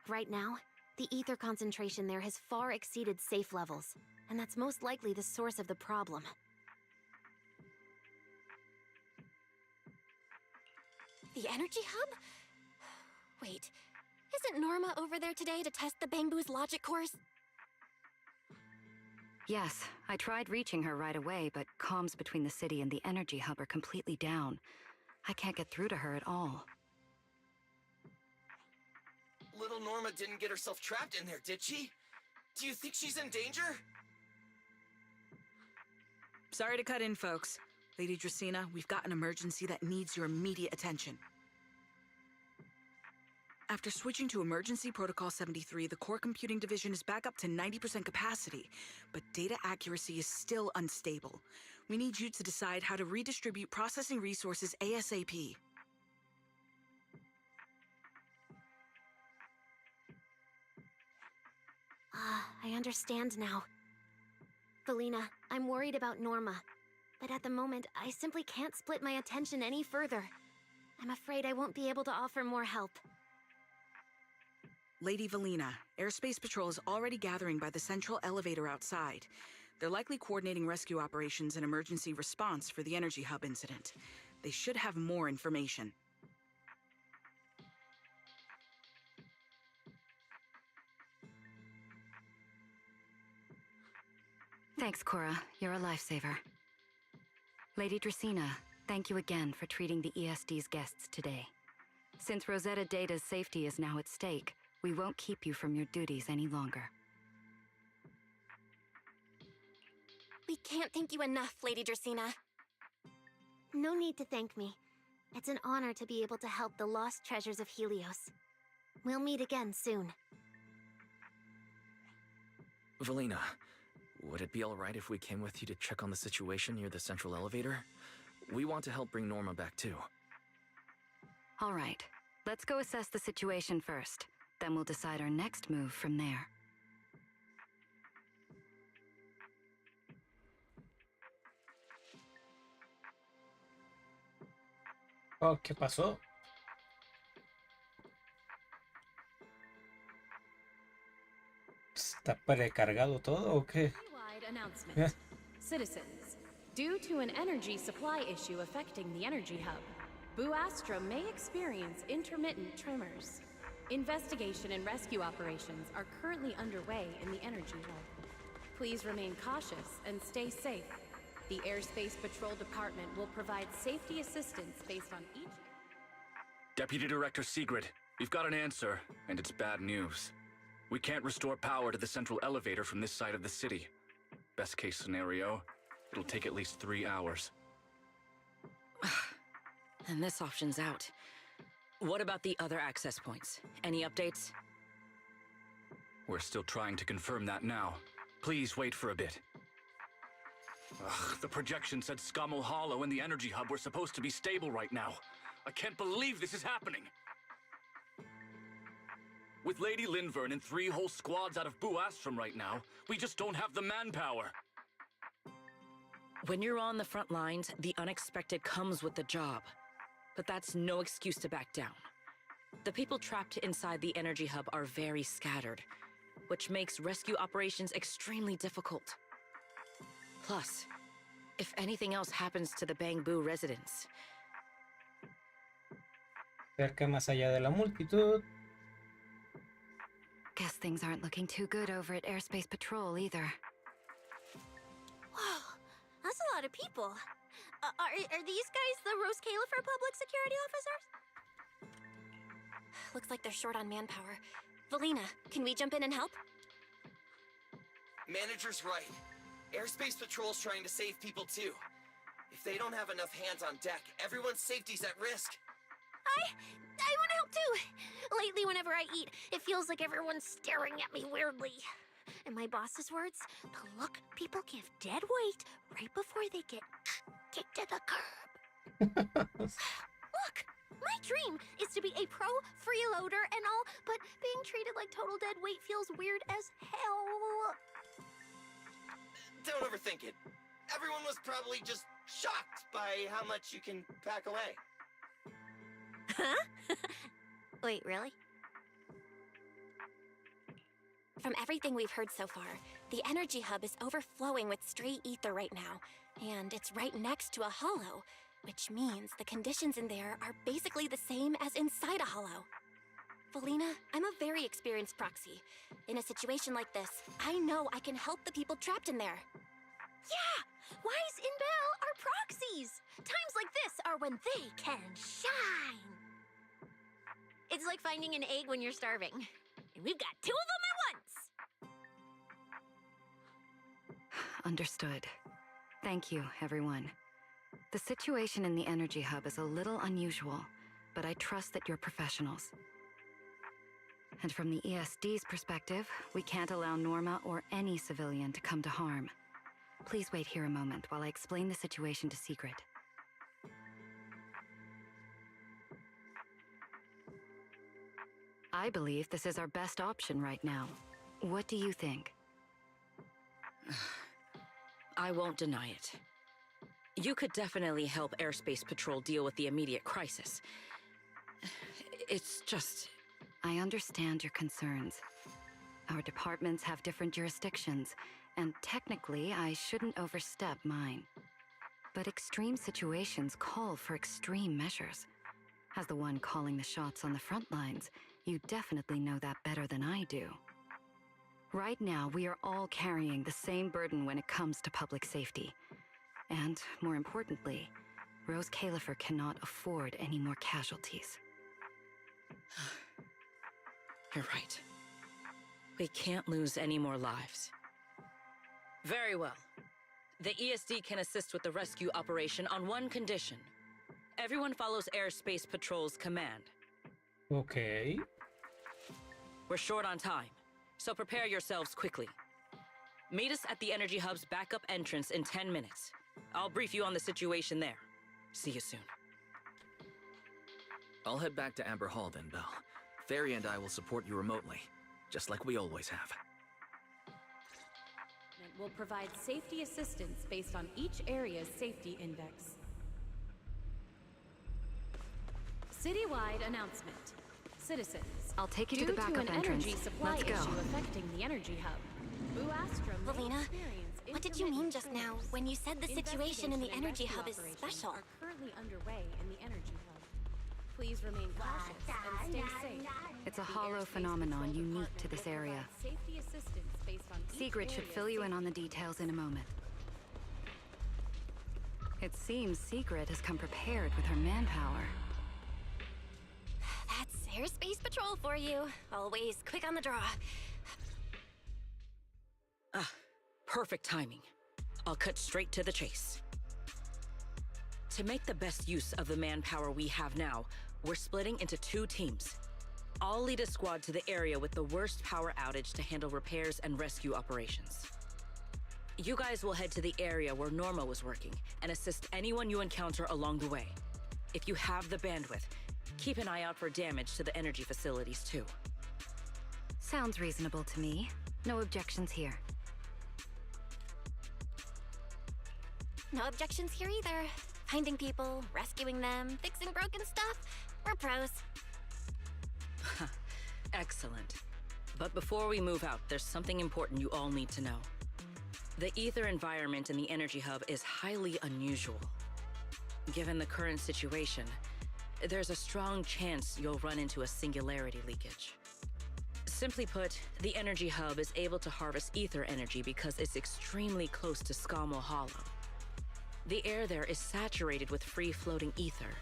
Right now, the ether concentration there has far exceeded safe levels, and that's most likely the source of the problem. The energy hub? Wait, isn't Norma over there today to test the Bangbu's logic cores? Yes, I tried reaching her right away, but comms between the city and the energy hub are completely down. I can't get through to her at all. Little Norma didn't get herself trapped in there, did she? Do you think she's in danger? Sorry to cut in, folks. Lady Dracaena, we've got an emergency that needs your immediate attention. After switching to Emergency Protocol 73, the Core Computing Division is back up to 90% capacity, but data accuracy is still unstable. We need you to decide how to redistribute processing resources ASAP. I understand now. Felina, I'm worried about Norma, but at the moment, I simply can't split my attention any further. I'm afraid I won't be able to offer more help. Lady Valina, Airspace Patrol is already gathering by the central elevator outside. They're likely coordinating rescue operations and emergency response for the energy hub incident. They should have more information. Thanks, Cora. You're a lifesaver. Lady Dracaena, thank you again for treating the ESD's guests today. Since Rosetta Data's safety is now at stake, we won't keep you from your duties any longer. We can't thank you enough, Lady Dracaena. No need to thank me. It's an honor to be able to help the lost treasures of Helios. We'll meet again soon. Valina, would it be alright if we came with you to check on the situation near the central elevator? We want to help bring Norma back too. All right, let's go assess the situation first. Then we'll decide our next move from there. Oh, ¿qué pasó? ¿Está precargado todo o qué? Wide announcement. Citizens, due to an energy supply issue affecting the energy hub, Bu Astra may experience intermittent tremors. Investigation and rescue operations are currently underway in the energy hub. Please remain cautious and stay safe. The Airspace Patrol Department will provide safety assistance based on each... Deputy Director Sigrid, we've got an answer, and it's bad news. We can't restore power to the central elevator from this side of the city. Best case scenario, it'll take at least 3 hours. And this option's out. What about the other access points? Any updates? We're still trying to confirm that now. Please wait for a bit. Ugh, the projection said Scommel Hollow and the energy hub were supposed to be stable right now. I can't believe this is happening. With Lady Linvern and 3 whole squads out of Bu Astrum right now, we just don't have the manpower. When you're on the front lines, the unexpected comes with the job. But that's no excuse to back down. The people trapped inside the energy hub are very scattered, which makes rescue operations extremely difficult. Plus, if anything else happens to the Bangbu residents... Cerca más allá de la multitud. Guess things aren't looking too good over at Airspace Patrol either. Whoa, that's a lot of people. Are these guys the Rose Califer public security officers? Looks like they're short on manpower. Valina, can we jump in and help? Manager's right. Airspace Patrol's trying to save people too. If they don't have enough hands on deck, everyone's safety's at risk. I want to help too. Lately, whenever I eat, it feels like everyone's staring at me weirdly. In my boss's words, the look people give dead weight right before they get kicked to the curb. Look, My dream is to be a pro freeloader and all, but being treated like total dead weight feels weird as hell. Don't overthink it. Everyone was probably just shocked by how much you can pack away. Huh? Wait, really? From everything we've heard so far, the energy hub is overflowing with stray ether right now, and it's right next to a hollow, which means the conditions in there are basically the same as inside a hollow. Felina, I'm a very experienced proxy. In a situation like this, I know I can help the people trapped in there. Yeah! Wise and Belle are proxies! Times like this are when they can shine! It's like finding an egg when you're starving. And we've got 2 of them at once! Understood. Thank you, everyone. The situation in the energy hub is a little unusual, but I trust that you're professionals. And from the ESD's perspective, we can't allow Norma or any civilian to come to harm. Please wait here a moment while I explain the situation to Secret. I believe this is our best option right now. What do you think? I won't deny it. You could definitely help Airspace Patrol deal with the immediate crisis. It's just... I understand your concerns. Our departments have different jurisdictions, and technically I shouldn't overstep mine. But extreme situations call for extreme measures. As the one calling the shots on the front lines, you definitely know that better than I do. Right now, we are all carrying the same burden when it comes to public safety. And, more importantly, Rose Califer cannot afford any more casualties. You're right. We can't lose any more lives. Very well. The ESD can assist with the rescue operation on one condition. Everyone follows Airspace Patrol's command. Okay. We're short on time, so prepare yourselves quickly. Meet us at the Energy Hub's backup entrance in 10 minutes. I'll brief you on the situation there. See you soon. I'll head back to Amber Hall then, Belle. Fairy and I will support you remotely, just like we always have. It will provide safety assistance based on each area's safety index. Citywide announcement. Citizens, I'll take you to the backup an entrance. energy supply Let's go. issue affecting the energy hub, Valina, what did you mean just now when you said the situation in the energy hub is special? Are currently underway in the energy hub. Please remain cautious and stay safe. It's a hollow phenomenon unique to this area. Safety assistance based on each Secret should area's fill you in safety on the details in a moment. It seems Secret has come prepared with her manpower. That's Airspace Patrol for you. Always quick on the draw. Perfect timing. I'll cut straight to the chase. To make the best use of the manpower we have now, we're splitting into 2 teams. I'll lead a squad to the area with the worst power outage to handle repairs and rescue operations. You guys will head to the area where Norma was working and assist anyone you encounter along the way. If you have the bandwidth, keep an eye out for damage to the energy facilities too. Sounds reasonable to me. No objections here. No objections here either. Finding people, rescuing them, fixing broken stuff. We're pros. Excellent. But before we move out, there's something important you all need to know. The ether environment in the energy hub is highly unusual. Given the current situation, there's a strong chance you'll run into a singularity leakage. Simply put, the energy hub is able to harvest ether energy because it's extremely close to Scommel Hollow. The air there is saturated with free-floating ether.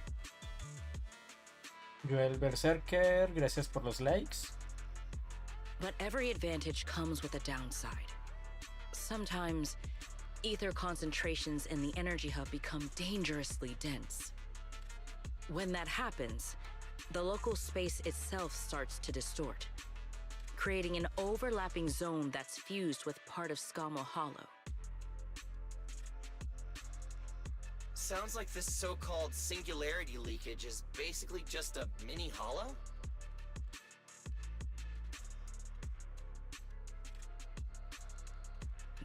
Joel Berserker, gracias por los likes. But every advantage comes with a downside. Sometimes, ether concentrations in the energy hub become dangerously dense. When that happens, the local space itself starts to distort, creating an overlapping zone that's fused with part of Scommel Hollow. sounds like this so-called singularity leakage is basically just a mini hollow?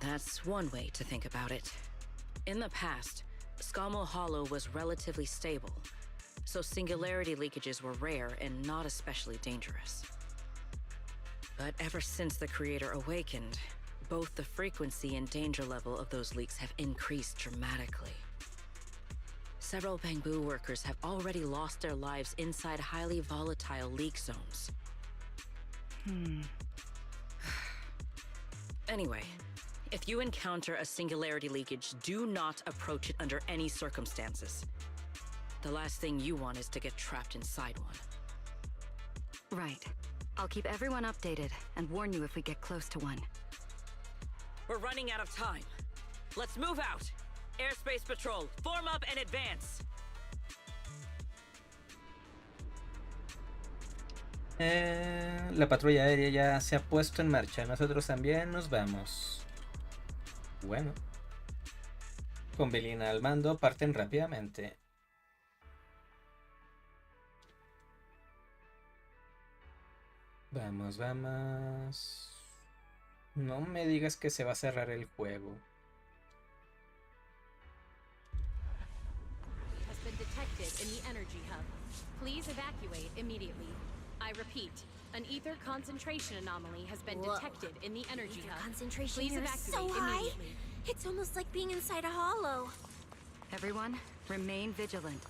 That's one way to think about it. In the past, Scommel Hollow was relatively stable, so singularity leakages were rare and not especially dangerous. But ever since the Creator awakened, both the frequency and danger level of those leaks have increased dramatically. Several Bangbu workers have already lost their lives inside highly volatile leak zones. Anyway, if you encounter a singularity leakage, do not approach it under any circumstances. The last thing you want is to get trapped inside one. Right. I'll keep everyone updated and warn you if we get close to one. We're running out of time. Let's move out! Airspace Patrol, form up and advance! La patrulla aérea ya se ha puesto en marcha. Nosotros también nos vamos. Bueno. Con Belina al mando, parten rápidamente. Vamos, vamos. No me digas que se va a cerrar el juego. Has been detected in the energy hub. Please evacuate immediately. I repeat, an ether concentration anomaly has been detected in the energy hub. Concentration Please here is evacuate so high. immediately. It's almost like being inside a hollow. Everyone, remain vigilant.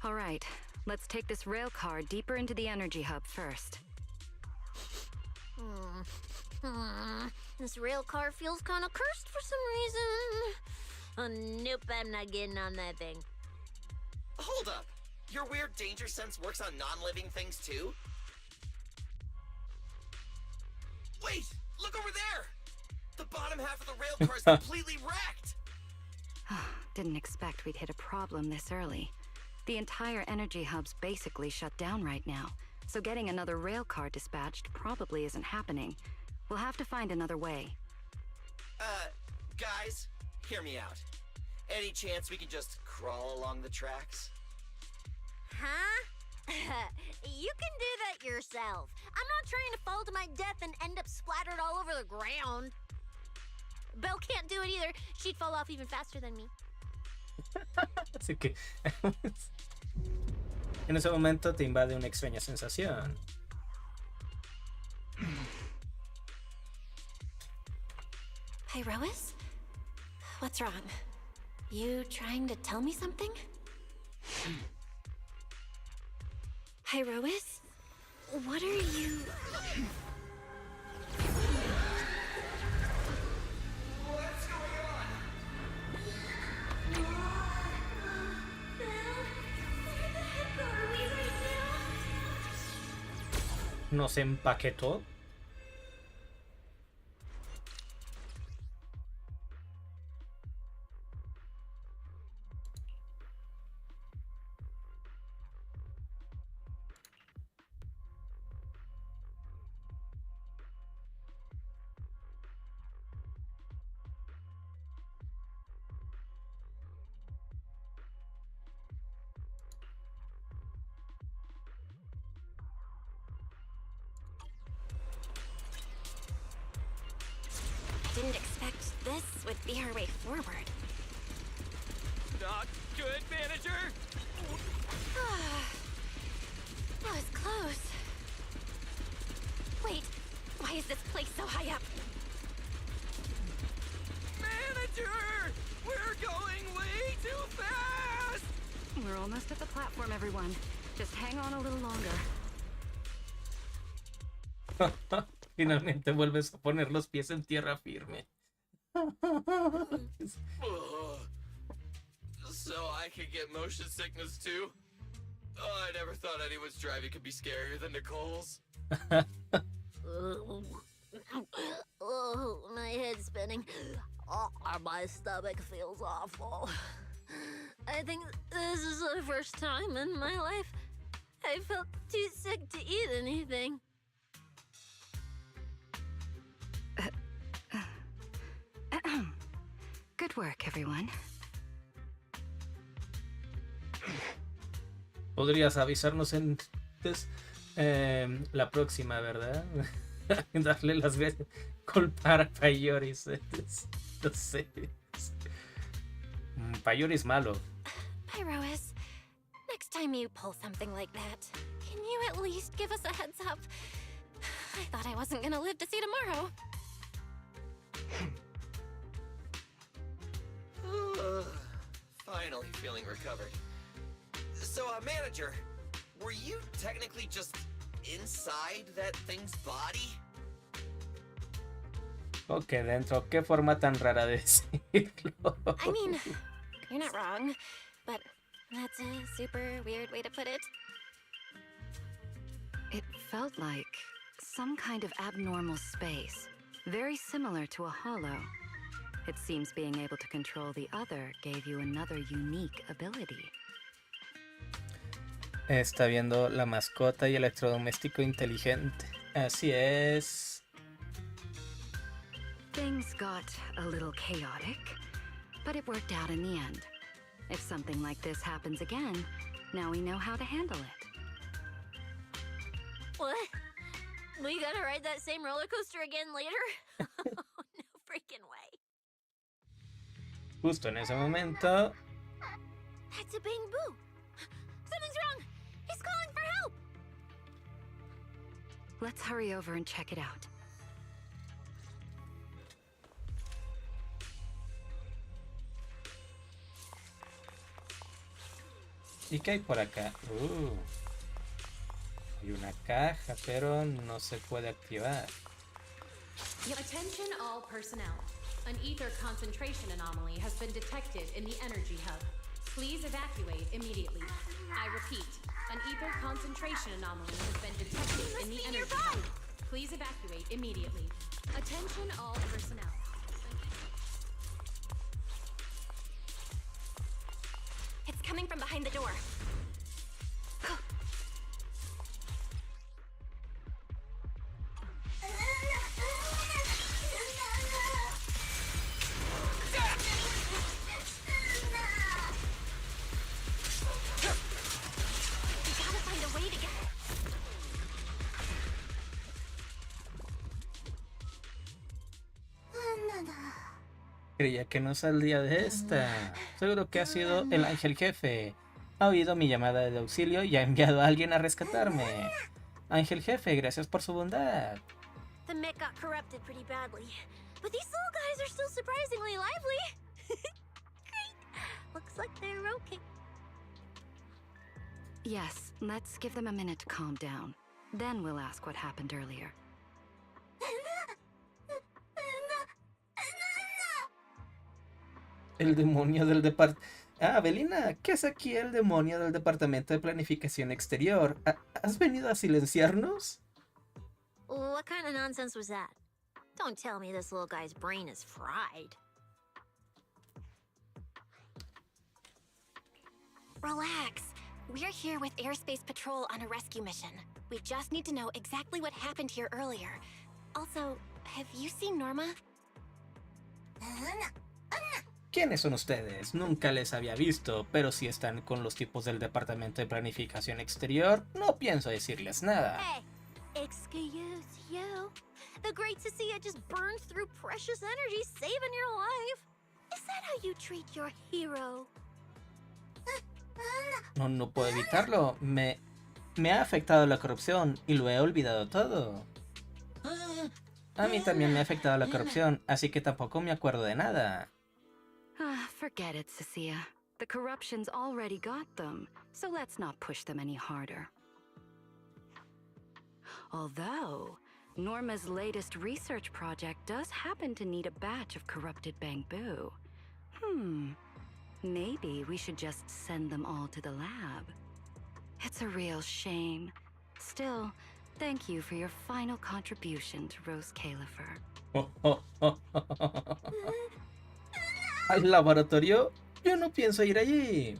All right, let's take this rail car deeper into the energy hub first. This rail car feels kind of cursed for some reason. Nope, I'm not getting on that thing. Hold up! Your weird danger sense works on non-living things too? Wait! Look over there! The bottom half of the rail car is completely wrecked! Didn't expect we'd hit a problem this early. The entire energy hub's basically shut down right now, so getting another rail car dispatched probably isn't happening. We'll have to find another way. Guys, hear me out. Any chance we can just crawl along the tracks? Huh? You can do that yourself. I'm not trying to fall to my death and end up splattered all over the ground. Belle can't do it either. She'd fall off even faster than me. Así que en ese momento te invade una extraña sensación. Hey, Rois? What's wrong? You trying to tell me something? Hey, Rois? What are you... What's going on? Nos empaquetó. Didn't expect this would be our way forward. Not good, manager! That was close. Wait, why is this place so high up? Manager! We're going way too fast! We're almost at the platform, everyone. Just hang on a little longer. Finalmente vuelves a poner los pies en tierra firme. So I could get motion sickness too? Oh, I never thought anyone's driving could be scarier than Nicole's. Oh, my head's spinning. Oh, my stomach feels awful. I think this is the first time in my life I felt too sick to eat anything. Good work, everyone. Podrías avisarnos en la próxima, ¿verdad? Darle las gracias. Culpar a Payoris. No sé. Payoris malo. Pyrois, next time you pull something like that, can you at least give us a heads up? I thought I wasn't gonna live to see tomorrow. Finally feeling recovered. So, manager, were you technically just inside that thing's body? Ok, dentro. Qué forma tan rara de decirlo. I mean, you're not wrong, but that's a super weird way to put it. It felt like some kind of abnormal space, very similar to a hollow. It seems being able to control the other gave you another unique ability. Está viendo la mascota y electrodoméstico inteligente. Así es. Things got a little chaotic, but it worked out in the end. If something like this happens again, now we know how to handle it. What? We gotta ride that same roller coaster again later? No freaking way. Justo en ese momento. That's a Bang Boo. Something's wrong. He's calling for help. Let's hurry over and check it out. ¿Y qué hay por acá? Hay una caja, pero no se puede activar. Attention all personnel. An ether concentration anomaly has been detected in the energy hub. Please evacuate immediately. I repeat, an ether concentration anomaly has been detected in the energy hub. Please evacuate immediately. Attention all personnel. It's coming from behind the door. Creía que no saldría de esta. Seguro que ha sido el ángel jefe. Ha oído mi llamada de auxilio y ha enviado a alguien a rescatarme. Ángel jefe, gracias por su bondad. The mech got corrupted pretty badly, but these little guys are still surprisingly lively. Great. Looks like they're okay. Yes, let's give them a minute to calm down. Then we'll ask what happened earlier. El demonio del departamento... Ah, Belina, ¿qué hace aquí el demonio del departamento de planificación exterior? ¿Has venido a silenciarnos? What kind of nonsense was that? Don't tell me this little guy's brain is fried. Relax. We're here with Airspace Patrol on a rescue mission. We just need to know exactly what happened here earlier. Also, have you seen Norma? ¿Quiénes son ustedes? Nunca les había visto, pero si están con los tipos del departamento de planificación exterior, no pienso decirles nada. Hey, excuse you. The great Cecilia just burned through precious energy saving your life. Is that how you treat your hero? No puedo evitarlo. Me ha afectado la corrupción y lo he olvidado todo. A mí también me ha afectado la corrupción, así que tampoco me acuerdo de nada. Forget it, Cecilia. The corruption's already got them, so let's not push them any harder. Although, Norma's latest research project does happen to need a batch of corrupted bamboo. Maybe we should just send them all to the lab. It's a real shame. Still, thank you for your final contribution to Rose Califer. ¿Al laboratorio? Yo no pienso ir allí.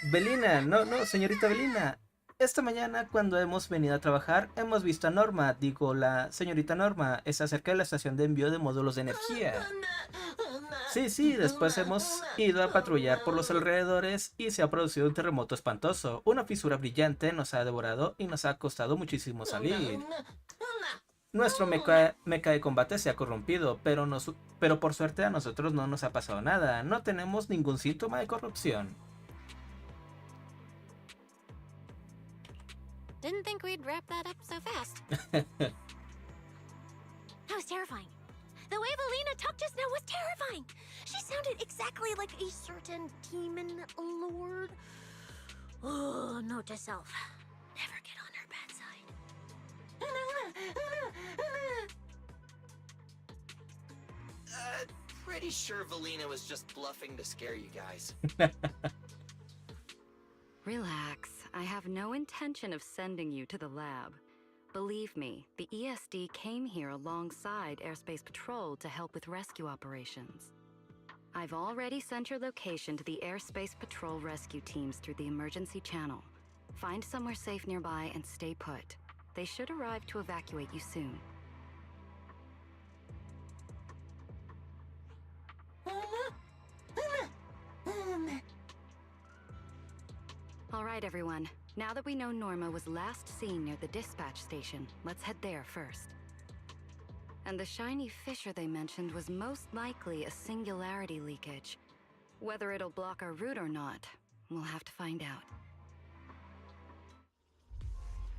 Belina, no, señorita Belina. Esta mañana, cuando hemos venido a trabajar, hemos visto a Norma, digo, la señorita Norma, está cerca de la estación de envío de módulos de energía. Sí, después hemos ido a patrullar por los alrededores y se ha producido un terremoto espantoso. Una fisura brillante nos ha devorado y nos ha costado muchísimo salir. Nuestro mecha de combate se ha corrompido, pero por suerte a nosotros no nos ha pasado nada. No tenemos ningún síntoma de corrupción. Didn't think we'd wrap that up so fast. That was terrifying. The way Valina talked just now was terrifying. She sounded exactly like a certain demon lord. Oh, note to self. Never get on her bad side. Pretty sure Valina was just bluffing to scare you guys. Relax. I have no intention of sending you to the lab. Believe me, the ESD came here alongside Airspace Patrol to help with rescue operations. I've already sent your location to the Airspace Patrol rescue teams through the emergency channel. Find somewhere safe nearby and stay put. They should arrive to evacuate you soon. All right, everyone. Now that we know Norma was last seen near the dispatch station, let's head there first. And the shiny fissure they mentioned was most likely a singularity leakage. Whether it'll block our route or not, we'll have to find out.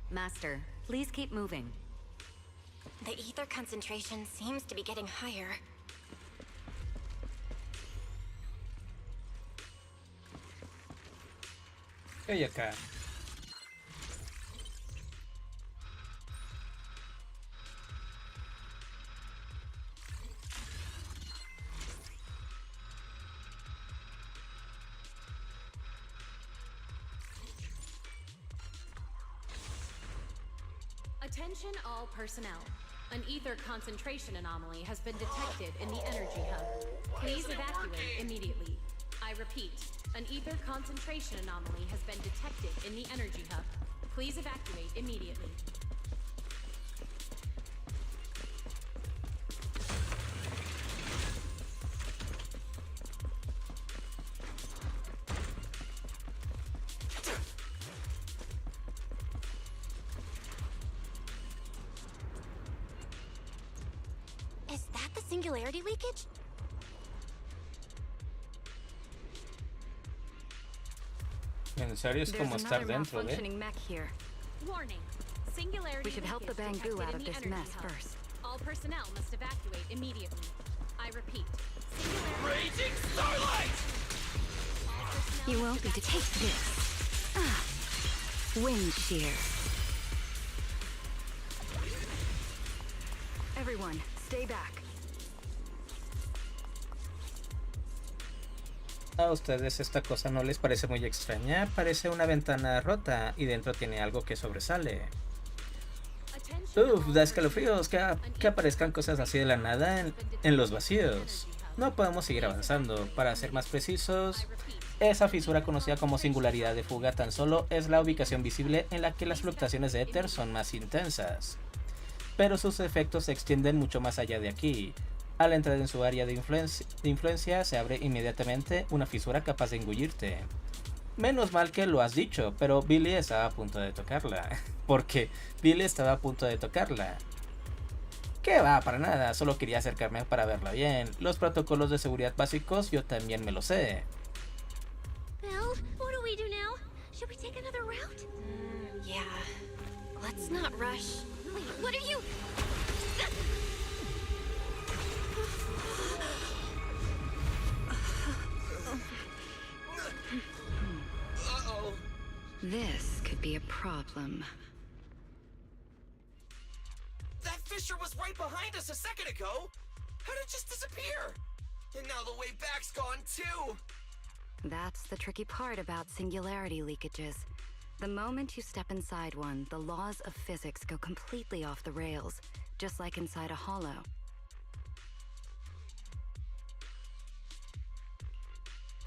Master, please keep moving. The ether concentration seems to be getting higher. ¿Qué hay acá? Attention all personnel. An ether concentration anomaly has been detected in the energy hub. Please evacuate immediately. I repeat, an ether concentration anomaly has been detected in the energy hub. Please evacuate immediately. Is that the singularity leakage? En serio, es como estar dentro de... Warning. Singularity We should help the leakage Bangu detected out in of the this energy mess hub. first. All personnel must evacuate immediately. I repeat. Raging Starlight! You won't be to take this. Wind shear. Everyone, stay back. ¿A ustedes esta cosa no les parece muy extraña? Parece una ventana rota y dentro tiene algo que sobresale. Da escalofríos que aparezcan cosas así de la nada en los vacíos. No podemos seguir avanzando. Para ser más precisos, esa fisura conocida como singularidad de fuga tan solo es la ubicación visible en la que las fluctuaciones de éter son más intensas. Pero sus efectos se extienden mucho más allá de aquí. Al entrar en su área de influencia se abre inmediatamente una fisura capaz de engullirte. Menos mal que lo has dicho, pero Billy estaba a punto de tocarla. Porque Billy estaba a punto de tocarla. ¿Qué va? Para nada, solo quería acercarme para verla bien. Los protocolos de seguridad básicos yo también me los sé. Bill, what do we do now? Should we take another route? Yeah. Let's not rush. Wait, what are you... Uh-oh. This could be a problem. That fissure was right behind us a second ago. How did it just disappear? And now the way back's gone too. That's the tricky part about singularity leakages. The moment you step inside one, the laws of physics go completely off the rails, just like inside a hollow.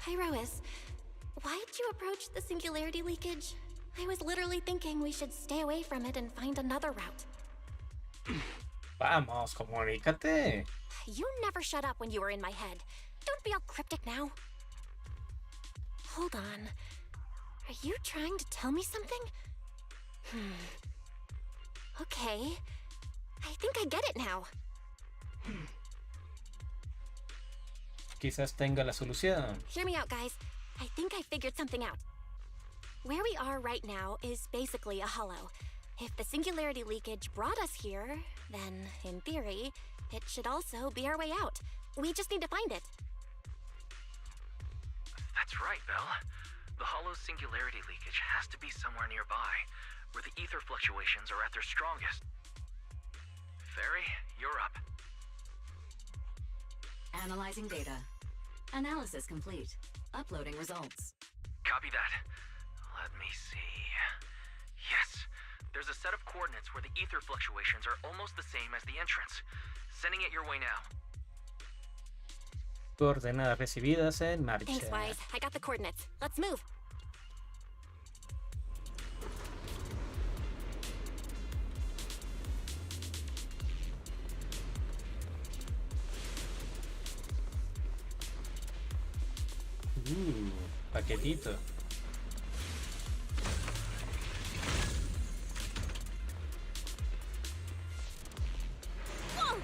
Pyrois, Why'd you approach the singularity leakage? I was literally thinking we should stay away from it and find another route. Vamos, comunícate. You never shut up when you were in my head. Don't be all cryptic now. Hold on. Are you trying to tell me something? Okay. I think I get it now. Quizás tenga la solución. Hear me out, guys. I think I figured something out. Where we are right now is basically a hollow. If the singularity leakage brought us here, then, in theory, it should also be our way out. We just need to find it. That's right, Belle. The hollow's singularity leakage has to be somewhere nearby, where the ether fluctuations are at their strongest. Fairy, you're up. Analyzing data. Analysis complete. Uploading results. Copy that. Let me see. Yes, there's a set of coordinates where the ether fluctuations are almost the same as the entrance. Sending it your way now. Coordenadas recibidas en marcha. Thanks, Wise. I got the coordinates. Let's move. Paquetito. Whoa!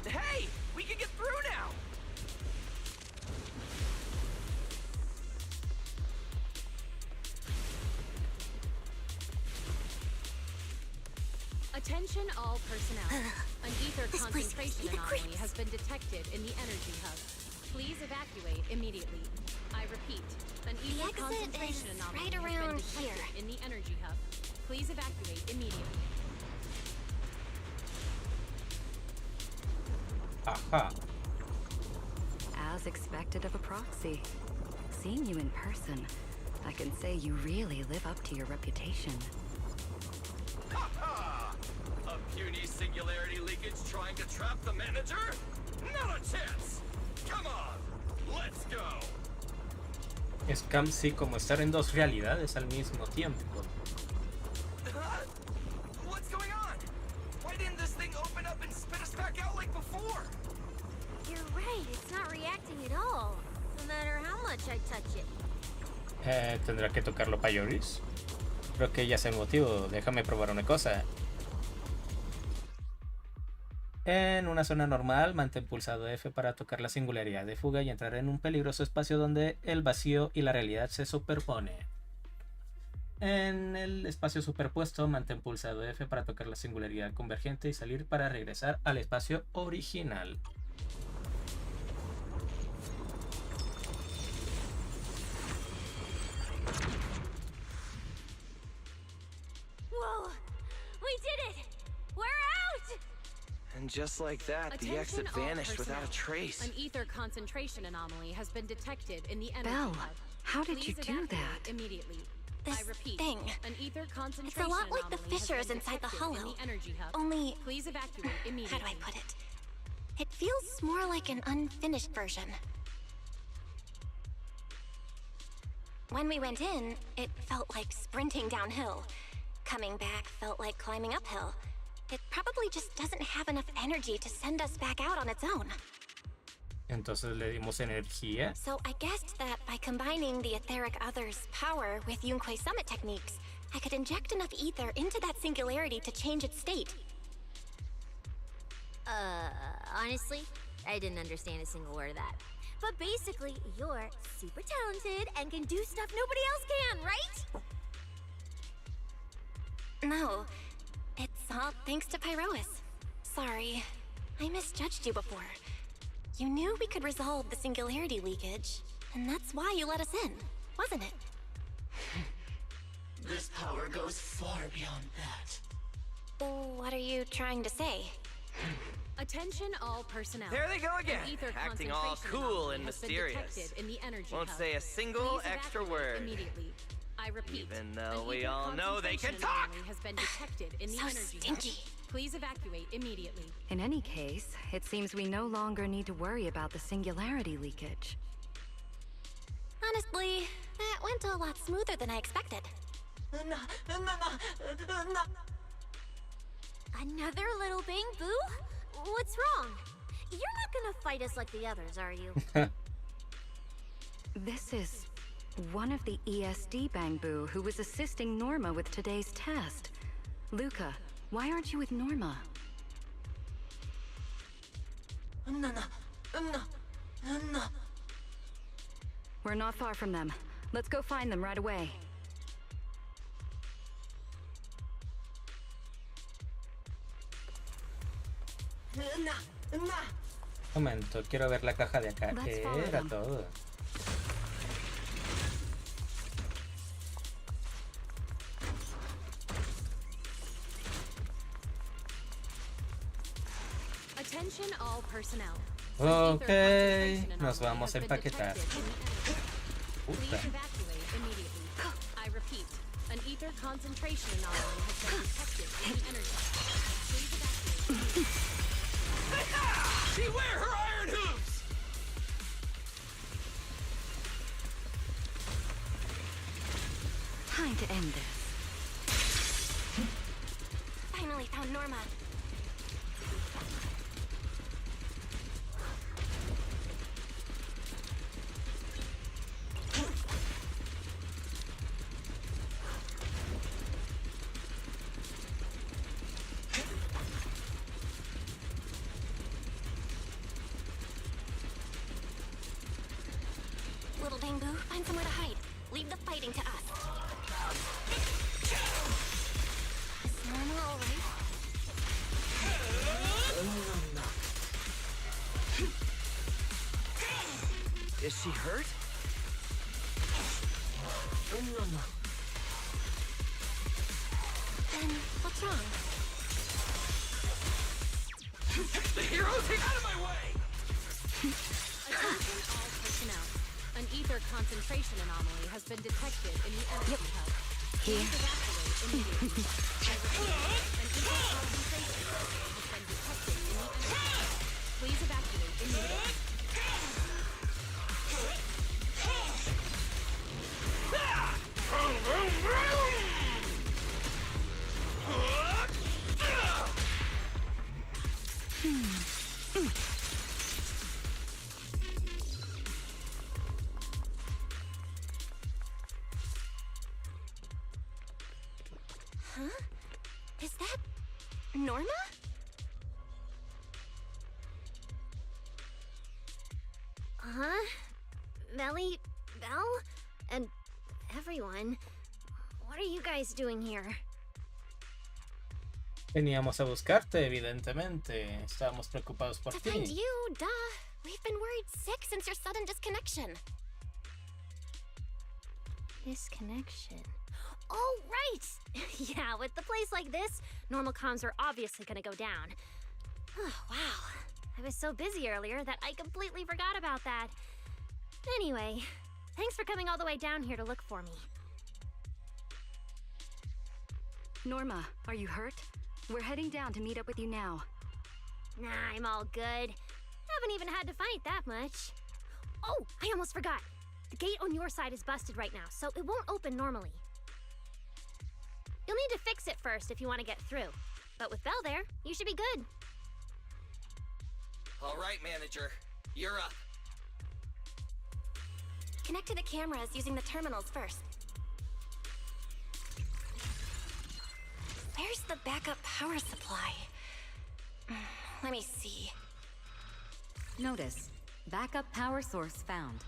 Hey! We can get through now! Attention all personnel. An ether concentration anomaly has been detected in the energy hub. Please evacuate immediately. I repeat, an ether concentration anomaly right has been around detected here. in the energy hub. Please evacuate immediately. Aha. As expected of a proxy. Seeing you in person, I can say you really live up to your reputation. Ha-ha! A puny singularity leakage trying to trap the manager? Not a chance! Come on, let's go! Es casi como estar en dos realidades al mismo tiempo. What's going on? Why didn't this thing open up and spit us back out like before? You're right, it's not reacting at all. No matter how much I touch it. ¿Tendrá que tocarlo Payoris? Creo que ya sé el motivo. Déjame probar una cosa. En una zona normal, mantén pulsado F para tocar la singularidad de fuga y entrar en un peligroso espacio donde el vacío y la realidad se superpone. En el espacio superpuesto, mantén pulsado F para tocar la singularidad convergente y salir para regresar al espacio original. Whoa! We did it! We're out! And just like that, the exit vanished without a trace. An ether concentration anomaly has been detected in the energy Belle, hub. how did Please you do evacuate that? Immediately. This I repeat, thing. an ether It's concentration a lot like the anomaly has fissures been inside the detected hollow. in the energy hub. Only... Please evacuate immediately. How do I put it? It feels more like an unfinished version. When we went in, it felt like sprinting downhill. Coming back felt like climbing uphill. It probably just doesn't have enough energy to send us back out on its own. Entonces le dimos energía. So I guessed that by combining the etheric other's power with Yunque's summit techniques, I could inject enough ether into that singularity to change its state. Honestly, I didn't understand a single word of that. But basically, you're super talented and can do stuff nobody else can, right? No, it's all thanks to Pyrois. Sorry, I misjudged you before. You knew we could resolve the singularity leakage, and that's why you let us in, wasn't it? This power goes far beyond that. What are you trying to say? Attention all personnel. There they go again, An ether acting all concentration cool anomaly and has been mysterious. detected in the energy Won't hub. say a single Please extra evacuate word. Immediately. I repeat. Even though an we ether all know they can concentration talk! anomaly has been detected in the So energy stinky. hub. Please evacuate immediately. In any case, it seems we no longer need to worry about the singularity leakage. Honestly, that went a lot smoother than I expected. Another little bang boo? What's wrong? You're not gonna fight us like the others, are you? This is one of the ESD Bangbu who was assisting Norma with today's test. Luca, why aren't you with Norma? We're not far from them. Let's go find them right away. Momento, quiero ver la caja de acá. Era todo. Attention all personnel. Ok, nos vamos a empaquetar. Puta. Please evacuate immediately. I repeat, an ether concentration anomaly has been detected in the energy. Please evacuate. Beware her iron hooves! Time to end this. Finally found Norma. Little Bangbu, find somewhere to hide. Leave the fighting to us. Is Norma alright? Is she hurt? Then what's wrong? The heroes, get out of my way! Attention all personnel. An ether concentration anomaly has been detected in the energy hub. Here. Please evacuate immediately. I repeat, an ether concentration anomaly has been detected in the energy hub. Please evacuate immediately. Huh? Is that Norma? Huh? Melly, Belle, and everyone. What are you guys doing here? Veníamos a buscarte, evidentemente. Estábamos preocupados por To find ti. you, duh. We've been worried sick since your sudden disconnection. Disconnection. Oh, right! Yeah, with the place like this, normal comms are obviously gonna go down. Oh, wow. I was so busy earlier that I completely forgot about that. Anyway, thanks for coming all the way down here to look for me. Norma, are you hurt? We're heading down to meet up with you now. Nah, I'm all good. Haven't even had to fight that much. Oh, I almost forgot. The gate on your side is busted right now, so it won't open normally. You'll need to fix it first if you want to get through. But with Belle there, you should be good. All right, manager. You're up. Connect to the cameras using the terminals first. Where's the backup power supply? Let me see. Notice, backup power source found.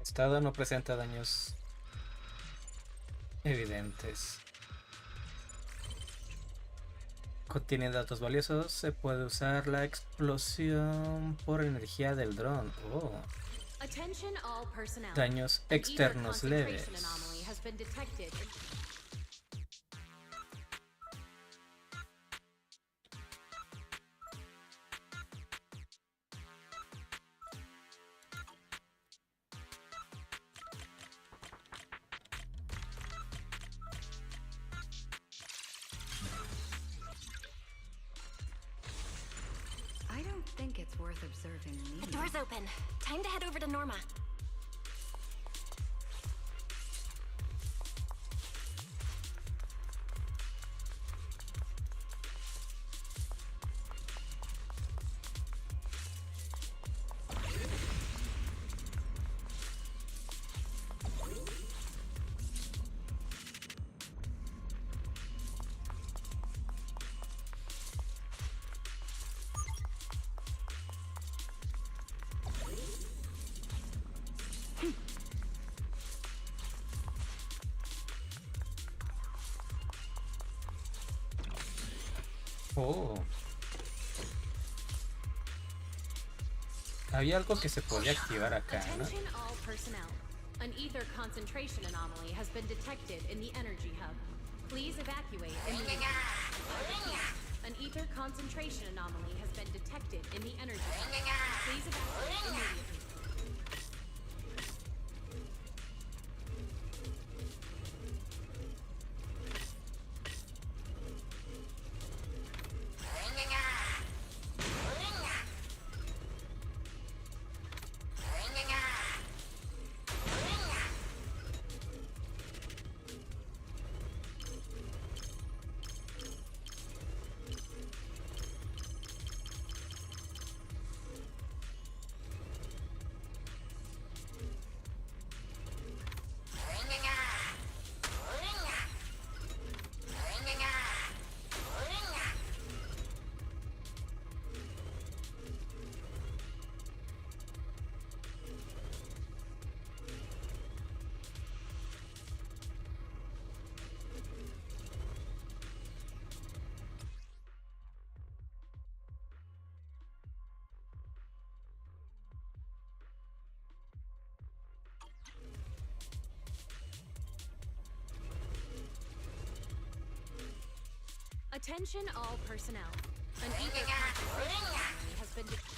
Estado no presenta daños evidentes. Contiene datos valiosos. Se puede usar la explosión por energía del dron. Oh. Attention all personnel. Daños An ether externos concentration leves. anomaly has been detected. I don't think it's worth observing me. The door's open. Time to head over to Norma. Oh. Había algo que se podía activar acá, ¿no? Attention all personnel. An ether concentration anomaly has been detected in the energy hub. Please evacuate immediately. An ether concentration anomaly has been detected in the energy hub. Please evacuate immediately. Attention all personnel. An ether concentration anomaly has been detected.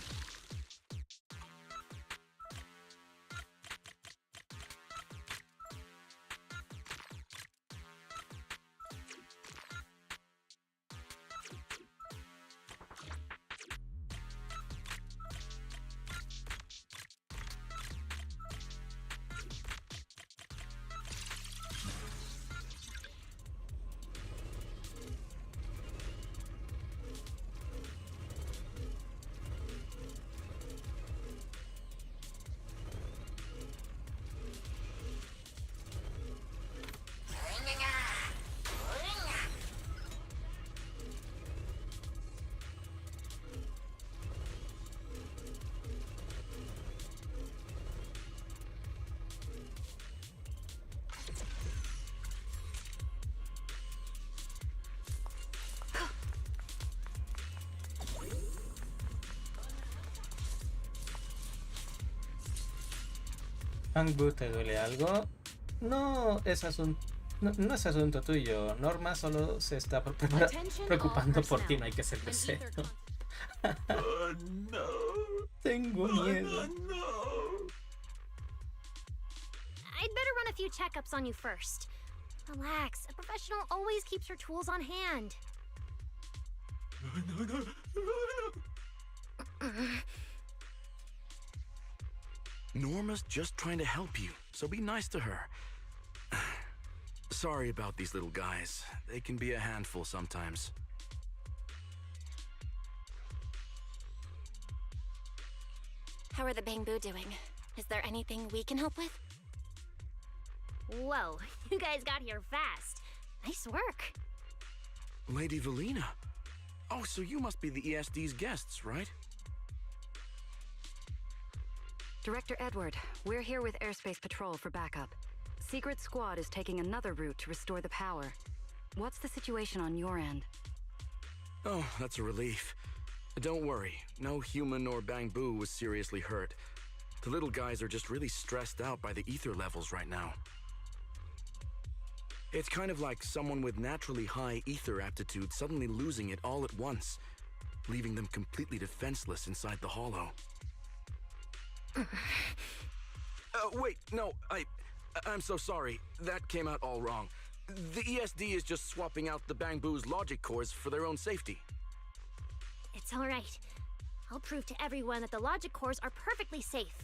Angbu, ¿te duele algo? No es asunto. No es asunto tuyo. Norma solo se está preocupando por ti, no hay que ser grosero. Oh, no. Tengo miedo. Oh, no. I'd better run a few checkups on you first. Relax. A professional always keeps her tools on hand. Norma's just trying to help you, so be nice to her. Sorry about these little guys. They can be a handful sometimes. How are the Bangbu doing? Is there anything we can help with? Whoa, you guys got here fast. Nice work. Lady Valina. Oh, so you must be the ESD's guests, right? Director Edward, we're here with Airspace Patrol for backup. Secret Squad is taking another route to restore the power. What's the situation on your end? Oh, that's a relief. Don't worry, no human or Bangbu was seriously hurt. The little guys are just really stressed out by the ether levels right now. It's kind of like someone with naturally high ether aptitude suddenly losing it all at once, leaving them completely defenseless inside the hollow. Wait, no, I'm so sorry. That came out all wrong. The ESD is just swapping out the Bangbu's logic cores for their own safety. It's all right. I'll prove to everyone that the logic cores are perfectly safe.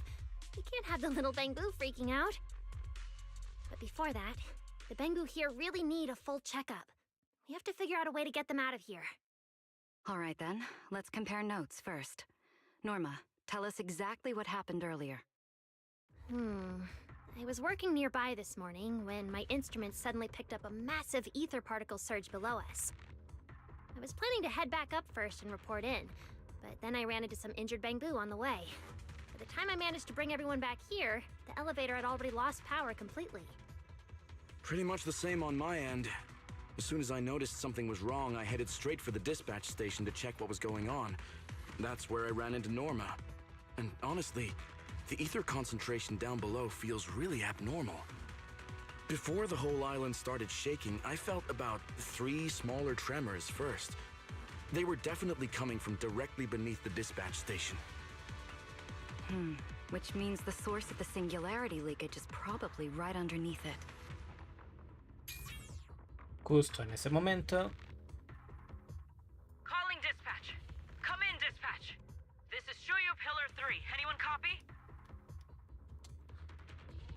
We can't have the little Bangbu freaking out. But before that, the Bangbu here really need a full checkup. We have to figure out a way to get them out of here. All right then, let's compare notes first. Norma, tell us exactly what happened earlier. I was working nearby this morning when my instruments suddenly picked up a massive ether particle surge below us. I was planning to head back up first and report in, but then I ran into some injured Bangbu on the way. By the time I managed to bring everyone back here, the elevator had already lost power completely. Pretty much the same on my end. As soon as I noticed something was wrong, I headed straight for the dispatch station to check what was going on. That's where I ran into Norma. And honestly, the ether concentration down below feels really abnormal. Before the whole island started shaking, I felt about 3 smaller tremors first. They were definitely coming from directly beneath the dispatch station. Which means the source of the singularity leakage is probably right underneath it. Justo en ese momento, Calling dispatch. Come in, dispatch. This is Shuyu Pillar 3. Anyone copy?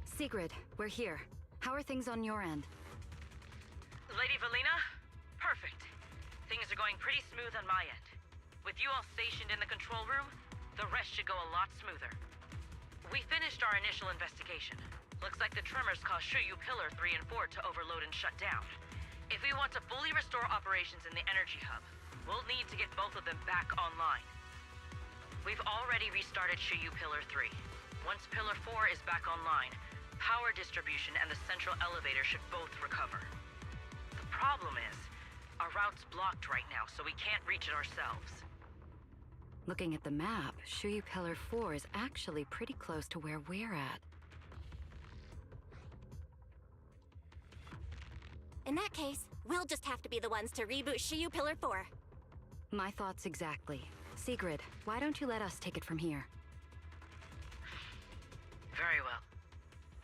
Sigrid, we're here. How are things on your end? Lady Valina? Perfect. Things are going pretty smooth on my end. With you all stationed in the control room, the rest should go a lot smoother. We finished our initial investigation. Looks like the tremors caused Shuyu Pillar 3 and 4 to overload and shut down. If we want to fully restore operations in the energy hub, we'll need to get both of them back online. We've already restarted Shuyu Pillar 3. Once Pillar 4 is back online, power distribution and the central elevator should both recover. The problem is, our route's blocked right now, so we can't reach it ourselves. Looking at the map, Shuyu Pillar 4 is actually pretty close to where we're at. In that case, we'll just have to be the ones to reboot Shuyu Pillar 4. My thoughts exactly. Sigrid, why don't you let us take it from here? Very well.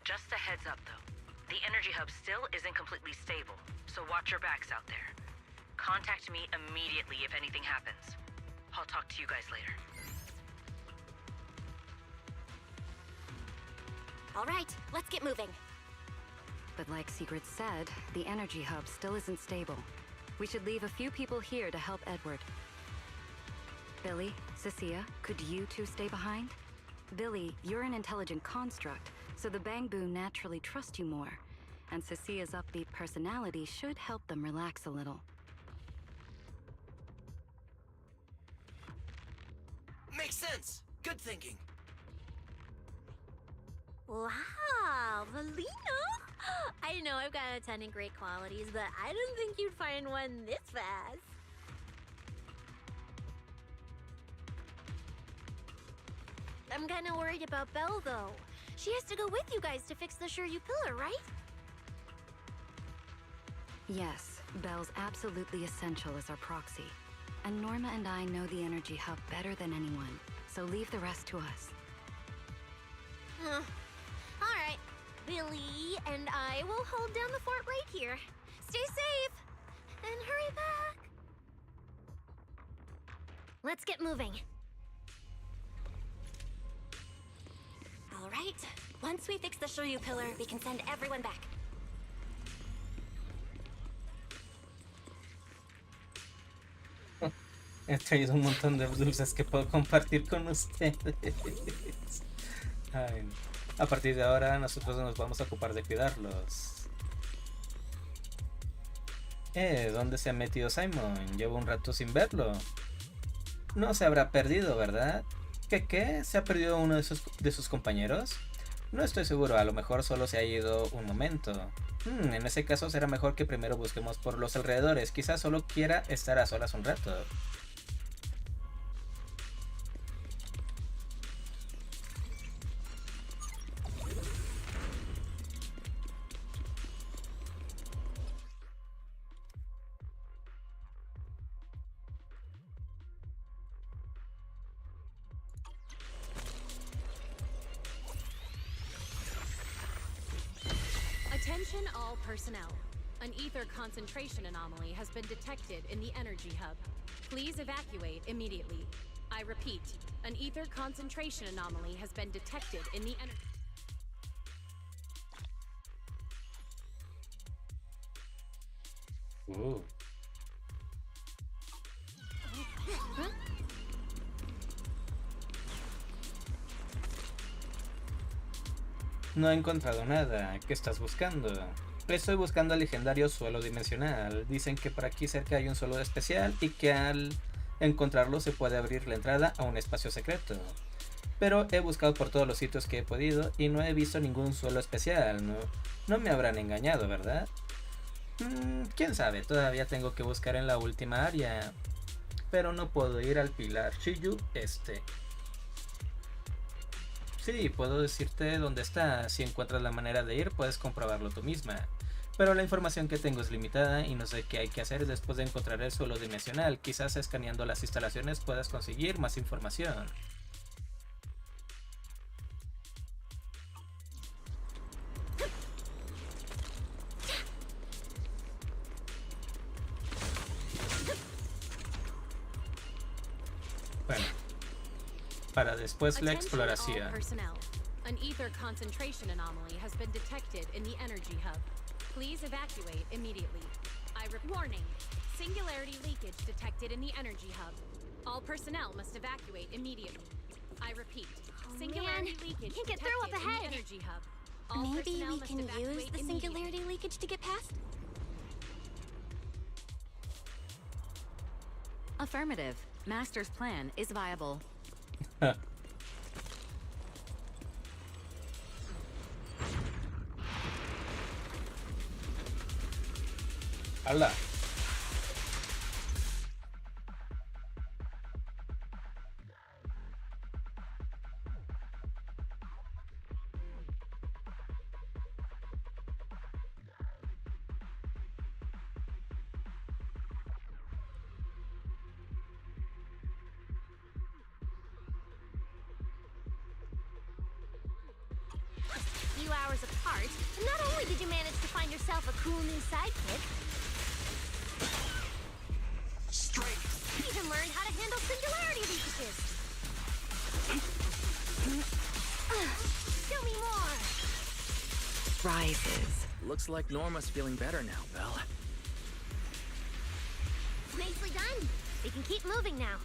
Just a heads up, though. The energy hub still isn't completely stable, so watch your backs out there. Contact me immediately if anything happens. I'll talk to you guys later. All right, let's get moving. But like Sigrid said, the energy hub still isn't stable. We should leave a few people here to help Edward. Billy, Cecilia, could you two stay behind? Billy, you're an intelligent construct, so the Bangbu naturally trust you more. And Cecilia's upbeat personality should help them relax a little. Makes sense. Good thinking. Wow, Valina! I know I've got a ton of great qualities, but I didn't think you'd find one this fast. I'm kinda worried about Belle, though. She has to go with you guys to fix the Shuyu Pillar, right? Yes, Belle's absolutely essential as our proxy. And Norma and I know the energy hub better than anyone, so leave the rest to us. Alright, Billy and I will hold down the fort right here. Stay safe! And hurry back! Let's get moving. All right, once we fix the Shuyu Pillar, we can send everyone back. He traído un montón de dulces que puedo compartir con ustedes. Ay, a partir de ahora nosotros nos vamos a ocupar de cuidarlos. ¿Dónde se ha metido Simon? Llevo un rato sin verlo. No se habrá perdido, ¿verdad? ¿Qué? ¿Se ha perdido uno de sus compañeros? No estoy seguro, a lo mejor solo se ha ido un momento. En ese caso será mejor que primero busquemos por los alrededores. Quizás solo quiera estar a solas un rato. Attention all personnel. An ether concentration anomaly has been detected in the energy hub. Please evacuate immediately. I repeat, an ether concentration anomaly has been detected in the energy. No he encontrado nada. ¿Qué estás buscando? Estoy buscando al legendario suelo dimensional. Dicen que por aquí cerca hay un suelo especial y que al encontrarlo se puede abrir la entrada a un espacio secreto. Pero he buscado por todos los sitios que he podido y no he visto ningún suelo especial. No me habrán engañado, ¿verdad? Quién sabe, todavía tengo que buscar en la última área. Pero no puedo ir al pilar Shiyu este. Sí, puedo decirte dónde está. Si encuentras la manera de ir, puedes comprobarlo tú misma. Pero la información que tengo es limitada y no sé qué hay que hacer después de encontrar el suelo dimensional. Quizás escaneando las instalaciones puedas conseguir más información. Bueno, para después la exploración. An ether concentration anomaly has been detected in the energy hub. Please evacuate immediately. Warning. Singularity leakage detected in the energy hub. All personnel must evacuate immediately. I repeat. Singularity leakage Can't get detected through up in the ahead. energy hub. All Maybe personnel we must can evacuate use the immediately. singularity leakage to get past? Affirmative. Master's plan is viable. ¡Hala! Few hours apart, and not only did you manage to find yourself a cool new sidekick, you even learned how to handle singularity leakages. Show me more. Rises. Looks like Norma's feeling better now, Belle. Nicely done. We can keep moving now.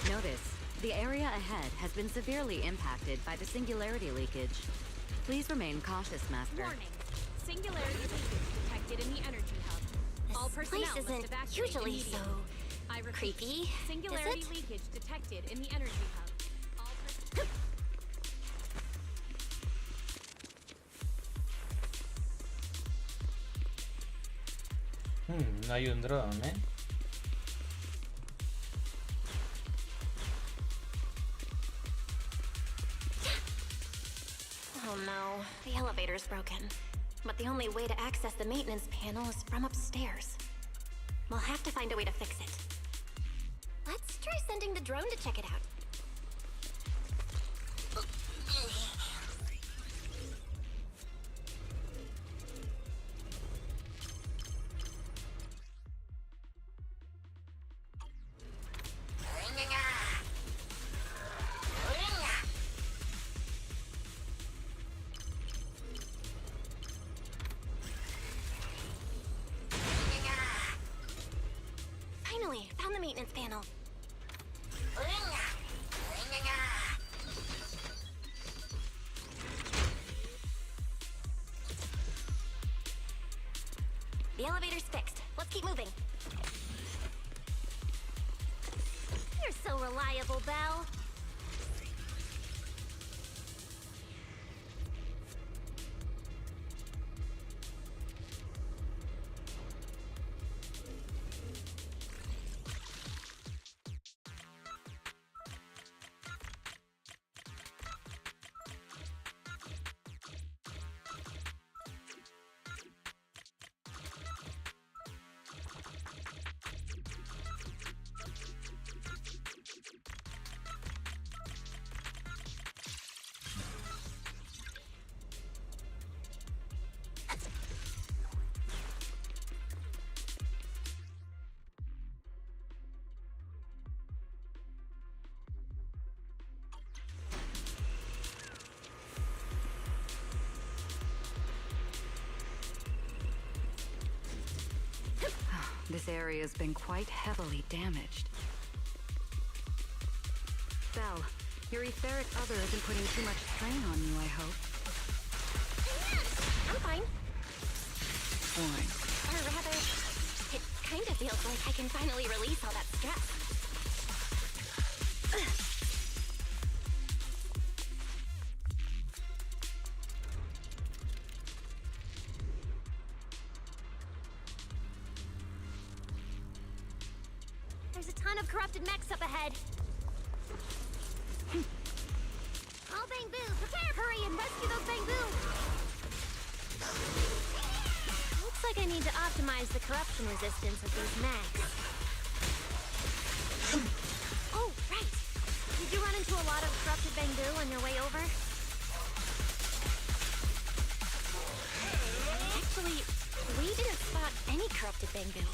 Notice, the area ahead has been severely impacted by the singularity leakage. Please remain cautious, Master. Warning. Singularity leakage detected in the energy hub. All This personnel place must isn't evacuate usually immediately. so I repeat, creepy, singularity is it? leakage detected in the energy hub. All No hay un dron, ¿eh? Oh no, the elevator's broken. But the only way to access the maintenance panel is from upstairs. We'll have to find a way to fix it. Let's try sending the drone to check it out. Finally, found the maintenance panel. The elevator's fixed. Let's keep moving. You're so reliable, Belle. This area has been quite heavily damaged. Belle, your etheric other isn't putting too much strain on you, I hope. I'm fine. Fine. Or rather, it kind of feels like I can finally release all that stress. There's a ton of corrupted mechs up ahead. All Bang-Boo, prepare! Hurry and rescue those Bang-Boo! Looks like I need to optimize the corruption resistance of these mechs. Oh, right! Did you run into a lot of corrupted Bang-Boo on your way over? Actually, we didn't spot any corrupted Bang-Boo.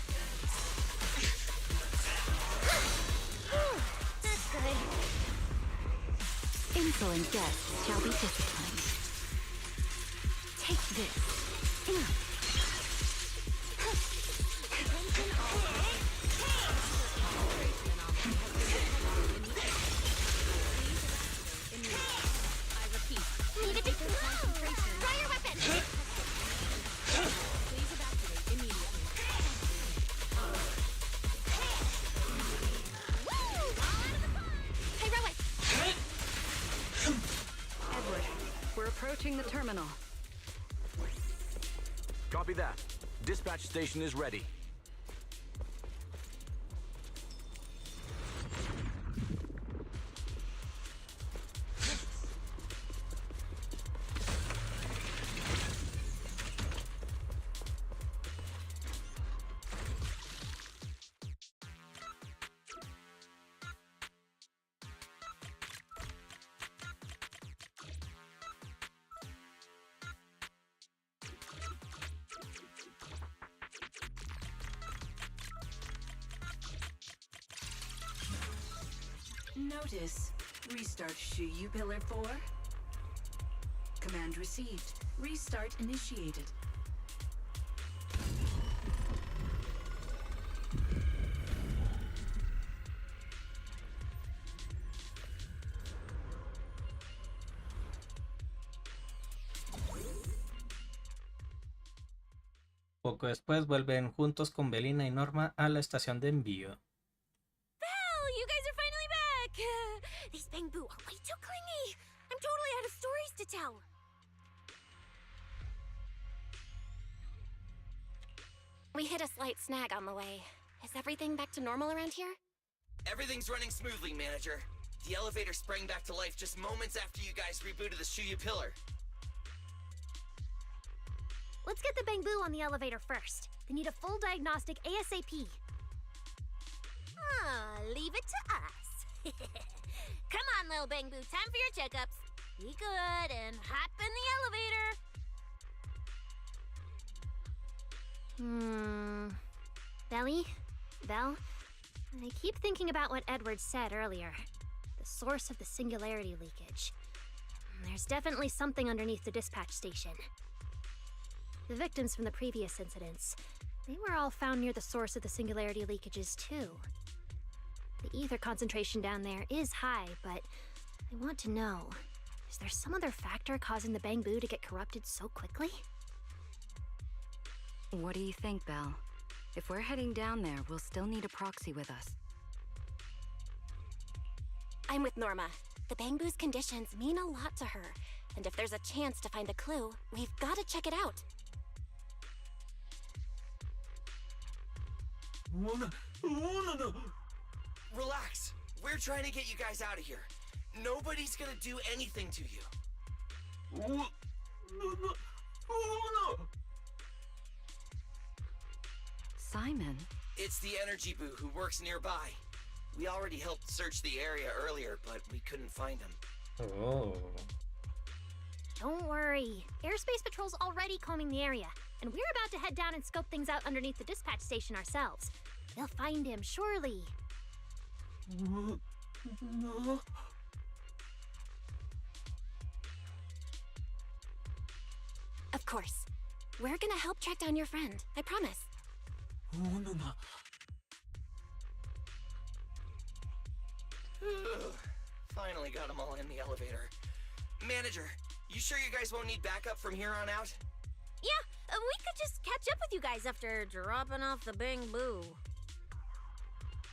That's good. Insolent guests shall be disciplined. Take this. I repeat. Need a big concentration. Draw your weapon! Please evacuate immediately. Heroic! Edward, we're approaching the terminal. Copy that. Dispatch station is ready. Notice. Restart Shuyu Pillar 4. Command received. Restart initiated. Poco después vuelven juntos con Belina y Norma a la estación de envío. You guys are finally back! These Bang-Boo are way too clingy! I'm totally out of stories to tell! We hit a slight snag on the way. Is everything back to normal around here? Everything's running smoothly, Manager. The elevator sprang back to life just moments after you guys rebooted the Shuyu Pillar. Let's get the Bang-Boo on the elevator first. They need a full diagnostic ASAP. Leave it to us. Come on, little Bang-Boo, time for your checkups. Be good and hop in the elevator. Belly? Belle? I keep thinking about what Edward said earlier. The source of the singularity leakage. There's definitely something underneath the dispatch station. The victims from the previous incidents, they were all found near the source of the singularity leakages too. The ether concentration down there is high, but I want to know, is there some other factor causing the Bang-Boo to get corrupted so quickly? What do you think, Belle? If we're heading down there, we'll still need a proxy with us. I'm with Norma. The Bang-Boo's conditions mean a lot to her, and if there's a chance to find a clue, we've got to check it out. Relax. We're trying to get you guys out of here. Nobody's gonna do anything to you. Simon? It's the Energy Boo who works nearby. We already helped search the area earlier, but we couldn't find him. Oh. Don't worry. Airspace Patrol's already combing the area, and we're about to head down and scope things out underneath the dispatch station ourselves. They'll find him, surely. Of course. We're gonna help track down your friend, I promise. Finally got them all in the elevator. Manager, you sure you guys won't need backup from here on out? Yeah, we could just catch up with you guys after dropping off the Bang Boo.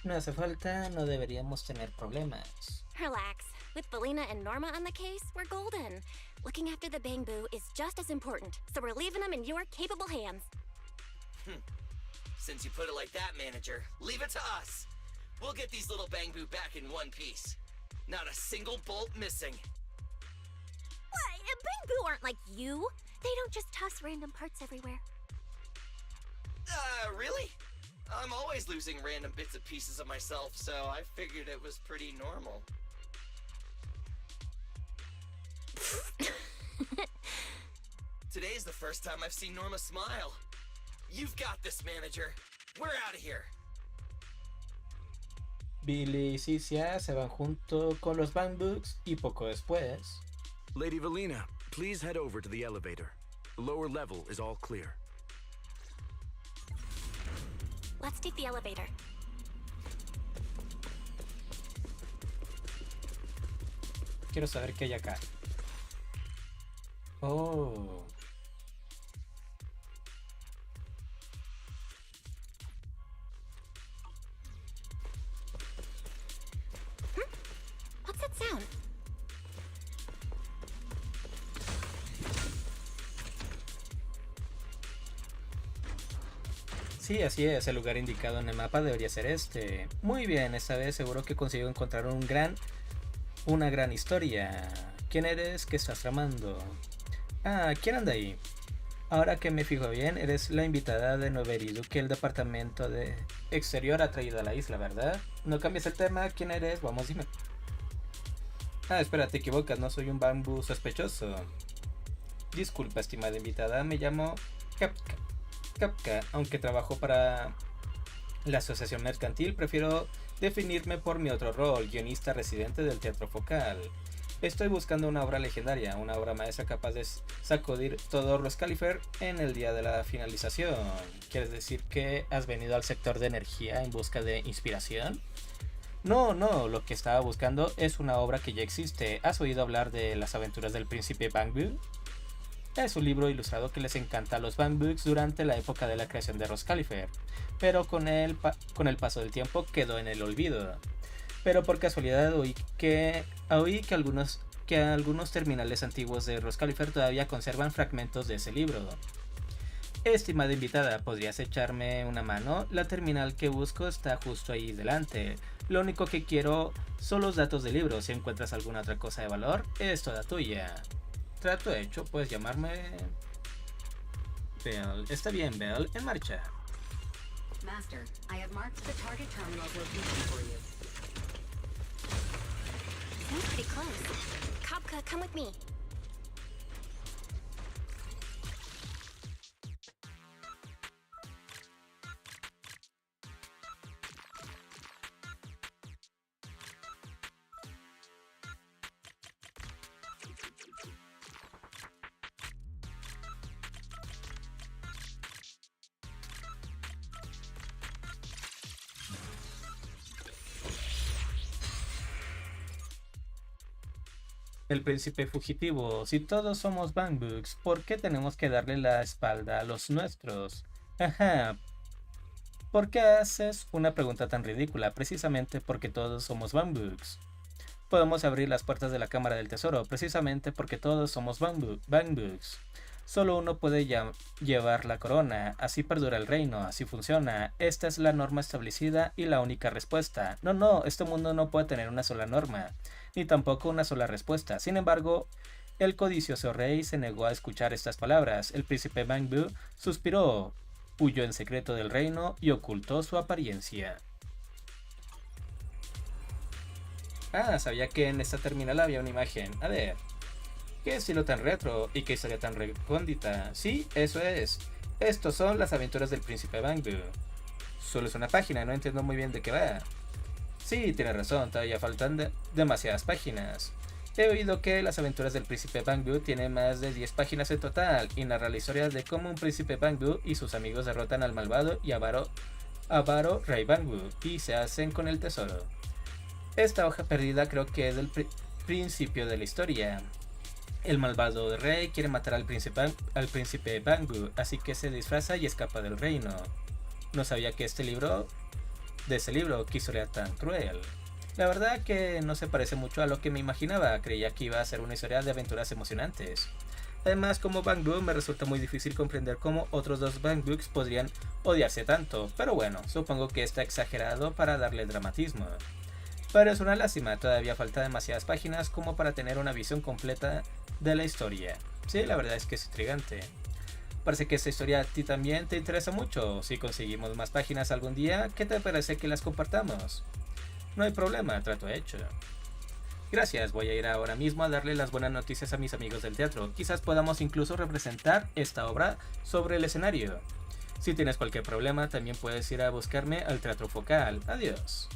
No hace falta, no deberíamos tener problemas. Relax. With Belina and Norma on the case, we're golden. Looking after the Bang Boo is just as important, so we're leaving them in your capable hands. Since you put it like that, Manager, leave it to us. We'll get these little Bang Boo back in one piece. Not a single bolt missing. What? Bang Boo aren't like you. They don't just toss random parts everywhere. Really? I'm always losing random bits and pieces of myself, so I figured it was pretty normal. Today's the first time I've seen Norma smile. You've got this, Manager. We're out of here. Billy y Cicia se van junto con los Bangbugs y poco después... Lady Valina, please head over to the elevator. The lower level is all clear. Let's take the elevator. Quiero saber qué hay acá. Oh... What's that sound? Sí, así es, el lugar indicado en el mapa debería ser este. Muy bien, esta vez seguro que consigo encontrar una gran historia. ¿Quién eres? ¿Qué estás tramando? Ah, ¿quién anda ahí? Ahora que me fijo bien, eres la invitada de Noveridu que el departamento de exterior ha traído a la isla, ¿verdad? No cambies el tema, ¿quién eres? Vamos, dime. Ah, espera, te equivocas, no soy un bambú sospechoso. Disculpa, estimada invitada, me llamo Kapka, aunque trabajo para la asociación mercantil, prefiero definirme por mi otro rol, guionista residente del teatro focal. Estoy buscando una obra legendaria, una obra maestra capaz de sacudir todo Roscalifer en el día de la finalización. ¿Quieres decir que has venido al sector de energía en busca de inspiración? No, lo que estaba buscando es una obra que ya existe. ¿Has oído hablar de las aventuras del príncipe Bangbu? Es un libro ilustrado que les encanta a los Bangbugs durante la época de la creación de Roscalifer, pero con el paso del tiempo quedó en el olvido. Pero por casualidad oí que algunos terminales antiguos de Roscalifer todavía conservan fragmentos de ese libro. Estimada invitada, ¿podrías echarme una mano? La terminal que busco está justo ahí delante. Lo único que quiero son los datos del libro. Si encuentras alguna otra cosa de valor, es toda tuya. Trato hecho, puedes llamarme... Bell. Está bien, Bell, en marcha. Master, I have marked the target terminal's location for you. Seems pretty close. Kapka, come with me. El príncipe fugitivo, si todos somos Bangbugs, ¿por qué tenemos que darle la espalda a los nuestros? Ajá. ¿Por qué haces una pregunta tan ridícula? Precisamente porque todos somos Bangbugs. Podemos abrir las puertas de la Cámara del Tesoro, precisamente porque todos somos Bangbugs. Solo uno puede llevar la corona, así perdura el reino, así funciona. Esta es la norma establecida y la única respuesta. No, este mundo no puede tener una sola norma, ni tampoco una sola respuesta. Sin embargo, el codicioso rey se negó a escuchar estas palabras. El príncipe Bangbu suspiró, huyó en secreto del reino y ocultó su apariencia. Ah, sabía que en esta terminal había una imagen. A ver... ¿Qué estilo tan retro y qué historia tan recóndita? Sí, eso es. Estos son las aventuras del príncipe Bangbu. Solo es una página, no entiendo muy bien de qué va. Sí, tiene razón, todavía faltan demasiadas páginas. He oído que las aventuras del príncipe Bangbu tienen más de 10 páginas en total y narra la historia de cómo un príncipe Bangbu y sus amigos derrotan al malvado y avaro rey Bangbu y se hacen con el tesoro. Esta hoja perdida creo que es del principio de la historia. El malvado rey quiere matar al príncipe Bangbu, así que se disfraza y escapa del reino. No sabía que ese libro, qué historia tan cruel. La verdad que no se parece mucho a lo que me imaginaba, creía que iba a ser una historia de aventuras emocionantes. Además, como Bangbu me resulta muy difícil comprender cómo otros dos Bangbuks podrían odiarse tanto, pero bueno, supongo que está exagerado para darle dramatismo. Pero es una lástima, todavía falta demasiadas páginas como para tener una visión completa de la historia. Sí, la verdad es que es intrigante. Parece que esta historia a ti también te interesa mucho. Si conseguimos más páginas algún día, ¿qué te parece que las compartamos? No hay problema, trato hecho. Gracias, voy a ir ahora mismo a darle las buenas noticias a mis amigos del teatro. Quizás podamos incluso representar esta obra sobre el escenario. Si tienes cualquier problema, también puedes ir a buscarme al teatro focal. Adiós.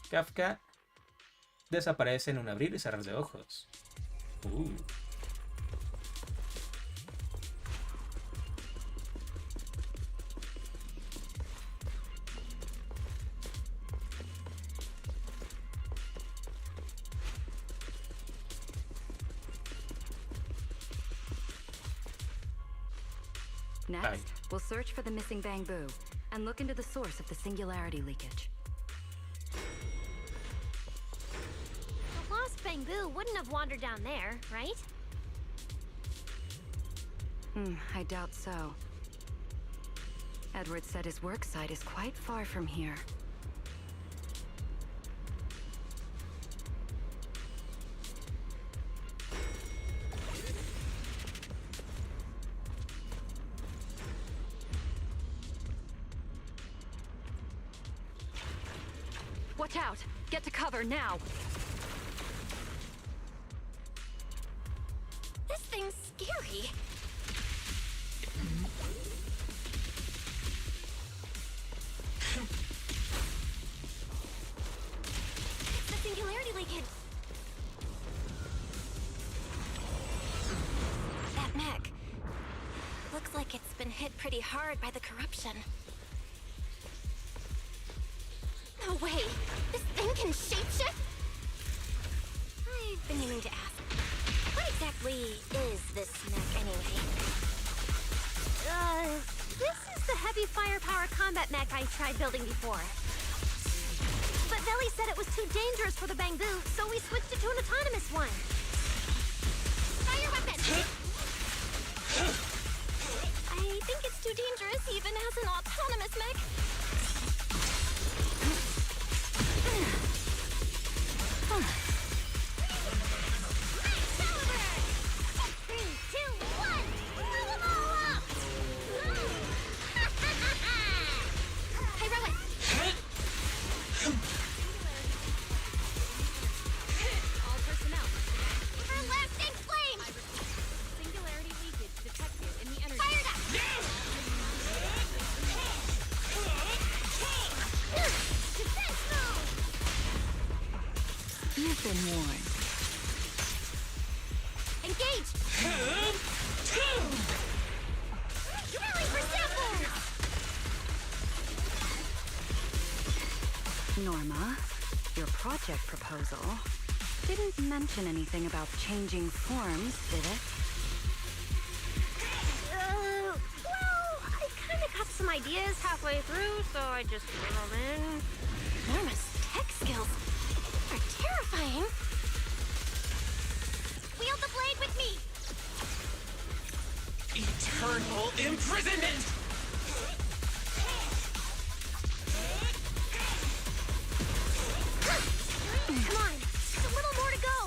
Kafka desaparece en un abrir y cerrar de ojos. Next, we'll search for the missing Bangbu and look into the source of the singularity leakage. The lost Bangbu wouldn't have wandered down there, right? I doubt so. Edward said his work site is quite far from here. Watch out! Get to cover now! This thing's scary. It's the singularity leakage. That mech. Looks like it's been hit pretty hard by the corruption. No way! This thing can shapeshift? I've been meaning to ask. What exactly is this mech anyway? This is the heavy firepower combat mech I tried building before. But Veli said it was too dangerous for the Bangbu, so we switched it to an autonomous one. Fire weapon! I think it's too dangerous even as an autonomous mech. You've been warned. Engage! Rally for samples! Norma, your project proposal didn't mention anything about changing forms, did it? Well, I kind of got some ideas halfway through, so I just threw them in. Norma's tech skills are terrifying. Wield the blade with me! Eternal imprisonment! Come on, just a little more to go.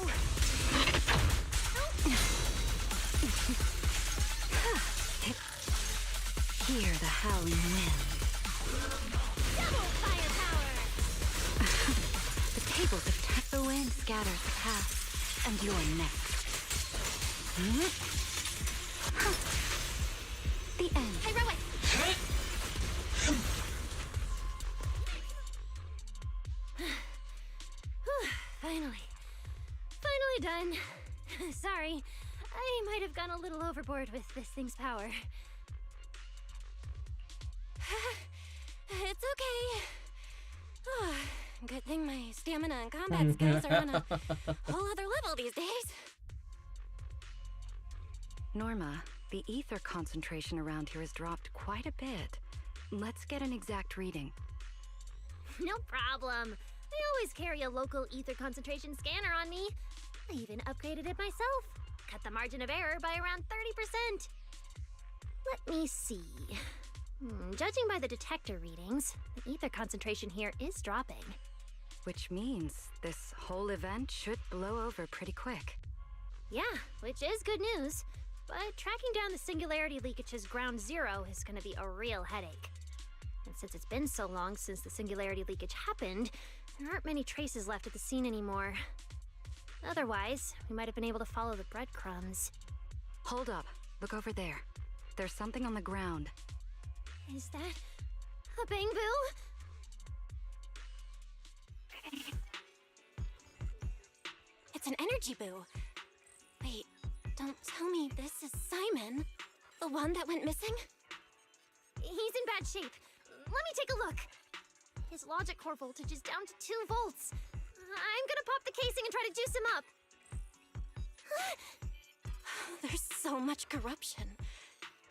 Hear the howling wind. Double firepower! The tables have tapped the wind scatters the past, and you're next. The end. Heroic! Finally. Finally Kinda done. Sorry, I might have gone a little overboard with this thing's power. It's okay. Oh, good thing my stamina and combat skills are on a whole other level these days. Norma, the ether concentration around here has dropped quite a bit. Let's get an exact reading. No problem. I always carry a local ether concentration scanner on me. I even upgraded it myself. Cut the margin of error by around 30%. Let me see. Judging by the detector readings, the ether concentration here is dropping. Which means this whole event should blow over pretty quick. Yeah, which is good news. But tracking down the singularity leakage's ground zero is going to be a real headache. And since it's been so long since the singularity leakage happened, there aren't many traces left at the scene anymore. Otherwise, we might have been able to follow the breadcrumbs. Hold up. Look over there. There's something on the ground. Is that a bamboo? It's an energy boo. Wait, don't tell me this is Simon, the one that went missing? He's in bad shape. Let me take a look. His logic core voltage is down to 2 volts. I'm gonna pop the casing and try to juice him up. There's so much corruption.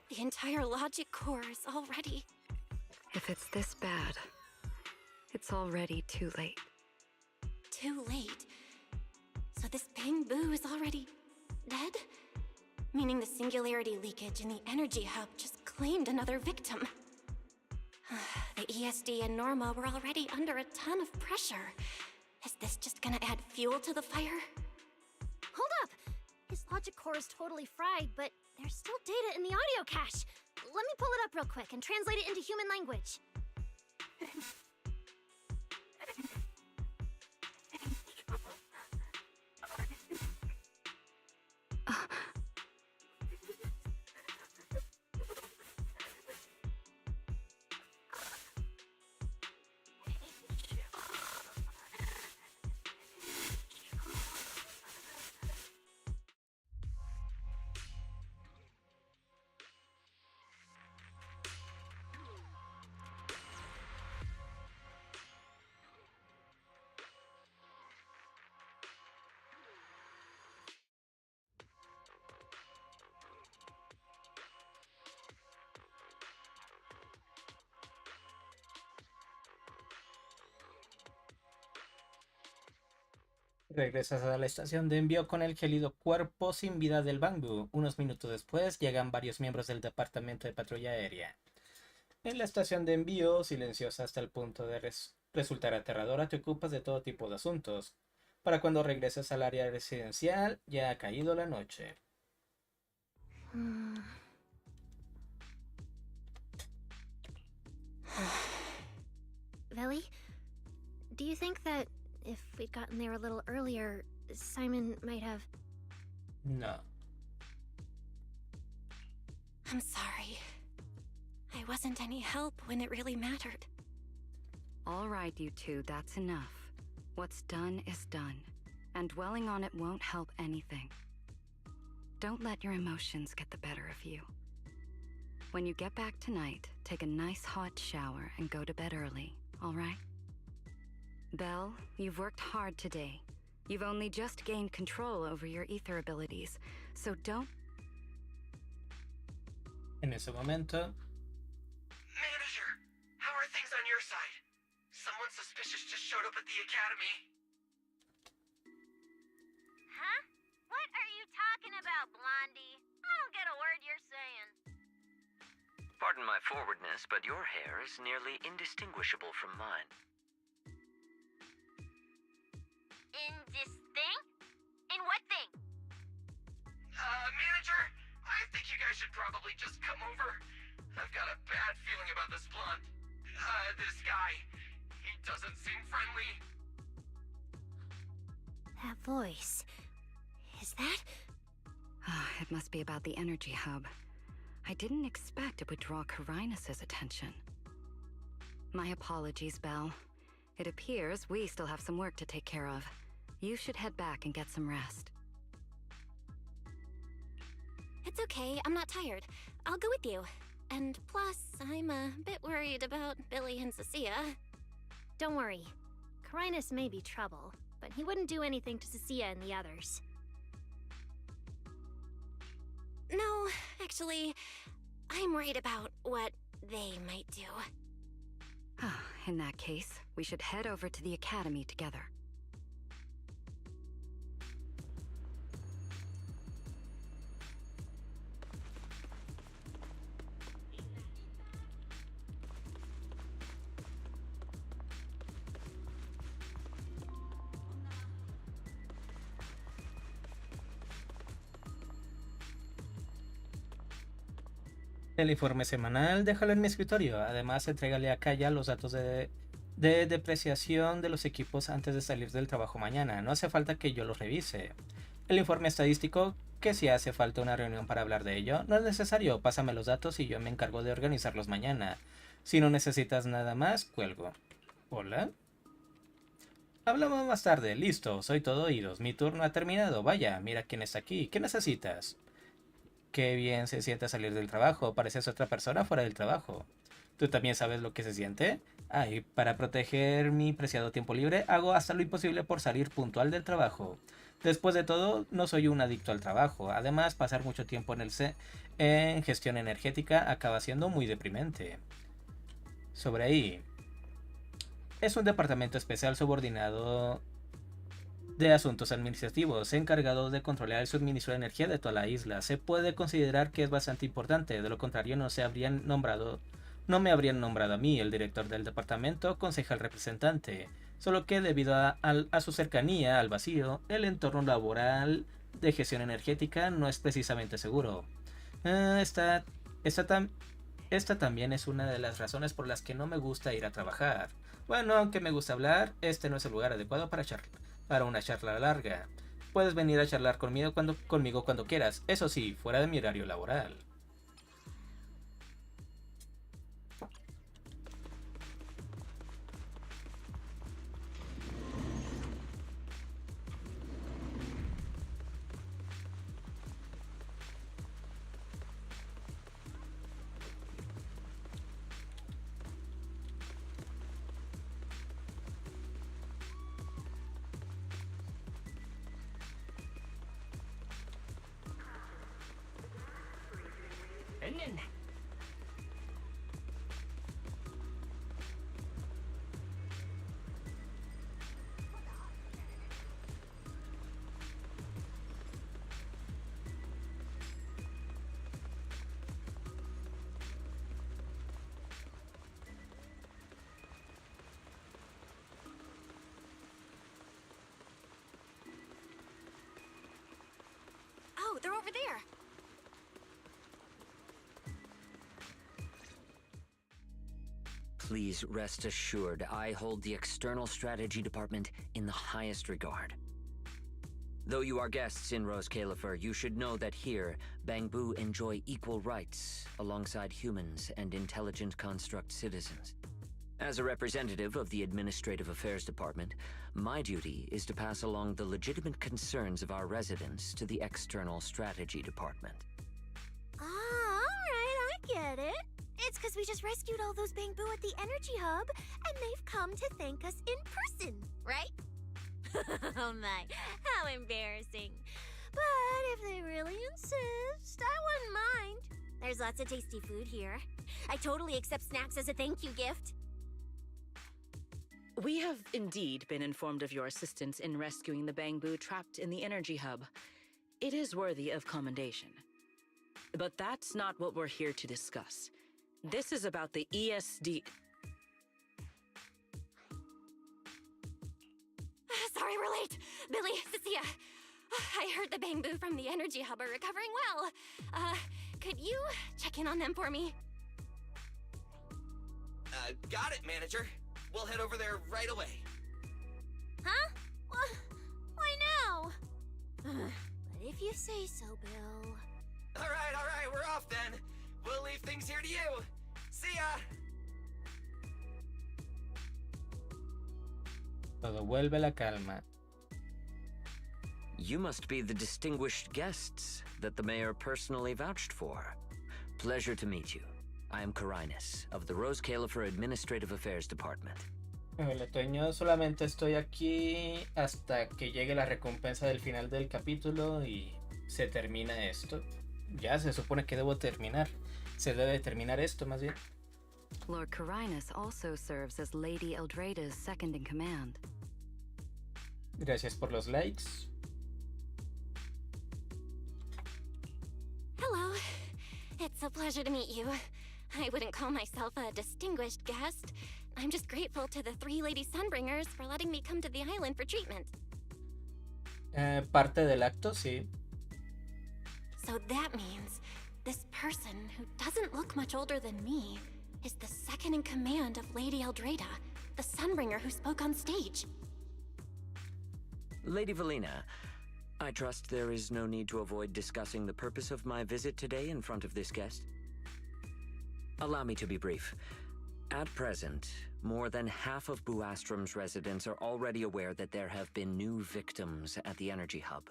The entire logic core is already... If it's this bad, it's already too late. Too late? So this bamboo is already dead? Meaning the singularity leakage in the energy hub just claimed another victim. The ESD and Norma were already under a ton of pressure. Is this just gonna add fuel to the fire? Hold up! His logic core is totally fried, but there's still data in the audio cache. Let me pull it up real quick and translate it into human language. Regresas a la estación de envío con el gélido cuerpo sin vida del Bangbu. Unos minutos después llegan varios miembros del departamento de patrulla aérea. En la estación de envío, silenciosa hasta el punto de resultar aterradora, te ocupas de todo tipo de asuntos. Para cuando regreses al área residencial, ya ha caído la noche. Veli, do you think that if we'd gotten there a little earlier, Simon might have... No. I'm sorry. I wasn't any help when it really mattered. All right, you two, that's enough. What's done is done, and dwelling on it won't help anything. Don't let your emotions get the better of you. When you get back tonight, take a nice hot shower and go to bed early, all right? Belle, you've worked hard today. You've only just gained control over your ether abilities, so don't... En ese momento... Manager, how are things on your side? Someone suspicious just showed up at the academy. Huh? What are you talking about, Blondie? I don't get a word you're saying. Pardon my forwardness, but your hair is nearly indistinguishable from mine. In this thing? In what thing? Manager, I think you guys should probably just come over. I've got a bad feeling about this blonde. This guy. He doesn't seem friendly. That voice... is that... It must be about the energy hub. I didn't expect it would draw Carinus' attention. My apologies, Belle. It appears we still have some work to take care of. You should head back and get some rest. It's okay, I'm not tired. I'll go with you. And plus, I'm a bit worried about Billy and Cecilia. Don't worry. Carinus may be trouble, but he wouldn't do anything to Cecilia and the others. No, actually, I'm worried about what they might do. In that case, we should head over to the academy together. El informe semanal, déjalo en mi escritorio. Además, entrégale a Kaya los datos de depreciación de los equipos antes de salir del trabajo mañana. No hace falta que yo los revise. El informe estadístico, que si hace falta una reunión para hablar de ello, no es necesario. Pásame los datos y yo me encargo de organizarlos mañana. Si no necesitas nada más, cuelgo. ¿Hola? Hablamos más tarde. Listo, soy todo oídos. Mi turno ha terminado. Vaya, mira quién está aquí. ¿Qué necesitas? Qué bien se siente salir del trabajo. Pareces otra persona fuera del trabajo. ¿Tú también sabes lo que se siente? Ay, para proteger mi preciado tiempo libre, hago hasta lo imposible por salir puntual del trabajo. Después de todo, no soy un adicto al trabajo. Además, pasar mucho tiempo en gestión energética acaba siendo muy deprimente. Sobre ahí. Es un departamento especial subordinado de asuntos administrativos, encargado de controlar el suministro de energía de toda la isla. Se puede considerar que es bastante importante, de lo contrario no me habrían nombrado a mí, el director del departamento, concejal representante, solo que debido a su cercanía al vacío, el entorno laboral de gestión energética no es precisamente seguro. Esta también es una de las razones por las que no me gusta ir a trabajar. Bueno, aunque me gusta hablar, este no es el lugar adecuado para una charla larga. Puedes venir a charlar conmigo cuando quieras, eso sí, fuera de mi horario laboral. Oh, they're over there. Please rest assured, I hold the External Strategy Department in the highest regard. Though you are guests in Rose Califer, you should know that here, Bangbu enjoy equal rights alongside humans and intelligent construct citizens. As a representative of the Administrative Affairs Department, my duty is to pass along the legitimate concerns of our residents to the External Strategy Department. Ah, alright, I get it. It's because we just rescued all those Bangbu at the Energy Hub, and they've come to thank us in person, right? Oh my, how embarrassing. But if they really insist, I wouldn't mind. There's lots of tasty food here. I totally accept snacks as a thank you gift. We have indeed been informed of your assistance in rescuing the Bangbu trapped in the Energy Hub. It is worthy of commendation. But that's not what we're here to discuss. This is about the ESD... Sorry we're late. Billy, Cecilia. I heard the Bangbu from the Energy Hub are recovering well. Could you check in on them for me? Got it, manager. We'll head over there right away. Huh? Why now? But if you say so, Bill. Alright, we're off then. We'll leave things here to you. See ya! Todo vuelve a la calma. you must be the distinguished guests that the mayor personally vouched for. Pleasure to meet you. I am Carinus, of the Rose Califer Administrative Affairs Department. El otoño, solamente estoy aquí hasta que llegue la recompensa del final del capítulo y se termina esto. Ya se supone que debo terminar. Se debe terminar esto, más bien. Lord Carinus also serves as Lady Eldrada's second in command. Gracias por los likes. Hello. It's a pleasure to meet you. I wouldn't call myself a distinguished guest. I'm just grateful to the 3 Lady Sunbringers for letting me come to the island for treatment. Parte del acto, sí. So that means this person, who doesn't look much older than me, is the second in command of Lady Eldrada, the Sunbringer who spoke on stage. Lady Valina, I trust there is no need to avoid discussing the purpose of my visit today in front of this guest. Allow me to be brief. At present, more than half of Buastrom's residents are already aware that there have been new victims at the Energy Hub.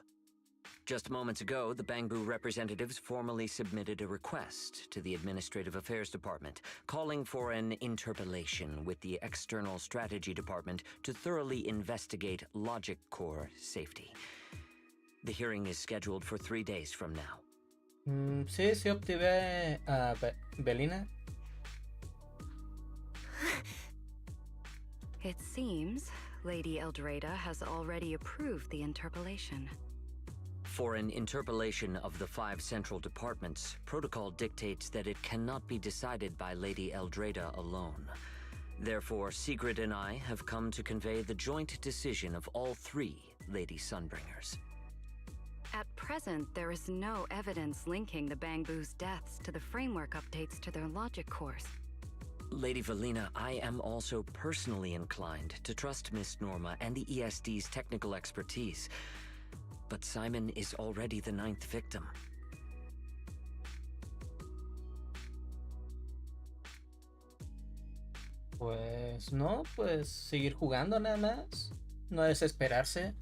Just moments ago, the Bangbu representatives formally submitted a request to the Administrative Affairs Department, calling for an interpellation with the External Strategy Department to thoroughly investigate Logic Core safety. The hearing is scheduled for 3 days from now. Sí obtuve a Belina. It seems Lady Eldrada has already approved the interpellation. For an interpellation of the 5 central departments, protocol dictates that it cannot be decided by Lady Eldrada alone. Therefore, Sigrid and I have come to convey the joint decision of all 3 Lady Sunbringers. At present, there is no evidence linking the Bangbu's deaths to the framework updates to their logic cores. Lady Valina, I am also personally inclined to trust Miss Norma and the ESD's technical expertise. But Simon is already the 9th victim. Pues no, pues seguir jugando nada más. No desesperarse.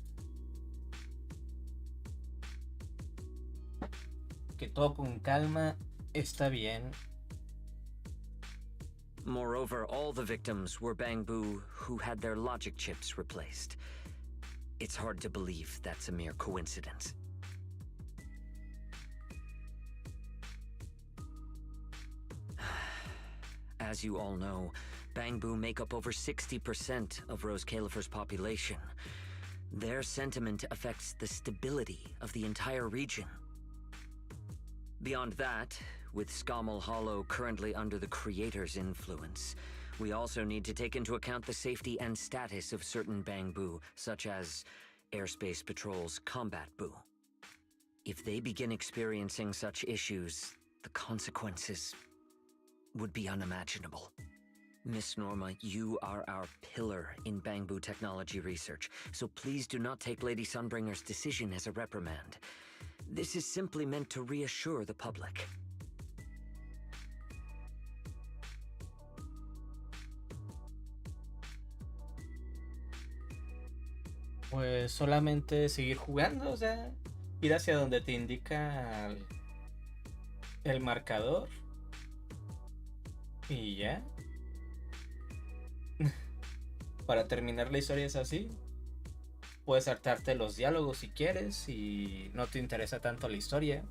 Que todo con calma está bien. Moreover, all the victims were Bangbu who had their logic chips replaced. It's hard to believe that's a mere coincidence. As you all know, Bangbu make up over 60% of Rose Califer's population. Their sentiment affects the stability of the entire region. Beyond that, with Scommel Hollow currently under the Creator's influence, we also need to take into account the safety and status of certain Bangbu, such as Airspace Patrol's Combat Bu. If they begin experiencing such issues, the consequences would be unimaginable. Miss Norma, you are our pillar in Bangbu technology research, so please do not take Lady Sunbringer's decision as a reprimand. This is simply meant to reassure the public. Pues solamente seguir jugando, o sea, ir hacia donde te indica el marcador. Y ya. Para terminar la historia es así. Puedes saltarte los diálogos si quieres y no te interesa tanto la historia.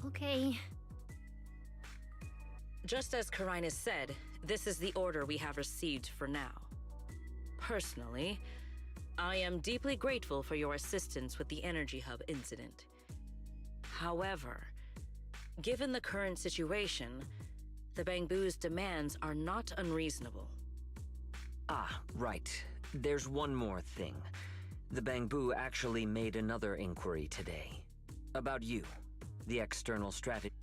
Okay. Just as Carinus said, this is the order we have received for now. Personally, I am deeply grateful for your assistance with the Energy Hub incident. However, given the current situation, the Bangbu's demands are not unreasonable. Ah, right. There's one more thing. The Bangbu actually made another inquiry today. About you, the external strategy.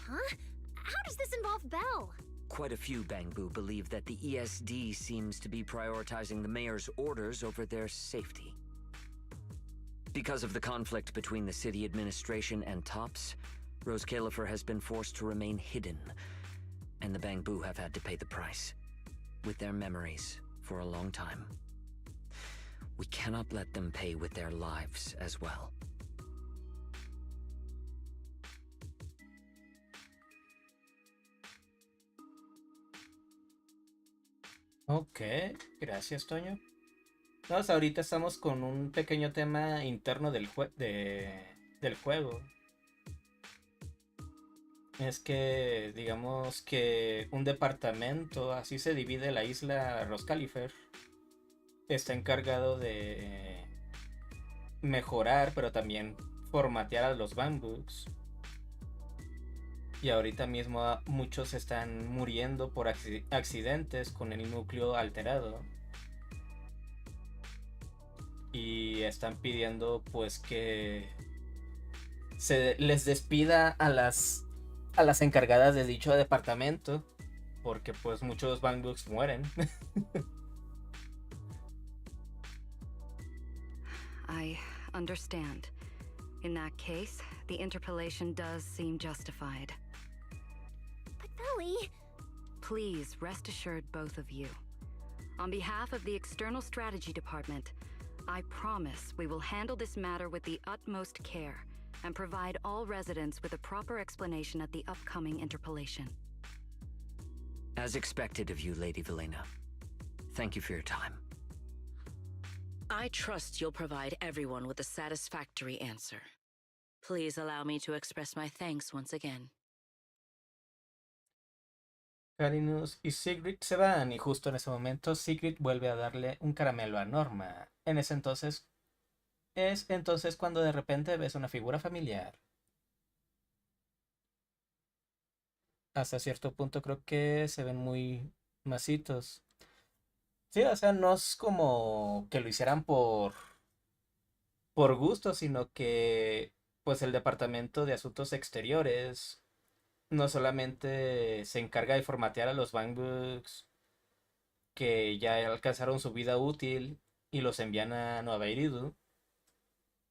Huh? How does this involve Belle? Quite a few Bangbu believe that the ESD seems to be prioritizing the mayor's orders over their safety. Because of the conflict between the city administration and TOPS, Rose Califer has been forced to remain hidden. and the Bangbu have had to pay the price. With their memories, for a long time. We cannot let them pay with their lives as well. Ok, gracias, Toño. Entonces, ahorita estamos con un pequeño tema interno del juego. Es que, digamos que un departamento, así se divide la isla Roscalifer, está encargado de mejorar, pero también formatear a los Bambooks. Y ahorita mismo muchos están muriendo por accidentes con el núcleo alterado. Y están pidiendo pues que se les despida a las encargadas de dicho departamento, porque pues muchos Bambooks mueren. I understand. In that case, the interpolation does seem justified. But Belly... Please rest assured, both of you. On behalf of the External Strategy Department, I promise we will handle this matter with the utmost care and provide all residents with a proper explanation at the upcoming interpolation. As expected of you, Lady Velena. Thank you for your time. I trust you'll provide everyone with a satisfactory answer. Please allow me to express my thanks once again. Carinus y Sigrid se van y justo en ese momento Sigrid vuelve a darle un caramelo a Norma. Es entonces cuando de repente ves una figura familiar. Hasta cierto punto creo que se ven muy masitos. Sí, o sea, no es como que lo hicieran por gusto, sino que pues el Departamento de Asuntos Exteriores no solamente se encarga de formatear a los Bambooks que ya alcanzaron su vida útil y los envían a Nueva Iridu,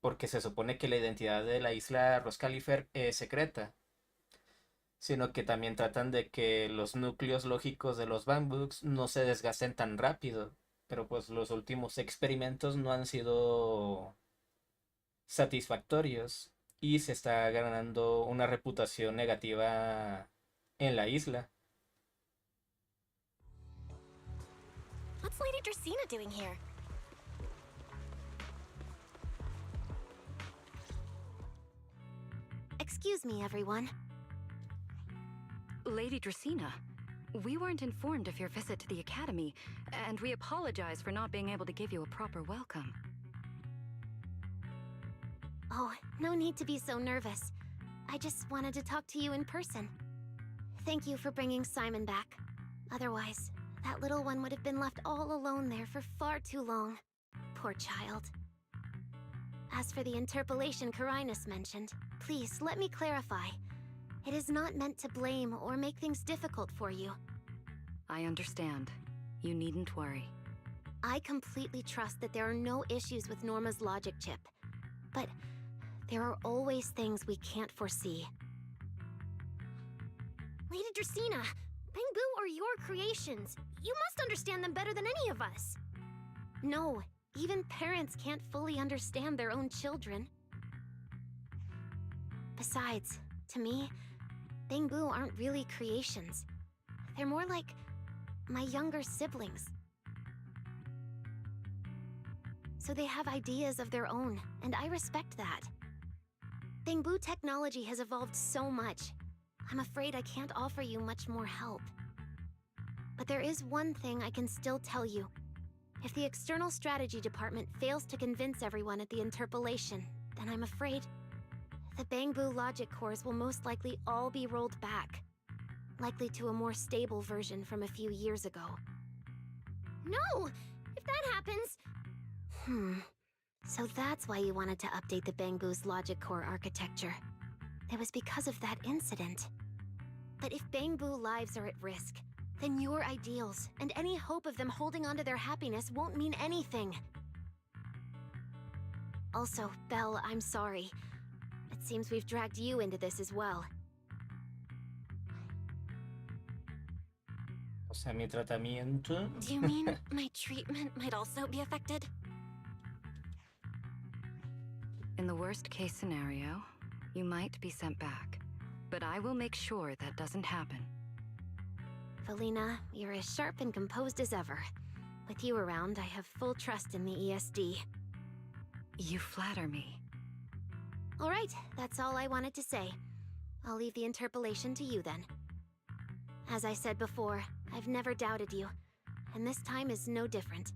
porque se supone que la identidad de la isla Roscalifer es secreta, sino que también tratan de que los núcleos lógicos de los Bambooks no se desgasten tan rápido, pero pues los últimos experimentos no han sido satisfactorios y se está ganando una reputación negativa en la isla. What's Lady Dracaena doing here? Excuse me, everyone. Lady Dracaena, we weren't informed of your visit to the Academy, and we apologize for not being able to give you a proper welcome. Oh, no need to be so nervous. I just wanted to talk to you in person. Thank you for bringing Simon back. Otherwise, that little one would have been left all alone there for far too long. Poor child. As for the interpolation Carinus mentioned, please let me clarify. It is not meant to blame or make things difficult for you. I understand. You needn't worry. I completely trust that there are no issues with Norma's logic chip. But there are always things we can't foresee. Lady Dracaena, Bangbu are your creations. You must understand them better than any of us. No, even parents can't fully understand their own children. Besides, to me, Bangbu aren't really creations. They're more like my younger siblings. So they have ideas of their own, and I respect that. Bangbu technology has evolved so much. I'm afraid I can't offer you much more help. But there is one thing I can still tell you. If the External Strategy Department fails to convince everyone at the interpolation, then I'm afraid the Bangbu logic cores will most likely all be rolled back. Likely to a more stable version from a few years ago. No! If that happens... So that's why you wanted to update the Bangbu's logic core architecture. It was because of that incident. But if Bangbu lives are at risk, then your ideals and any hope of them holding onto their happiness won't mean anything. Also, Belle, I'm sorry. It seems we've dragged you into this as well. sea, mi tratamiento. Do you mean my treatment might also be affected? In the worst case scenario, you might be sent back. But I will make sure that doesn't happen. Felina, you're as sharp and composed as ever. With you around, I have full trust in the ESD. You flatter me. All right, that's all I wanted to say. I'll leave the interpolation to you then. As I said before, I've never doubted you, and this time is no different.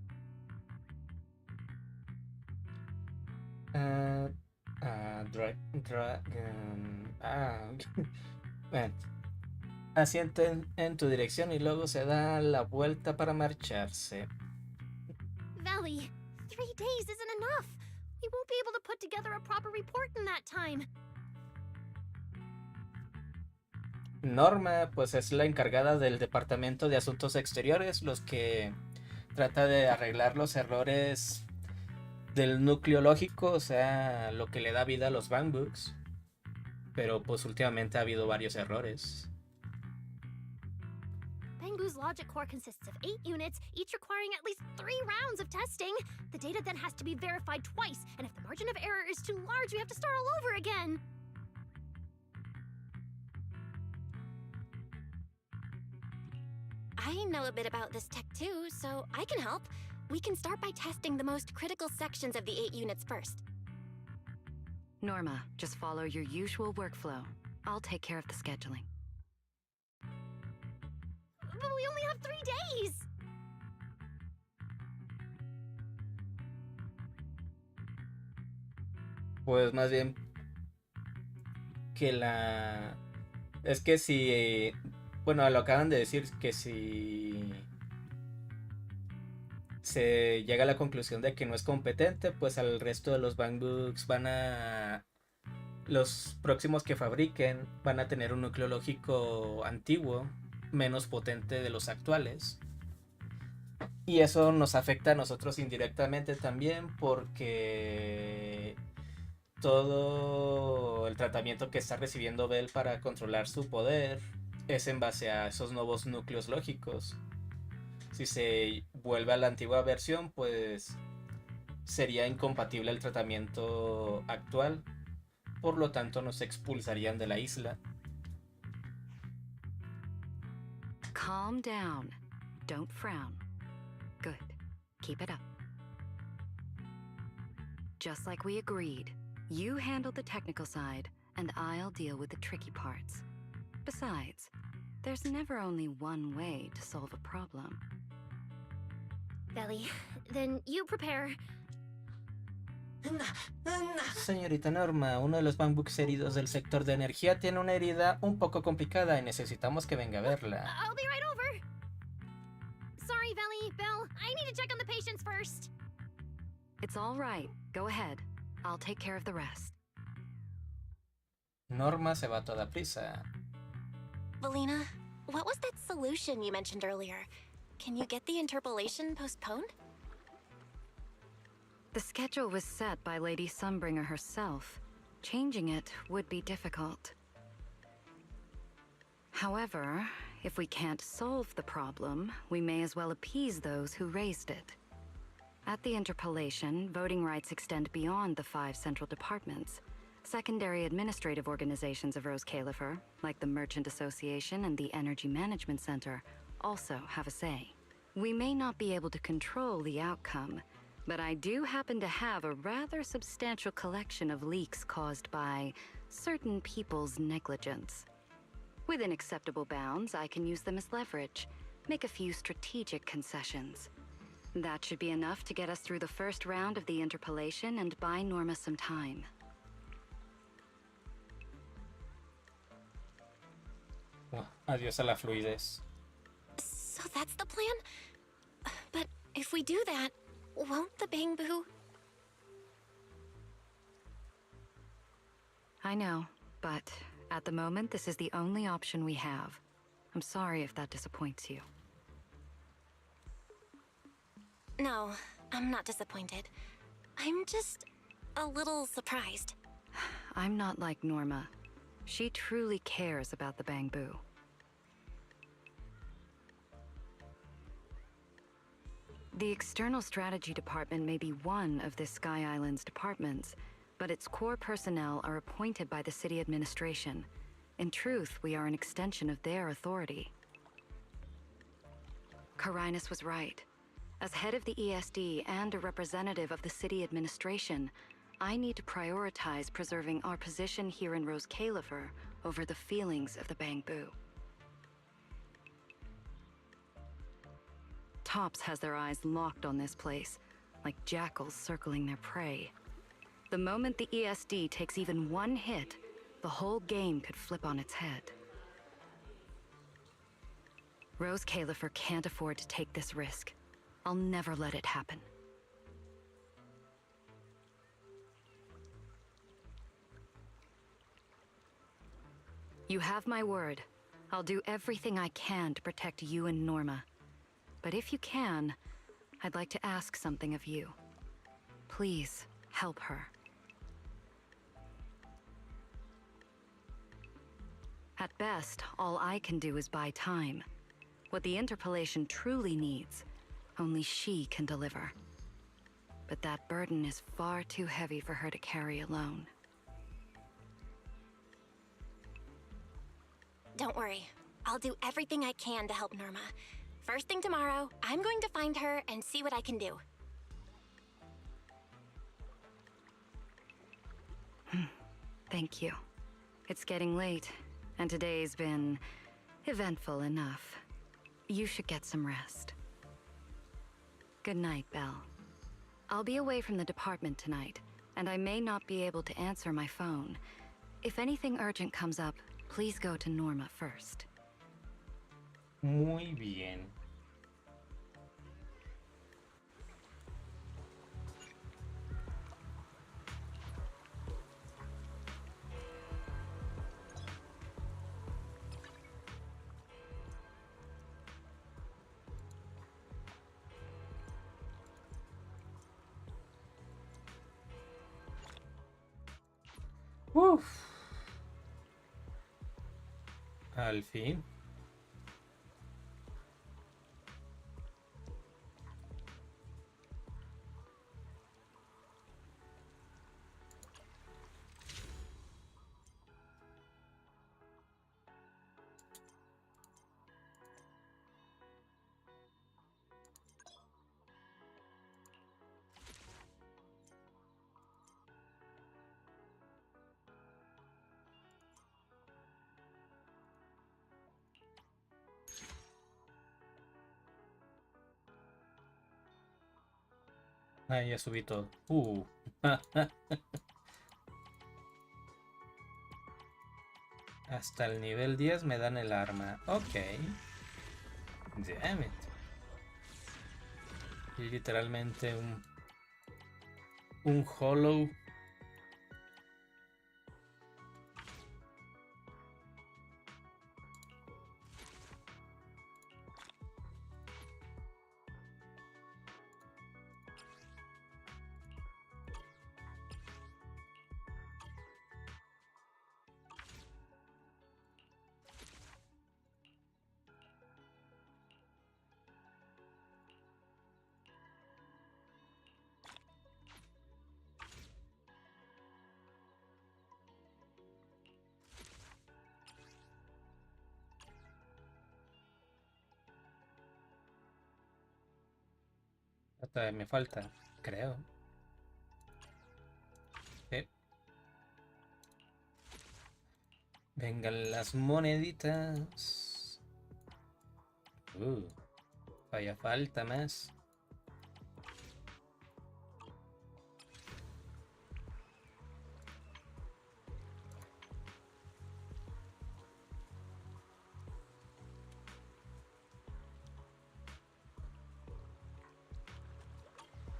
Bueno, asiente en tu dirección y luego se da la vuelta para marcharse. Valley, 3 days isn't enough. We won't be able to put together a proper report in that time. Norma, pues es la encargada del Departamento de Asuntos Exteriores, los que trata de arreglar los errores del núcleo lógico, o sea, lo que le da vida a los bangbooks. Pero pues últimamente ha habido varios errores. Bangbu's logic core consists of 8 units, each requiring at least 3 rounds of testing. The data then has to be verified twice, and if the margin of error is too large, we have to start all over again. I know a bit about this tech too, so I can help. We can start by testing the most critical sections of the 8 units first. Norma, just follow your usual workflow. I'll take care of the scheduling. But we only have 3 days! Pues más bien que es que si... Bueno, lo acaban de decir, que si se llega a la conclusión de que no es competente, pues al resto de los bangbooks los próximos que fabriquen van a tener un núcleo lógico antiguo, menos potente de los actuales. Y eso nos afecta a nosotros indirectamente también, porque todo el tratamiento que está recibiendo Bell para controlar su poder es en base a esos nuevos núcleos lógicos. Si se vuelve a la antigua versión, pues sería incompatible el tratamiento actual. Por lo tanto, nos expulsarían de la isla. Calm down. Don't frown. Good. Keep it up. Just like we agreed, you handle the technical side, and I'll deal with the tricky parts. Besides, there's never only one way to solve a problem. Belly, then you prepare. Señorita Norma, uno de los bangbooks heridos del sector de energía tiene una herida un poco complicada y necesitamos que venga a verla. I'll be right over. Sorry, Belly, Bell. I need to check on the patients first. It's all right. Go ahead. I'll take care of the rest. Norma se va a toda prisa. Valina, what was that solution you mentioned earlier? Can you get the interpolation postponed? The schedule was set by Lady Sunbringer herself. Changing it would be difficult. However, if we can't solve the problem, we may as well appease those who raised it. At the interpolation, voting rights extend beyond the 5 central departments. Secondary administrative organizations of Rose Califer, like the Merchant Association and the Energy Management Center, also have a say. We may not be able to control the outcome, but I do happen to have a rather substantial collection of leaks caused by certain people's negligence. Within acceptable bounds, I can use them as leverage, make a few strategic concessions. That should be enough to get us through the first round of the interpolation and buy Norma some time. Adiós a la fluidez. So that's the plan? But if we do that, won't the Bangbu... I know, but at the moment, this is the only option we have. I'm sorry if that disappoints you. No, I'm not disappointed. I'm just a little surprised. I'm not like Norma. She truly cares about the Bangbu. The External Strategy Department may be one of this Sky Island's departments, but its core personnel are appointed by the city administration. In truth, we are an extension of their authority. Carinus was right. As head of the ESD and a representative of the city administration, I need to prioritize preserving our position here in Rose Califer over the feelings of the Bangbu. Tops has their eyes locked on this place, like jackals circling their prey. The moment the ESD takes even one hit, the whole game could flip on its head. Rose Califer can't afford to take this risk. I'll never let it happen. You have my word. I'll do everything I can to protect you and Norma. But if you can, I'd like to ask something of you. Please, help her. At best, all I can do is buy time. What the interpolation truly needs, only she can deliver. But that burden is far too heavy for her to carry alone. Don't worry. I'll do everything I can to help Norma. First thing tomorrow, I'm going to find her and see what I can do. Thank you. It's getting late, and today's been eventful enough. You should get some rest. Good night, Belle. I'll be away from the department tonight, and I may not be able to answer my phone. If anything urgent comes up, please go to Norma first. Muy bien. Uf. Al fin. Ah, ya subí todo. Hasta el nivel 10 me dan el arma. Ok. Damn it. Y literalmente un hollow. Hasta me falta, creo. Vengan las moneditas. Vaya falta más.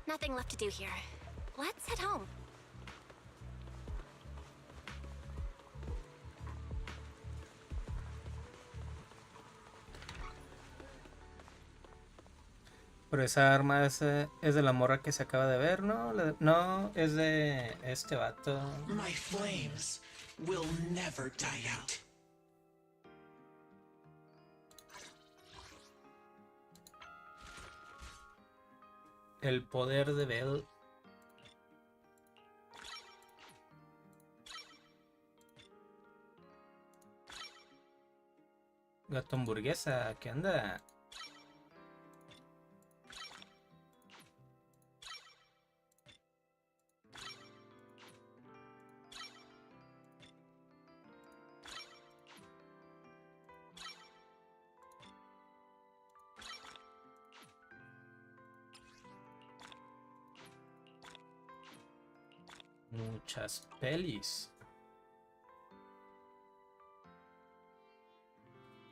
Nothing left to do here. Let's head home. Pero esa arma es de la morra que se acaba de ver, ¿no? No, es de este vato. My flames will never die out. El poder de Bell. Gato hamburguesa, ¿qué anda? Muchas pelis.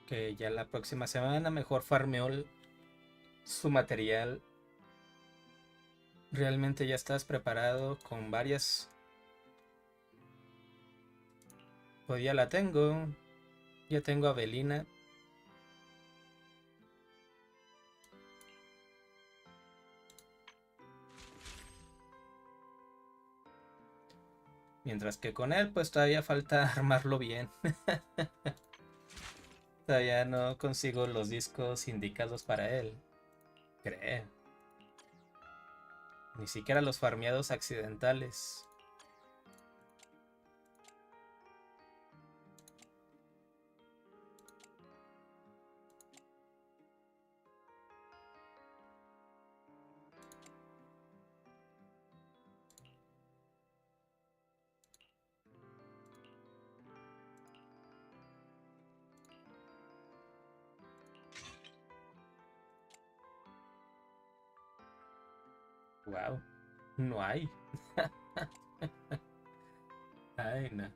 Que ya la próxima semana mejor farmeó su material. Realmente ya estás preparado con varias. Pues ya la tengo. Ya tengo a Belina. Mientras que con él pues todavía falta armarlo bien. Todavía no consigo los discos indicados para él. Creo. Ni siquiera los farmeados accidentales. Wow, no hay. Ay, no.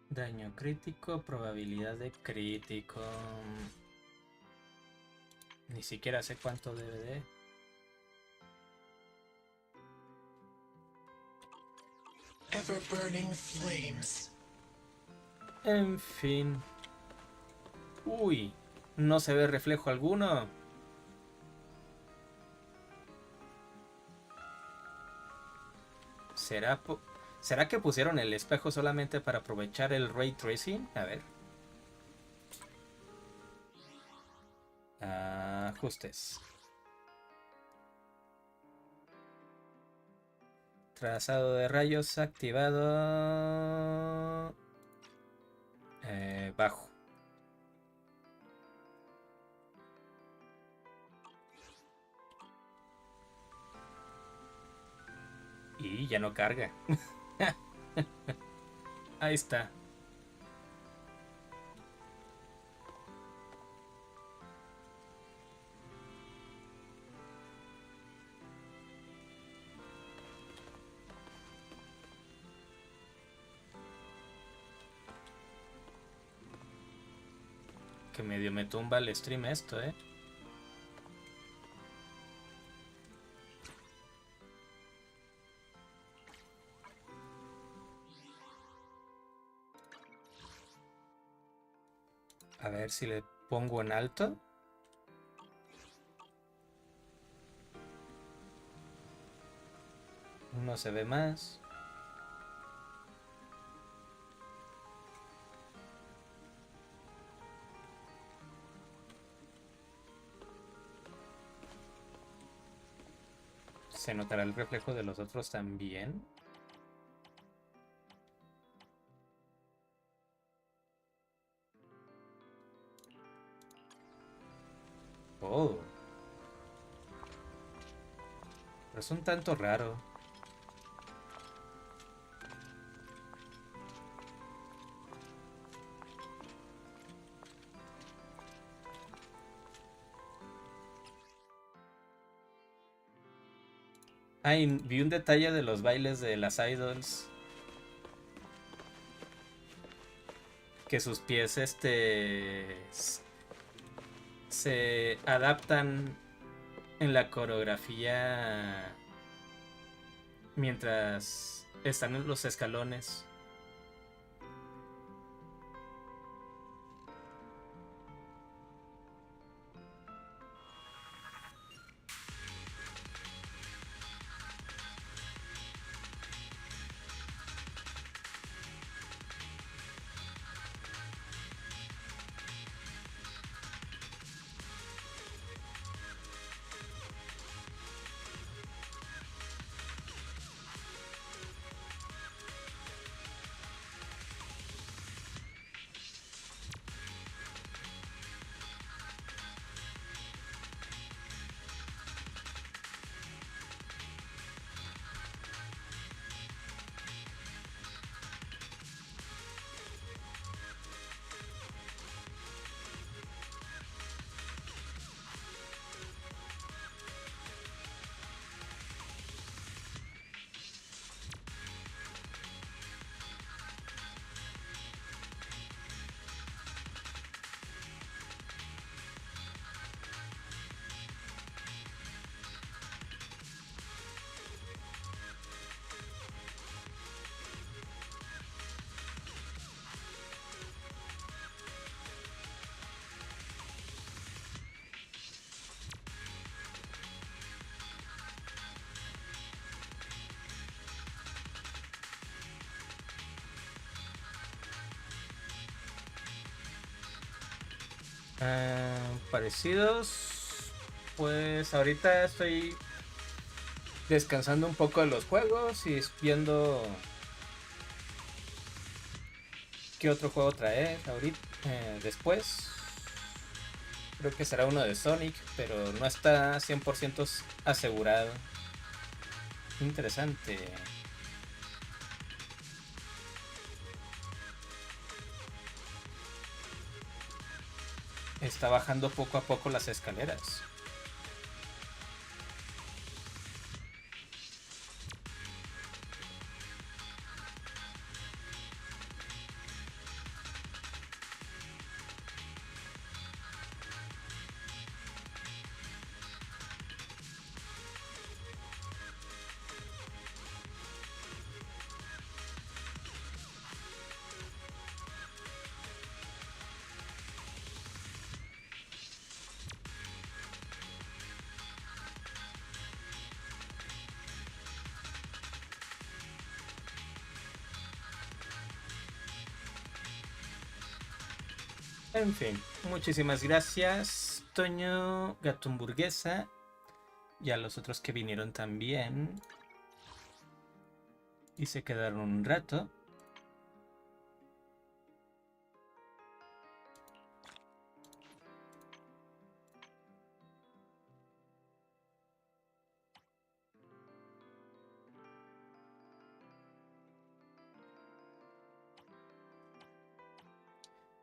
Daño crítico, probabilidad de crítico. Ni siquiera sé cuánto debe de. Ever burning flames. En fin. Uy, no se ve reflejo alguno. ¿Será que pusieron el espejo solamente para aprovechar el ray tracing? A ver. Ajustes. Trazado de rayos activado. Bajo. Y ya no carga. Ahí está. Que medio me tumba el stream esto, A ver si le pongo en alto. No se ve más. ¿Se notará el reflejo de los otros también? Oh. Pero es un tanto raro. Ay, vi un detalle de los bailes de las idols. Que sus pies, se adaptan en la coreografía mientras están en los escalones. Parecidos. Pues ahorita estoy descansando un poco de los juegos y viendo qué otro juego traer ahorita. Después creo que será uno de Sonic, pero no está 100% asegurado. Interesante. Está bajando poco a poco las escaleras. En fin, muchísimas gracias, Toño, Gato Hamburguesa, y a los otros que vinieron también y se quedaron un rato.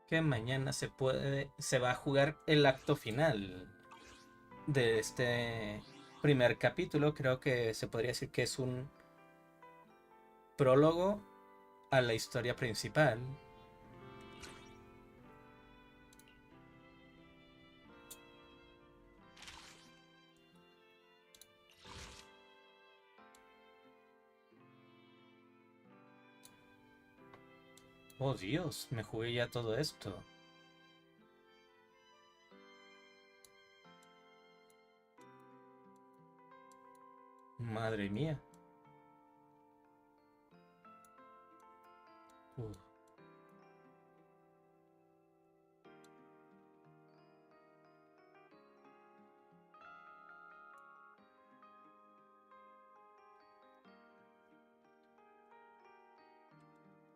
Que mañana se va a jugar el acto final de este primer capítulo. Creo que se podría decir que es un prólogo a la historia principal. Oh Dios, me jugué ya todo esto. Madre mía. Uf.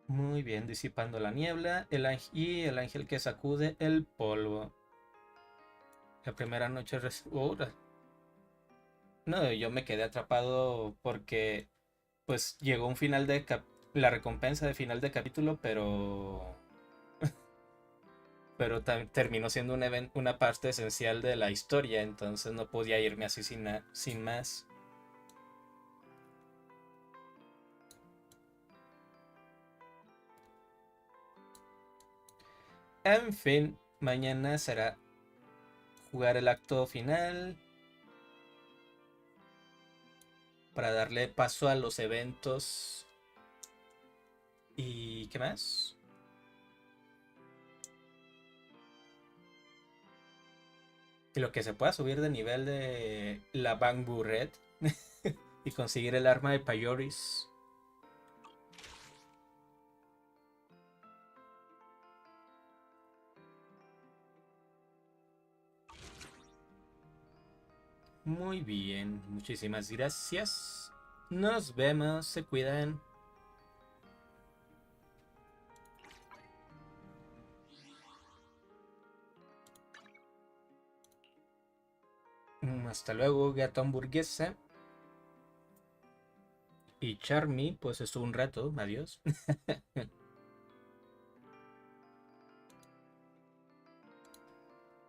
Muy bien, disipando la niebla y el ángel que sacude el polvo. La primera noche... No, yo me quedé atrapado porque pues llegó un final de la recompensa de final de capítulo, pero terminó siendo una parte esencial de la historia, entonces no podía irme así sin más. En fin, mañana será jugar el acto final para darle paso a los eventos. ¿Y qué más? Y lo que se pueda subir de nivel de la Bamboo Red y conseguir el arma de Payoris. Muy bien, muchísimas gracias. Nos vemos, se cuidan. Hasta luego, Gato Hamburguesa. Y Charmy, pues estuvo un rato. Adiós.